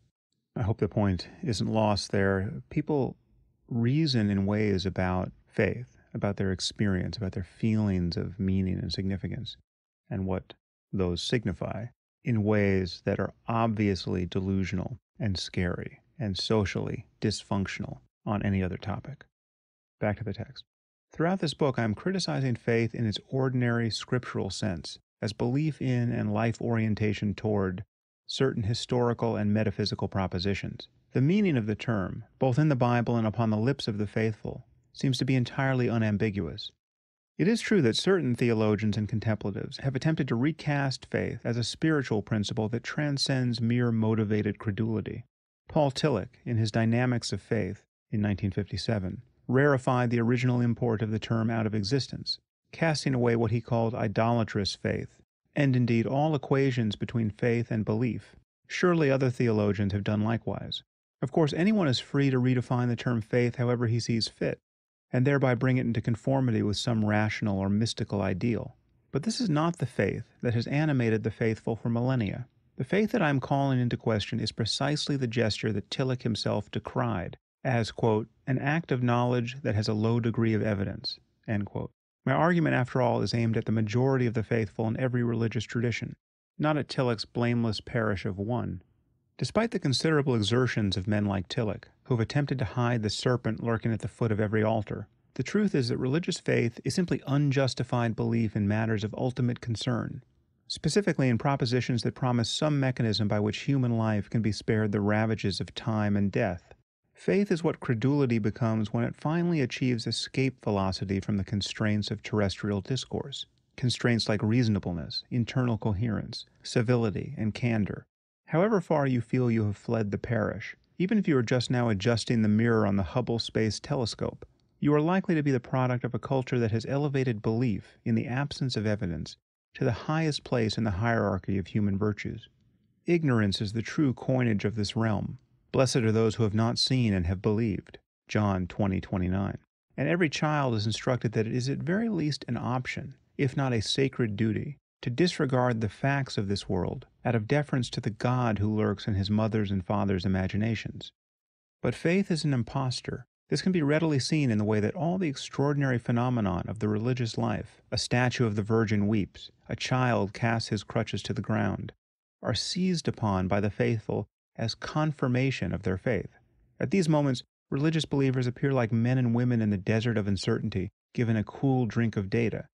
I hope the point isn't lost there. People reason in ways about faith, about their experience, about their feelings of meaning and significance, and what those signify, in ways that are obviously delusional and scary and socially dysfunctional on any other topic. Back to the text. Throughout this book, I am criticizing faith in its ordinary scriptural sense, as belief in and life orientation toward certain historical and metaphysical propositions. The meaning of the term, both in the Bible and upon the lips of the faithful, seems to be entirely unambiguous. It is true that certain theologians and contemplatives have attempted to recast faith as a spiritual principle that transcends mere motivated credulity. Paul Tillich, in his Dynamics of Faith in 1957, rarefied the original import of the term out of existence, casting away what he called idolatrous faith, and indeed all equations between faith and belief. Surely other theologians have done likewise. Of course, anyone is free to redefine the term faith however he sees fit, and thereby bring it into conformity with some rational or mystical ideal. But this is not the faith that has animated the faithful for millennia. The faith that I am calling into question is precisely the gesture that Tillich himself decried as, quote, an act of knowledge that has a low degree of evidence, end quote. My argument, after all, is aimed at the majority of the faithful in every religious tradition, not at Tillich's blameless parish of one. Despite the considerable exertions of men like Tillich, who have attempted to hide the serpent lurking at the foot of every altar, the truth is that religious faith is simply unjustified belief in matters of ultimate concern, specifically in propositions that promise some mechanism by which human life can be spared the ravages of time and death. Faith is what credulity becomes when it finally achieves escape velocity from the constraints of terrestrial discourse, constraints like reasonableness, internal coherence, civility, and candor. However far you feel you have fled the parish, even if you are just now adjusting the mirror on the Hubble Space Telescope, you are likely to be the product of a culture that has elevated belief, in the absence of evidence, to the highest place in the hierarchy of human virtues. Ignorance is the true coinage of this realm. Blessed are those who have not seen and have believed. John 20:29. And every child is instructed that it is at very least an option, if not a sacred duty, to disregard the facts of this world out of deference to the God who lurks in his mother's and father's imaginations. But faith is an impostor. This can be readily seen in the way that all the extraordinary phenomenon of the religious life, a statue of the Virgin weeps, a child casts his crutches to the ground, are seized upon by the faithful as confirmation of their faith. At these moments, religious believers appear like men and women in the desert of uncertainty, given a cool drink of data.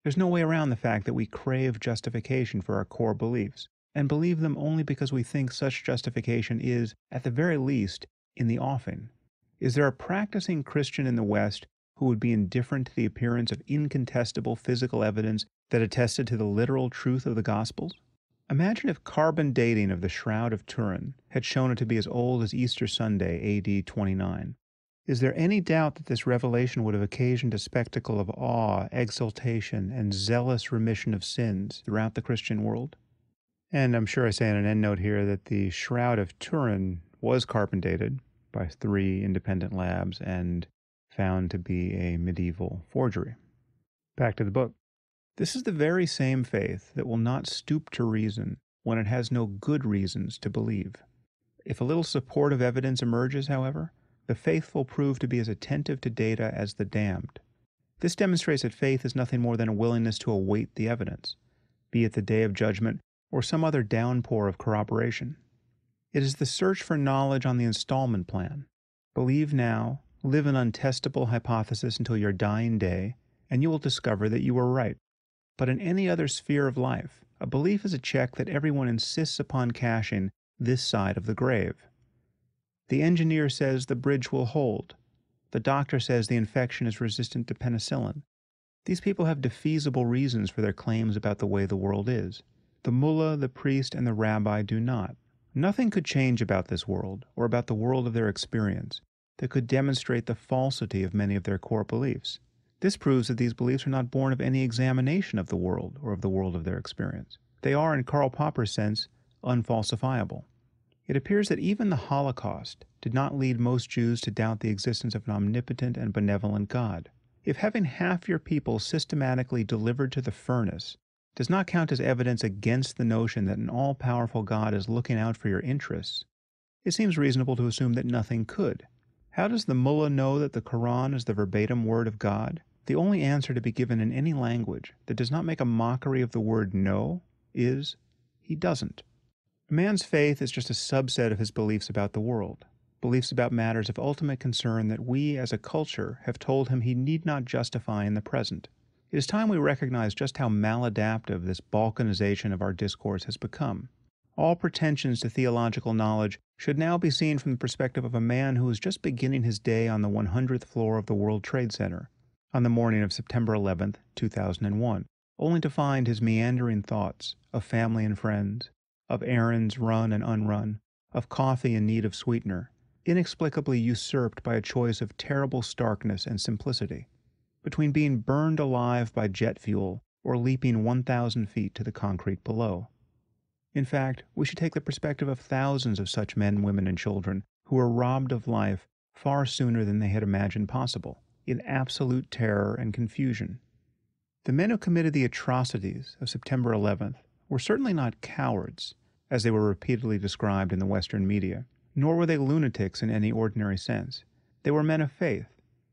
There's no way around the fact that we crave justification for our core beliefs, and believe them only because we think such justification is, at the very least, in the offing. Is there a practicing Christian in the West who would be indifferent to the appearance of incontestable physical evidence that attested to the literal truth of the Gospels? Imagine if carbon dating of the Shroud of Turin had shown it to be as old as Easter Sunday, AD 29. Is there any doubt that this revelation would have occasioned a spectacle of awe, exultation, and zealous remission of sins throughout the Christian world? And I'm sure I say in an endnote here that the Shroud of Turin was carbon dated by 3 independent labs and found to be a medieval forgery. Back to the book. This is the very same faith that will not stoop to reason when it has no good reasons to believe. If a little supportive evidence emerges, however, the faithful prove to be as attentive to data as the damned. This demonstrates that faith is nothing more than a willingness to await the evidence, be it the day of judgment or some other downpour of corroboration. It is the search for knowledge on the installment plan. Believe now, live an untestable hypothesis until your dying day, and you will discover that you were right. But in any other sphere of life, a belief is a check that everyone insists upon cashing this side of the grave. The engineer says the bridge will hold. The doctor says the infection is resistant to penicillin. These people have defeasible reasons for their claims about the way the world is. The mullah, the priest, and the rabbi do not. Nothing could change about this world, or about the world of their experience, that could demonstrate the falsity of many of their core beliefs. This proves that these beliefs are not born of any examination of the world or of the world of their experience. They are, in Karl Popper's sense, unfalsifiable. It appears that even the Holocaust did not lead most Jews to doubt the existence of an omnipotent and benevolent God. If having half your people systematically delivered to the furnace does not count as evidence against the notion that an all-powerful God is looking out for your interests, it seems reasonable to assume that nothing could. How does the mullah know that the Quran is the verbatim word of God? The only answer to be given in any language that does not make a mockery of the word no is, he doesn't. A man's faith is just a subset of his beliefs about the world. beliefs about matters of ultimate concern that we as a culture have told him he need not justify in the present. It is time we recognize just how maladaptive this balkanization of our discourse has become. All pretensions to theological knowledge should now be seen from the perspective of a man who was just beginning his day on the 100th floor of the World Trade Center on the morning of September 11th, 2001, only to find his meandering thoughts of family and friends, of errands run and unrun, of coffee in need of sweetener, inexplicably usurped by a choice of terrible starkness and simplicity, between being burned alive by jet fuel or leaping 1,000 feet to the concrete below. In fact, we should take the perspective of thousands of such men, women, and children who were robbed of life far sooner than they had imagined possible, in absolute terror and confusion. The men who committed the atrocities of September 11th were certainly not cowards, as they were repeatedly described in the Western media, nor were they lunatics in any ordinary sense. They were men of faith,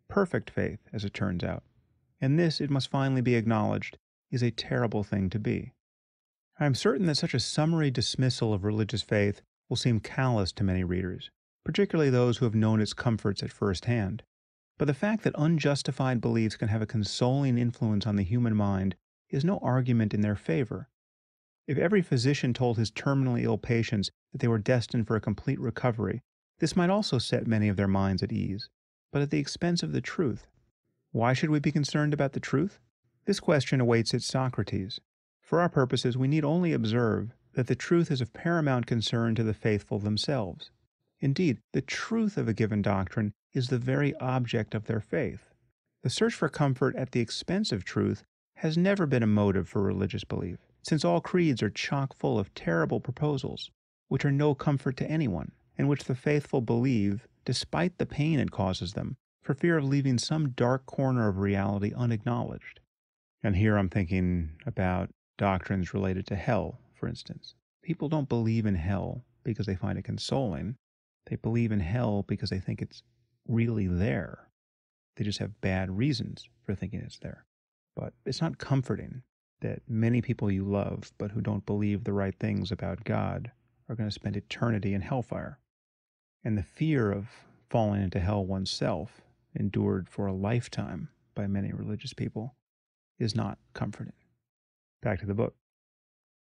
perfect faith, as it turns out. And this, it must finally be acknowledged, is a terrible thing to be. I am certain that such a summary dismissal of religious faith will seem callous to many readers, particularly those who have known its comforts at first hand. But the fact that unjustified beliefs can have a consoling influence on the human mind is no argument in their favor. If every physician told his terminally ill patients that they were destined for a complete recovery, this might also set many of their minds at ease, but at the expense of the truth. Why should we be concerned about the truth? This question awaits its Socrates. For our purposes, we need only observe that the truth is of paramount concern to the faithful themselves. Indeed, the truth of a given doctrine is the very object of their faith. The search for comfort at the expense of truth has never been a motive for religious belief, since all creeds are chock full of terrible proposals, which are no comfort to anyone, and which the faithful believe, despite the pain it causes them, for fear of leaving some dark corner of reality unacknowledged. And here I'm thinking about doctrines related to hell, for instance. People don't believe in hell because they find it consoling. They believe in hell because they think it's really there. They just have bad reasons for thinking it's there. But it's not comforting that many people you love, but who don't believe the right things about God, are going to spend eternity in hellfire. And the fear of falling into hell oneself, endured for a lifetime by many religious people, is not comforting. Back to the book.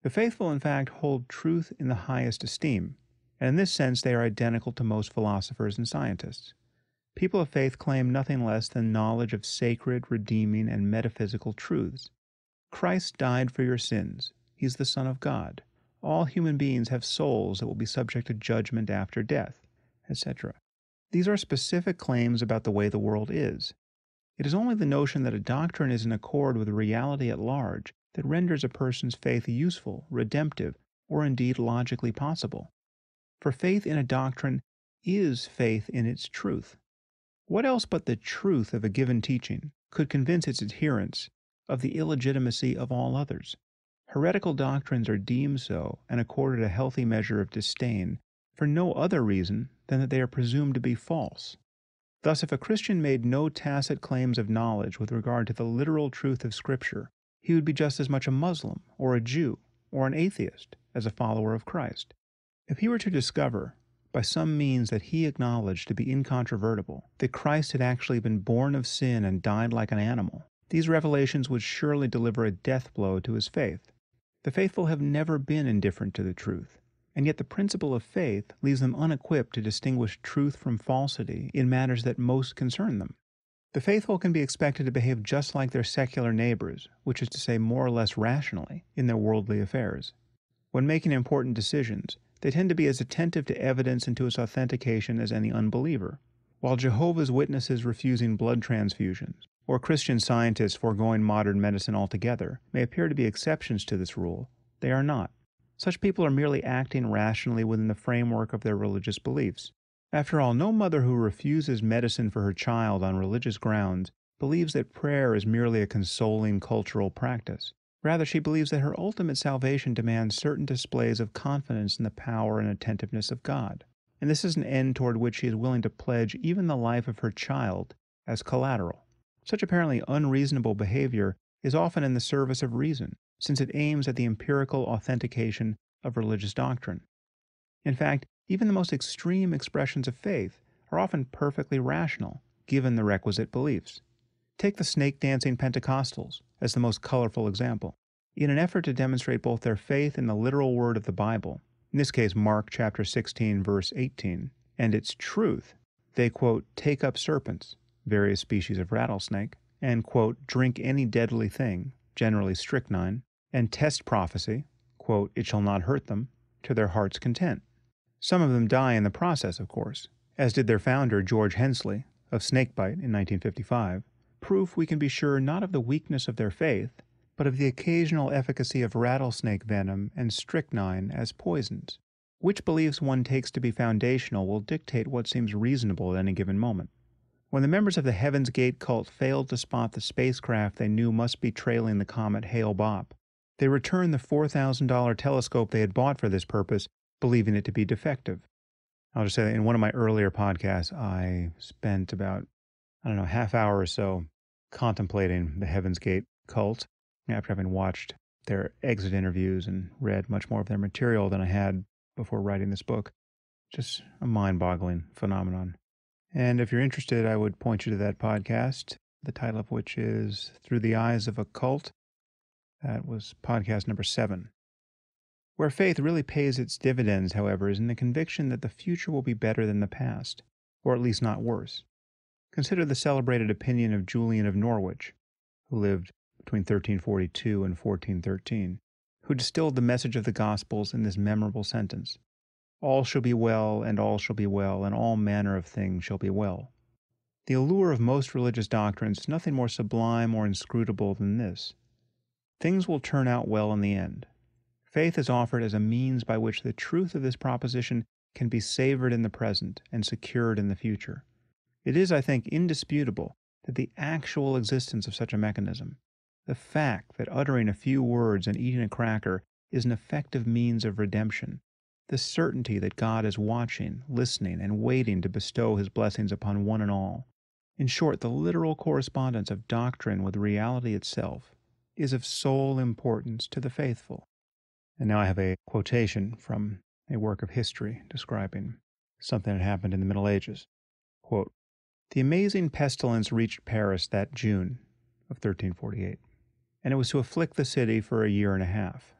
The faithful, in fact, hold truth in the highest esteem, and in this sense they are identical to most philosophers and scientists. People of faith claim nothing less than knowledge of sacred, redeeming, and metaphysical truths. Christ died for your sins. He's the Son of God. All human beings have souls that will be subject to judgment after death, etc. These are specific claims about the way the world is. It is only the notion that a doctrine is in accord with reality at large that renders a person's faith useful, redemptive, or indeed logically possible. For faith in a doctrine is faith in its truth. What else but the truth of a given teaching could convince its adherents of the illegitimacy of all others? Heretical doctrines are deemed so and accorded a healthy measure of disdain for no other reason than that they are presumed to be false. Thus, if a Christian made no tacit claims of knowledge with regard to the literal truth of Scripture, he would be just as much a Muslim, or a Jew, or an atheist as a follower of Christ. If he were to discover, by some means that he acknowledged to be incontrovertible, that Christ had actually been born of sin and died like an animal, these revelations would surely deliver a death blow to his faith. The faithful have never been indifferent to the truth, and yet the principle of faith leaves them unequipped to distinguish truth from falsity in matters that most concern them. The faithful can be expected to behave just like their secular neighbors, which is to say more or less rationally, in their worldly affairs. When making important decisions, they tend to be as attentive to evidence and to its authentication as any unbeliever. While Jehovah's Witnesses refusing blood transfusions, or Christian scientists foregoing modern medicine altogether, may appear to be exceptions to this rule, they are not. Such people are merely acting rationally within the framework of their religious beliefs. After all, no mother who refuses medicine for her child on religious grounds believes that prayer is merely a consoling cultural practice. Rather, she believes that her ultimate salvation demands certain displays of confidence in the power and attentiveness of God. And this is an end toward which she is willing to pledge even the life of her child as collateral. Such apparently unreasonable behavior is often in the service of reason, since it aims at the empirical authentication of religious doctrine. In fact, Even the most extreme expressions of faith are often perfectly rational, given the requisite beliefs. Take the snake-dancing Pentecostals as the most colorful example. In an effort to demonstrate both their faith in the literal word of the Bible, in this case Mark chapter 16, verse 18, and its truth, they, quote, take up serpents, various species of rattlesnake, and, quote, drink any deadly thing, generally strychnine, and test prophecy, quote, it shall not hurt them, to their heart's content. Some of them die in the process, of course, as did their founder George Hensley of snakebite in 1955, proof we can be sure not of the weakness of their faith, but of the occasional efficacy of rattlesnake venom and strychnine as poisons. Which beliefs one takes to be foundational will dictate what seems reasonable at any given moment. When the members of the Heaven's Gate cult failed to spot the spacecraft they knew must be trailing the comet Hale-Bopp, they returned the $4,000 telescope they had bought for this purpose, believing it to be defective. I'll just say that in one of my earlier podcasts, I spent about, half hour or so contemplating the Heaven's Gate cult after having watched their exit interviews and read much more of their material than I had before writing this book. Just a mind-boggling phenomenon. And if you're interested, I would point you to that podcast, the title of which is Through the Eyes of a Cult. That was podcast number 7. Where faith really pays its dividends, however, is in the conviction that the future will be better than the past, or at least not worse. Consider the celebrated opinion of Julian of Norwich, who lived between 1342 and 1413, who distilled the message of the Gospels in this memorable sentence: all shall be well, and all shall be well, and all manner of things shall be well. The allure of most religious doctrines is nothing more sublime or inscrutable than this. Things will turn out well in the end. Faith is offered as a means by which the truth of this proposition can be savored in the present and secured in the future. It is, I think, indisputable that the actual existence of such a mechanism, the fact that uttering a few words and eating a cracker is an effective means of redemption, the certainty that God is watching, listening, and waiting to bestow his blessings upon one and all, in short, the literal correspondence of doctrine with reality itself, is of sole importance to the faithful. And now I have a quotation from a work of history describing something that happened in the Middle Ages. Quote, the amazing pestilence reached Paris that June of 1348, and it was to afflict the city for a year and a half.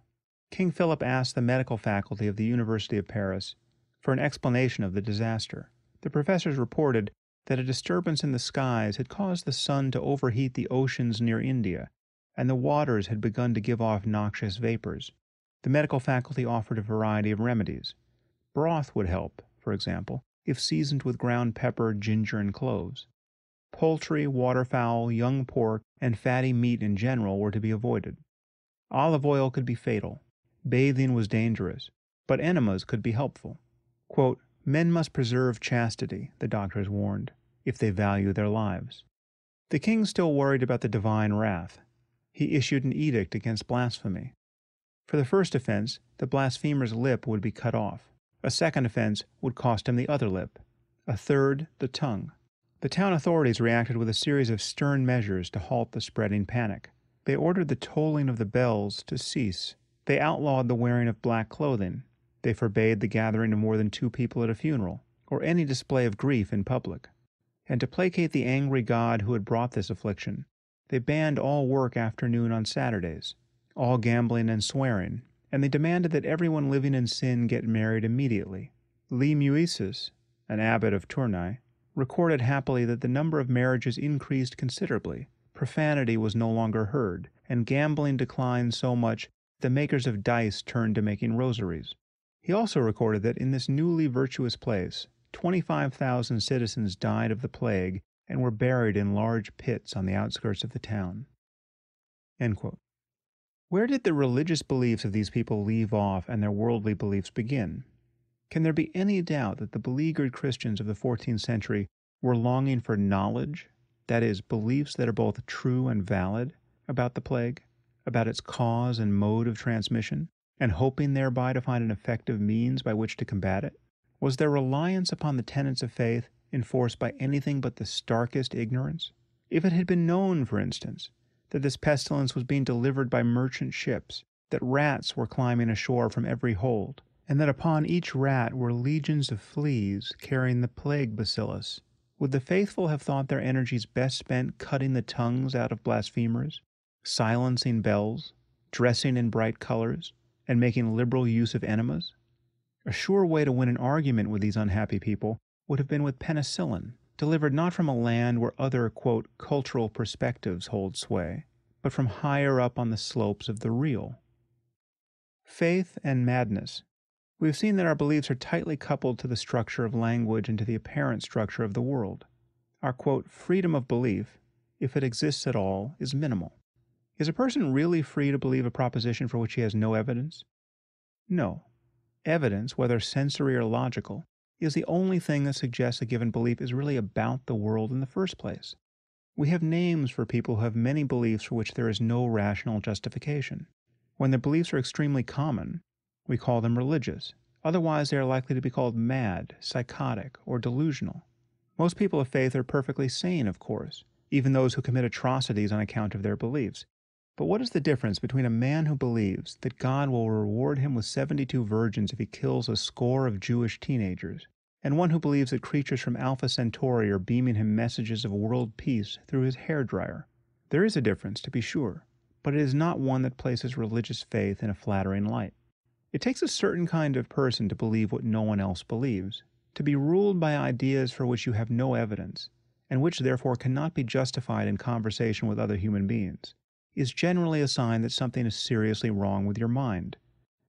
King Philip asked the medical faculty of the University of Paris for an explanation of the disaster. The professors reported that a disturbance in the skies had caused the sun to overheat the oceans near India, and the waters had begun to give off noxious vapors. The medical faculty offered a variety of remedies. Broth would help, for example, if seasoned with ground pepper, ginger, and cloves. Poultry, waterfowl, young pork, and fatty meat in general were to be avoided. Olive oil could be fatal. Bathing was dangerous, but enemas could be helpful. Quote, men must preserve chastity, the doctors warned, if they value their lives. The king still worried about the divine wrath. He issued an edict against blasphemy. For the first offense, the blasphemer's lip would be cut off. A second offense would cost him the other lip. A third, the tongue. The town authorities reacted with a series of stern measures to halt the spreading panic. They ordered the tolling of the bells to cease. They outlawed the wearing of black clothing. They forbade the gathering of more than 2 people at a funeral, or any display of grief in public. And to placate the angry God who had brought this affliction, they banned all work afternoon on Saturdays, all gambling and swearing, and they demanded that everyone living in sin get married immediately. Lee Muisis, an abbot of Tournai, recorded happily that the number of marriages increased considerably, profanity was no longer heard, and gambling declined so much the makers of dice turned to making rosaries. He also recorded that in this newly virtuous place, 25,000 citizens died of the plague and were buried in large pits on the outskirts of the town. End quote. Where did the religious beliefs of these people leave off and their worldly beliefs begin? Can there be any doubt that the beleaguered Christians of the 14th century were longing for knowledge, that is, beliefs that are both true and valid, about the plague, about its cause and mode of transmission, and hoping thereby to find an effective means by which to combat it? Was their reliance upon the tenets of faith enforced by anything but the starkest ignorance? If it had been known, for instance, that this pestilence was being delivered by merchant ships, that rats were climbing ashore from every hold, and that upon each rat were legions of fleas carrying the plague bacillus, would the faithful have thought their energies best spent cutting the tongues out of blasphemers, silencing bells, dressing in bright colors, and making liberal use of enemas? A sure way to win an argument with these unhappy people would have been with penicillin, delivered not from a land where other, quote, cultural perspectives hold sway, but from higher up on the slopes of the real. Faith and madness. We have seen that our beliefs are tightly coupled to the structure of language and to the apparent structure of the world. Our, quote, freedom of belief, if it exists at all, is minimal. Is a person really free to believe a proposition for which he has no evidence? No. Evidence, whether sensory or logical, is the only thing that suggests a given belief is really about the world in the first place. We have names for people who have many beliefs for which there is no rational justification. When their beliefs are extremely common, we call them religious. Otherwise, they are likely to be called mad, psychotic, or delusional. Most people of faith are perfectly sane, of course, even those who commit atrocities on account of their beliefs. But what is the difference between a man who believes that God will reward him with 72 virgins if he kills a score of Jewish teenagers, and one who believes that creatures from Alpha Centauri are beaming him messages of world peace through his hairdryer? There is a difference, to be sure, but it is not one that places religious faith in a flattering light. It takes a certain kind of person to believe what no one else believes, to be ruled by ideas for which you have no evidence, and which therefore cannot be justified in conversation with other human beings, is generally a sign that something is seriously wrong with your mind.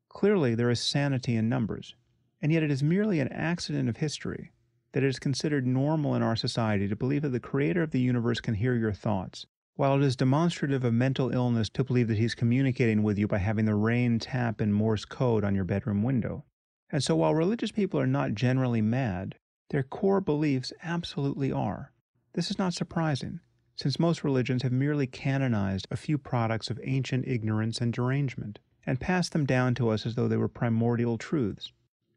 Clearly, there is sanity in numbers, and yet it is merely an accident of history that it is considered normal in our society to believe that the Creator of the universe can hear your thoughts, while it is demonstrative of mental illness to believe that He's communicating with you by having the rain tap in Morse code on your bedroom window. And so while religious people are not generally mad, their core beliefs absolutely are. This is not surprising, since most religions have merely canonized a few products of ancient ignorance and derangement, and passed them down to us as though they were primordial truths.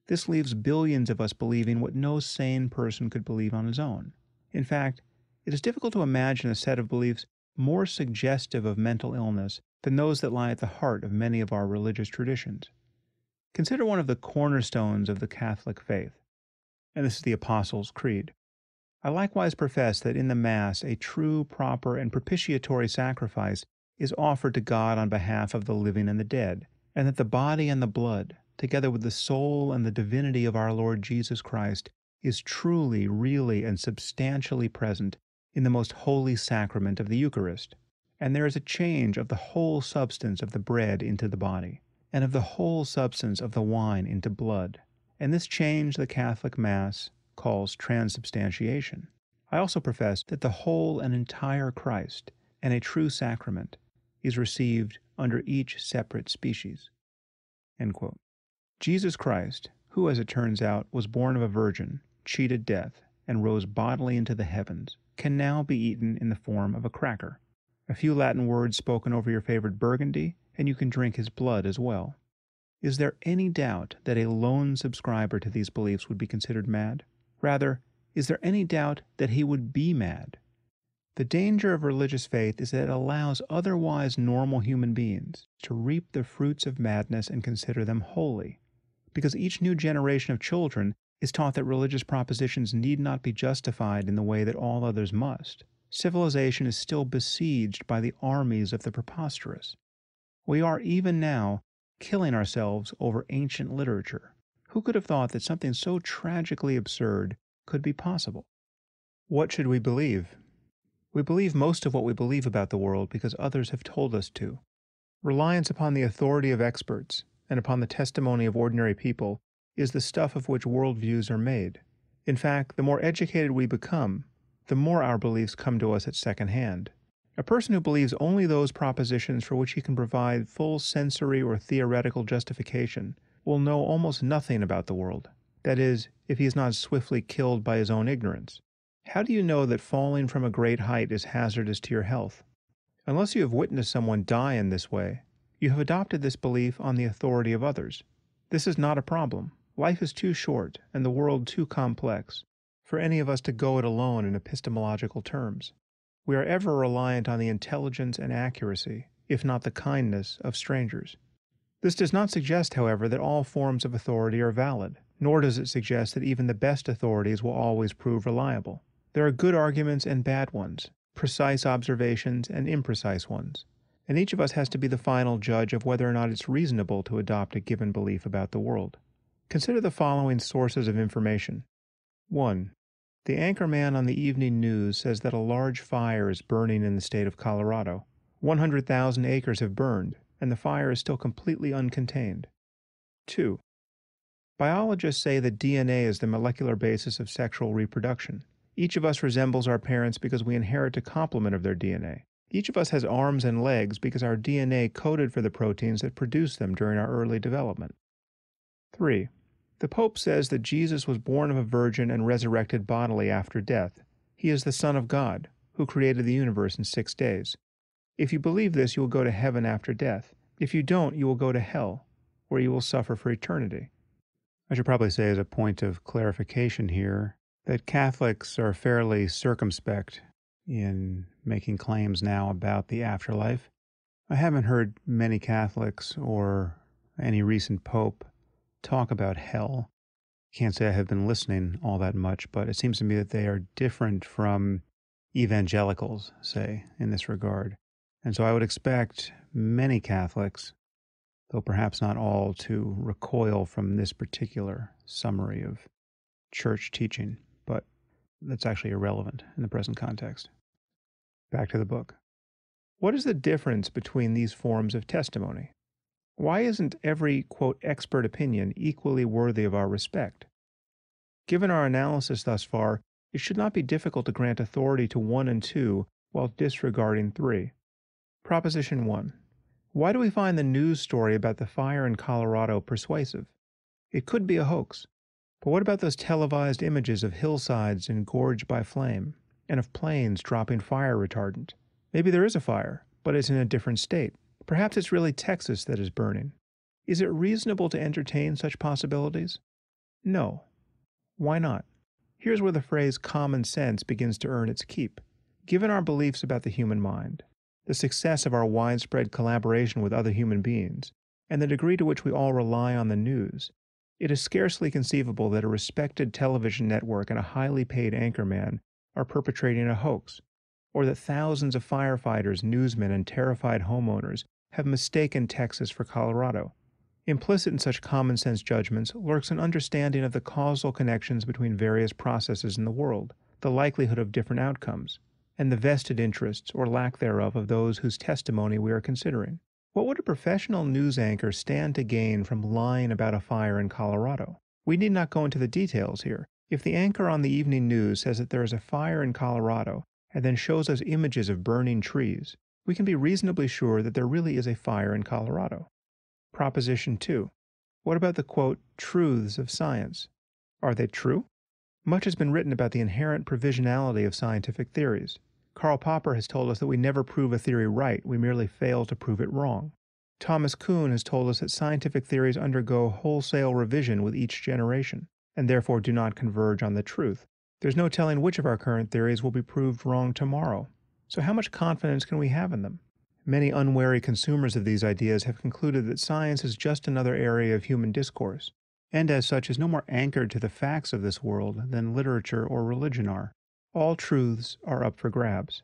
This leaves billions of us believing what no sane person could believe on his own. In fact, it is difficult to imagine a set of beliefs more suggestive of mental illness than those that lie at the heart of many of our religious traditions. Consider one of the cornerstones of the Catholic faith, and this is the Apostles' Creed. I likewise profess that in the Mass a true, proper, and propitiatory sacrifice is offered to God on behalf of the living and the dead, and that the body and the blood, together with the soul and the divinity of our Lord Jesus Christ, is truly, really, and substantially present in the most holy sacrament of the Eucharist. And there is a change of the whole substance of the bread into the body, and of the whole substance of the wine into blood. And this change the Catholic Mass calls transubstantiation. I also profess that the whole and entire Christ, and a true sacrament, is received under each separate species." End quote. Jesus Christ, who, as it turns out, was born of a virgin, cheated death, and rose bodily into the heavens, can now be eaten in the form of a cracker. A few Latin words spoken over your favorite Burgundy, and you can drink his blood as well. Is there any doubt that a lone subscriber to these beliefs would be considered mad? Rather, is there any doubt that he would be mad? The danger of religious faith is that it allows otherwise normal human beings to reap the fruits of madness and consider them holy. Because each new generation of children is taught that religious propositions need not be justified in the way that all others must, civilization is still besieged by the armies of the preposterous. We are even now killing ourselves over ancient literature. Who could have thought that something so tragically absurd could be possible? What should we believe? We believe most of what we believe about the world because others have told us to. Reliance upon the authority of experts and upon the testimony of ordinary people is the stuff of which worldviews are made. In fact, the more educated we become, the more our beliefs come to us at second hand. A person who believes only those propositions for which he can provide full sensory or theoretical justification will know almost nothing about the world. That is, if he is not swiftly killed by his own ignorance. How do you know that falling from a great height is hazardous to your health? Unless you have witnessed someone die in this way, you have adopted this belief on the authority of others. This is not a problem. Life is too short and the world too complex for any of us to go it alone in epistemological terms. We are ever reliant on the intelligence and accuracy, if not the kindness, of strangers. This does not suggest, however, that all forms of authority are valid, nor does it suggest that even the best authorities will always prove reliable. There are good arguments and bad ones, precise observations and imprecise ones, and each of us has to be the final judge of whether or not it's reasonable to adopt a given belief about the world. Consider the following sources of information. 1. The anchorman on the evening news says that a large fire is burning in the state of Colorado. 100,000 acres have burned, and the fire is still completely uncontained. 2. Biologists say that DNA is the molecular basis of sexual reproduction. Each of us resembles our parents because we inherit a complement of their DNA. Each of us has arms and legs because our DNA coded for the proteins that produce them during our early development. 3. The Pope says that Jesus was born of a virgin and resurrected bodily after death. He is the Son of God, who created the universe in 6 days. If you believe this, you will go to heaven after death. If you don't, you will go to hell, where you will suffer for eternity. I should probably say as a point of clarification here that Catholics are fairly circumspect in making claims now about the afterlife. I haven't heard many Catholics or any recent pope talk about hell. Can't say I have been listening all that much, but it seems to me that they are different from evangelicals, say, in this regard. And so I would expect many Catholics, though perhaps not all, to recoil from this particular summary of church teaching, but that's actually irrelevant in the present context. Back to the book. What is the difference between these forms of testimony? Why isn't every, quote, expert opinion equally worthy of our respect? Given our analysis thus far, it should not be difficult to grant authority to 1 and 2 while disregarding 3. Proposition 1. Why do we find the news story about the fire in Colorado persuasive? It could be a hoax. But what about those televised images of hillsides engorged by flame, and of planes dropping fire retardant? Maybe there is a fire, but it's in a different state. Perhaps it's really Texas that is burning. Is it reasonable to entertain such possibilities? No. Why not? Here's where the phrase common sense begins to earn its keep. Given our beliefs about the human mind, the success of our widespread collaboration with other human beings, and the degree to which we all rely on the news, it is scarcely conceivable that a respected television network and a highly paid anchorman are perpetrating a hoax, or that thousands of firefighters, newsmen, and terrified homeowners have mistaken Texas for Colorado. Implicit in such common-sense judgments lurks an understanding of the causal connections between various processes in the world, the likelihood of different outcomes, and the vested interests or lack thereof of those whose testimony we are considering. What would a professional news anchor stand to gain from lying about a fire in Colorado? We need not go into the details here. If the anchor on the evening news says that there is a fire in Colorado and then shows us images of burning trees, we can be reasonably sure that there really is a fire in Colorado. Proposition 2. What about the, quote, truths of science? Are they true? Much has been written about the inherent provisionality of scientific theories. Karl Popper has told us that we never prove a theory right, we merely fail to prove it wrong. Thomas Kuhn has told us that scientific theories undergo wholesale revision with each generation, and therefore do not converge on the truth. There's no telling which of our current theories will be proved wrong tomorrow. So how much confidence can we have in them? Many unwary consumers of these ideas have concluded that science is just another area of human discourse, and as such is no more anchored to the facts of this world than literature or religion are. All truths are up for grabs.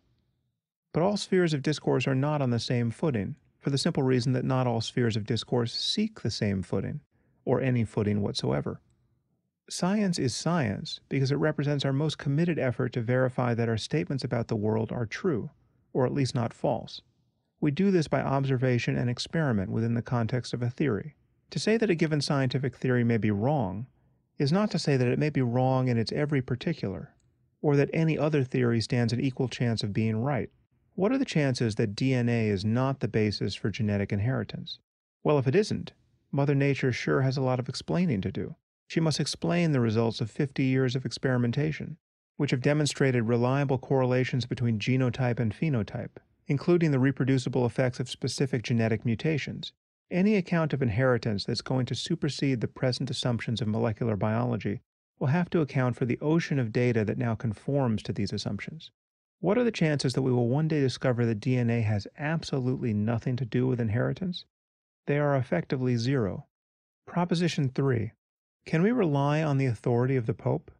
But all spheres of discourse are not on the same footing, for the simple reason that not all spheres of discourse seek the same footing, or any footing whatsoever. Science is science because it represents our most committed effort to verify that our statements about the world are true, or at least not false. We do this by observation and experiment within the context of a theory. To say that a given scientific theory may be wrong is not to say that it may be wrong in its every particular, or that any other theory stands an equal chance of being right. What are the chances that DNA is not the basis for genetic inheritance? Well, if it isn't, Mother Nature sure has a lot of explaining to do. She must explain the results of 50 years of experimentation, which have demonstrated reliable correlations between genotype and phenotype, including the reproducible effects of specific genetic mutations. Any account of inheritance that's going to supersede the present assumptions of molecular biology will have to account for the ocean of data that now conforms to these assumptions. What are the chances that we will one day discover that DNA has absolutely nothing to do with inheritance? They are effectively zero. Proposition 3. Can we rely on the authority of the Pope?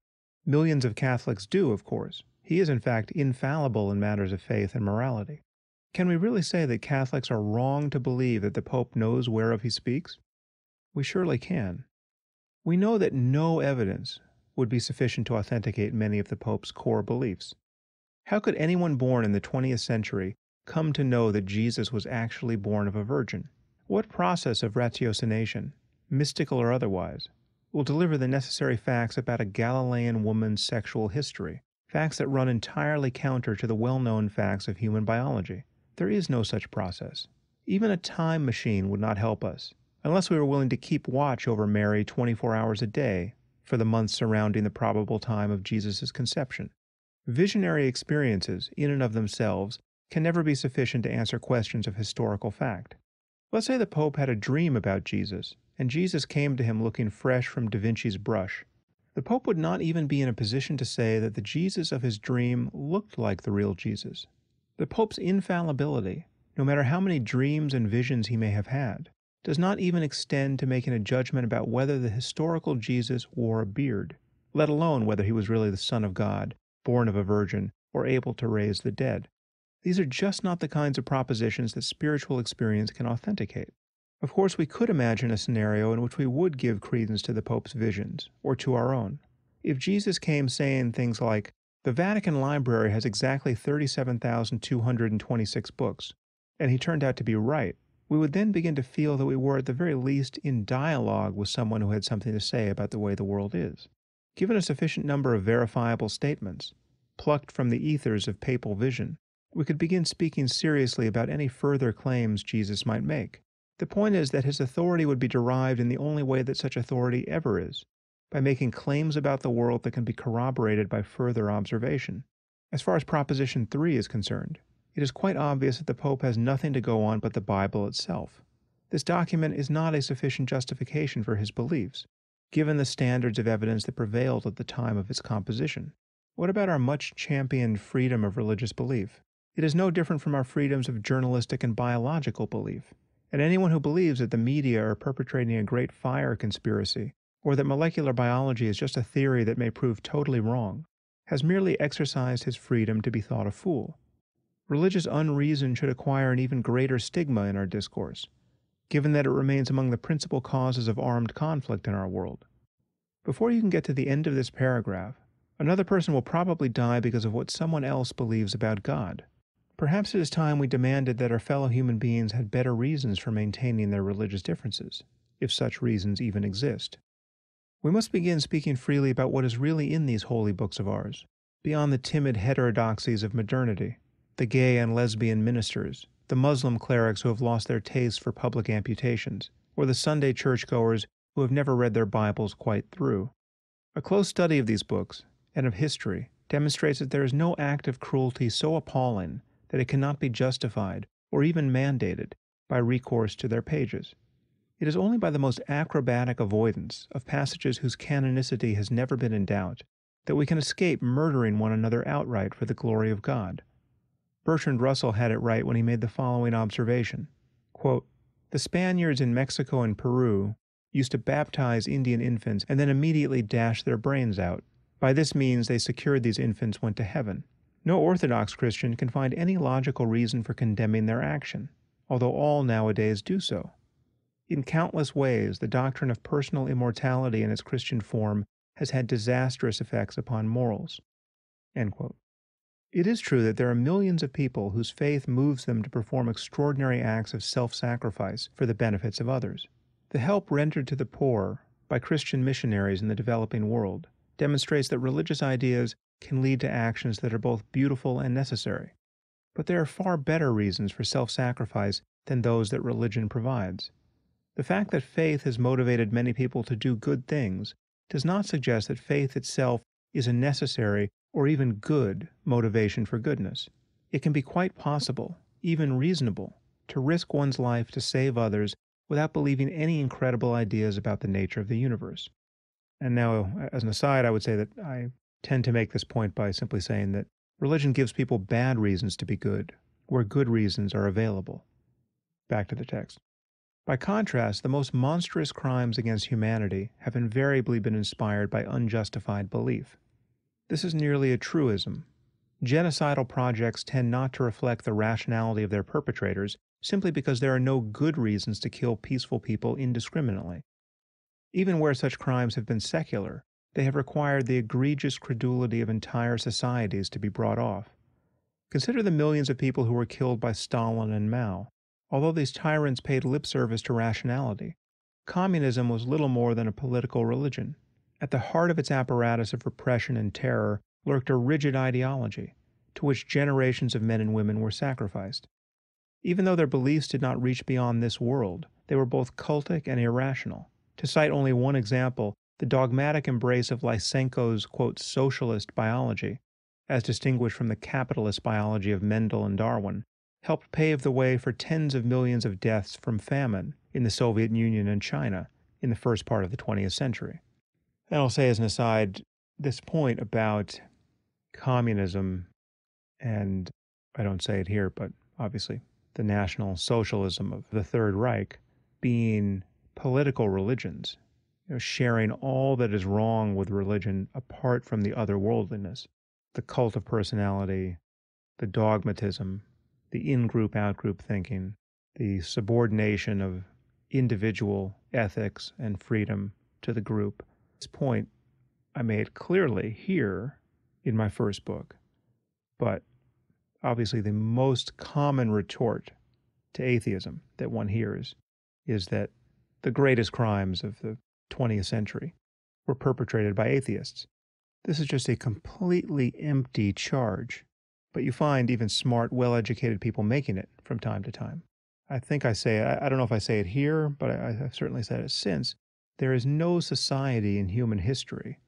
Millions of Catholics do, of course. He is, in fact, infallible in matters of faith and morality. Can we really say that Catholics are wrong to believe that the Pope knows whereof he speaks? We surely can. We know that no evidence would be sufficient to authenticate many of the Pope's core beliefs. How could anyone born in the 20th century come to know that Jesus was actually born of a virgin? What process of ratiocination, mystical or otherwise, will deliver the necessary facts about a Galilean woman's sexual history, facts that run entirely counter to the well-known facts of human biology? There is no such process. Even a time machine would not help us, unless we were willing to keep watch over Mary 24 hours a day for the months surrounding the probable time of Jesus' conception. Visionary experiences, in and of themselves, can never be sufficient to answer questions of historical fact. Let's say the Pope had a dream about Jesus, and Jesus came to him looking fresh from Da Vinci's brush. The Pope would not even be in a position to say that the Jesus of his dream looked like the real Jesus. The Pope's infallibility, no matter how many dreams and visions he may have had, does not even extend to making a judgment about whether the historical Jesus wore a beard, let alone whether he was really the Son of God, born of a virgin, or able to raise the dead. These are just not the kinds of propositions that spiritual experience can authenticate. Of course, we could imagine a scenario in which we would give credence to the Pope's visions, or to our own. If Jesus came saying things like, "The Vatican Library has exactly 37,226 books," and he turned out to be right, we would then begin to feel that we were at the very least in dialogue with someone who had something to say about the way the world is. Given a sufficient number of verifiable statements, plucked from the ethers of papal vision, we could begin speaking seriously about any further claims Jesus might make. The point is that his authority would be derived in the only way that such authority ever is, by making claims about the world that can be corroborated by further observation. As far as Proposition 3 is concerned, it is quite obvious that the Pope has nothing to go on but the Bible itself. This document is not a sufficient justification for his beliefs, given the standards of evidence that prevailed at the time of its composition. What about our much championed freedom of religious belief? It is no different from our freedoms of journalistic and biological belief. And anyone who believes that the media are perpetrating a great fire conspiracy, or that molecular biology is just a theory that may prove totally wrong, has merely exercised his freedom to be thought a fool. Religious unreason should acquire an even greater stigma in our discourse, given that it remains among the principal causes of armed conflict in our world. Before you can get to the end of this paragraph, another person will probably die because of what someone else believes about God. Perhaps it is time we demanded that our fellow human beings had better reasons for maintaining their religious differences, if such reasons even exist. We must begin speaking freely about what is really in these holy books of ours, beyond the timid heterodoxies of modernity, the gay and lesbian ministers, the Muslim clerics who have lost their taste for public amputations, or the Sunday churchgoers who have never read their Bibles quite through. A close study of these books, and of history, demonstrates that there is no act of cruelty so appalling that it cannot be justified, or even mandated, by recourse to their pages. It is only by the most acrobatic avoidance of passages whose canonicity has never been in doubt that we can escape murdering one another outright for the glory of God. Bertrand Russell had it right when he made the following observation, quote, "The Spaniards in Mexico and Peru used to baptize Indian infants and then immediately dash their brains out. By this means they secured these infants went to heaven. No Orthodox Christian can find any logical reason for condemning their action, although all nowadays do so. In countless ways, the doctrine of personal immortality in its Christian form has had disastrous effects upon morals." End quote. It is true that there are millions of people whose faith moves them to perform extraordinary acts of self-sacrifice for the benefits of others. The help rendered to the poor by Christian missionaries in the developing world demonstrates that religious ideas can lead to actions that are both beautiful and necessary. But there are far better reasons for self-sacrifice than those that religion provides. The fact that faith has motivated many people to do good things does not suggest that faith itself is a necessary or even good motivation for goodness. It can be quite possible, even reasonable, to risk one's life to save others without believing any incredible ideas about the nature of the universe. And now, as an aside, I would say that I tend to make this point by simply saying that religion gives people bad reasons to be good, where good reasons are available. Back to the text. By contrast, the most monstrous crimes against humanity have invariably been inspired by unjustified belief. This is nearly a truism. Genocidal projects tend not to reflect the rationality of their perpetrators simply because there are no good reasons to kill peaceful people indiscriminately. Even where such crimes have been secular, they have required the egregious credulity of entire societies to be brought off. Consider the millions of people who were killed by Stalin and Mao. Although these tyrants paid lip service to rationality, communism was little more than a political religion. At the heart of its apparatus of repression and terror lurked a rigid ideology, to which generations of men and women were sacrificed. Even though their beliefs did not reach beyond this world, they were both cultic and irrational. To cite only one example, the dogmatic embrace of Lysenko's, quote, socialist biology, as distinguished from the capitalist biology of Mendel and Darwin, helped pave the way for tens of millions of deaths from famine in the Soviet Union and China in the first part of the 20th century. And I'll say as an aside, this point about communism, and I don't say it here, but obviously the National Socialism of the Third Reich being political religions, sharing all that is wrong with religion apart from the otherworldliness, the cult of personality, the dogmatism, the in-group, out-group thinking, the subordination of individual ethics and freedom to the group. This point I made clearly here in my first book, but obviously the most common retort to atheism that one hears is that the greatest crimes of the 20th century were perpetrated by atheists. This is just a completely empty charge, but you find even smart, well-educated people making it from time to time. I think I say it, I don't know if I say it here, but I've certainly said it since. There is no society in human history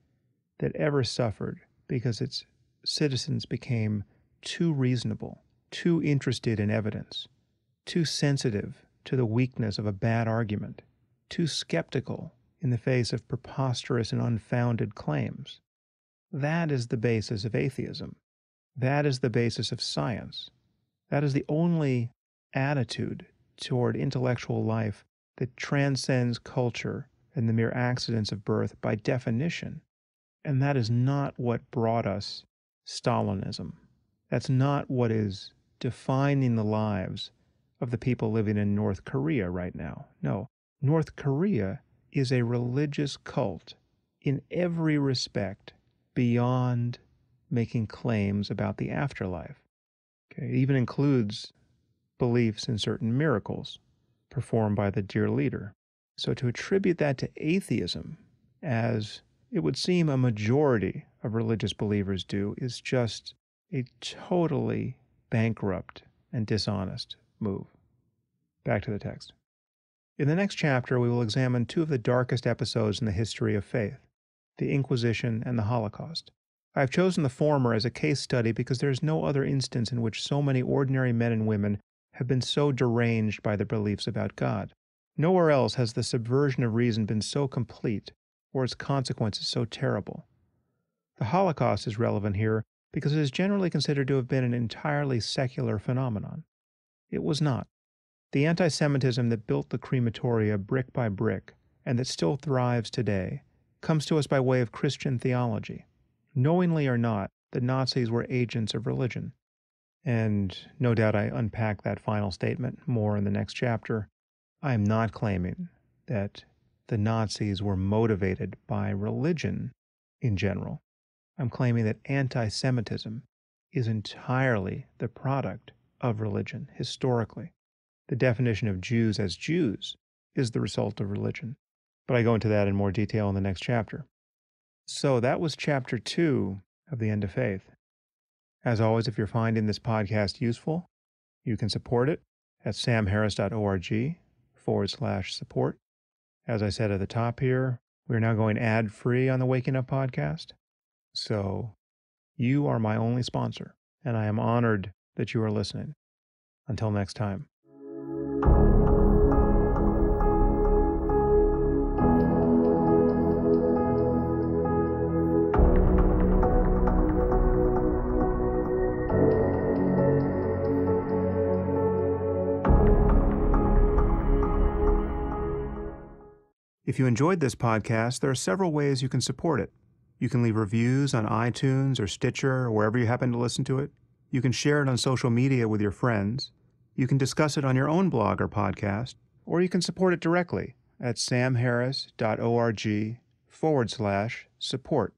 that ever suffered because its citizens became too reasonable, too interested in evidence, too sensitive to the weakness of a bad argument, too skeptical in the face of preposterous and unfounded claims. That is the basis of atheism. That is the basis of science. That is the only attitude toward intellectual life that transcends culture and the mere accidents of birth by definition. And that is not what brought us Stalinism. That's not what is defining the lives of the people living in North Korea right now. No, North Korea is a religious cult in every respect beyond making claims about the afterlife. Okay, it even includes beliefs in certain miracles performed by the dear leader. So to attribute that to atheism, as it would seem a majority of religious believers do, is just a totally bankrupt and dishonest move. Back to the text. In the next chapter, we will examine two of the darkest episodes in the history of faith, the Inquisition and the Holocaust. I have chosen the former as a case study because there is no other instance in which so many ordinary men and women have been so deranged by their beliefs about God. Nowhere else has the subversion of reason been so complete, or its consequences so terrible. The Holocaust is relevant here because it is generally considered to have been an entirely secular phenomenon. It was not. The anti-Semitism that built the crematoria brick by brick, and that still thrives today, comes to us by way of Christian theology. Knowingly or not, the Nazis were agents of religion. And no doubt I unpack that final statement more in the next chapter. I am not claiming that the Nazis were motivated by religion in general. I'm claiming that anti-Semitism is entirely the product of religion, historically. The definition of Jews as Jews is the result of religion. But I go into that in more detail in the next chapter. So that was chapter 2 of The End of Faith. As always, if you're finding this podcast useful, you can support it at samharris.org/support. As I said at the top here, we're now going ad-free on the Waking Up podcast. So you are my only sponsor, and I am honored that you are listening. Until next time. If you enjoyed this podcast, there are several ways you can support it. You can leave reviews on iTunes or Stitcher or wherever you happen to listen to it. You can share it on social media with your friends. You can discuss it on your own blog or podcast, or you can support it directly at samharris.org/support.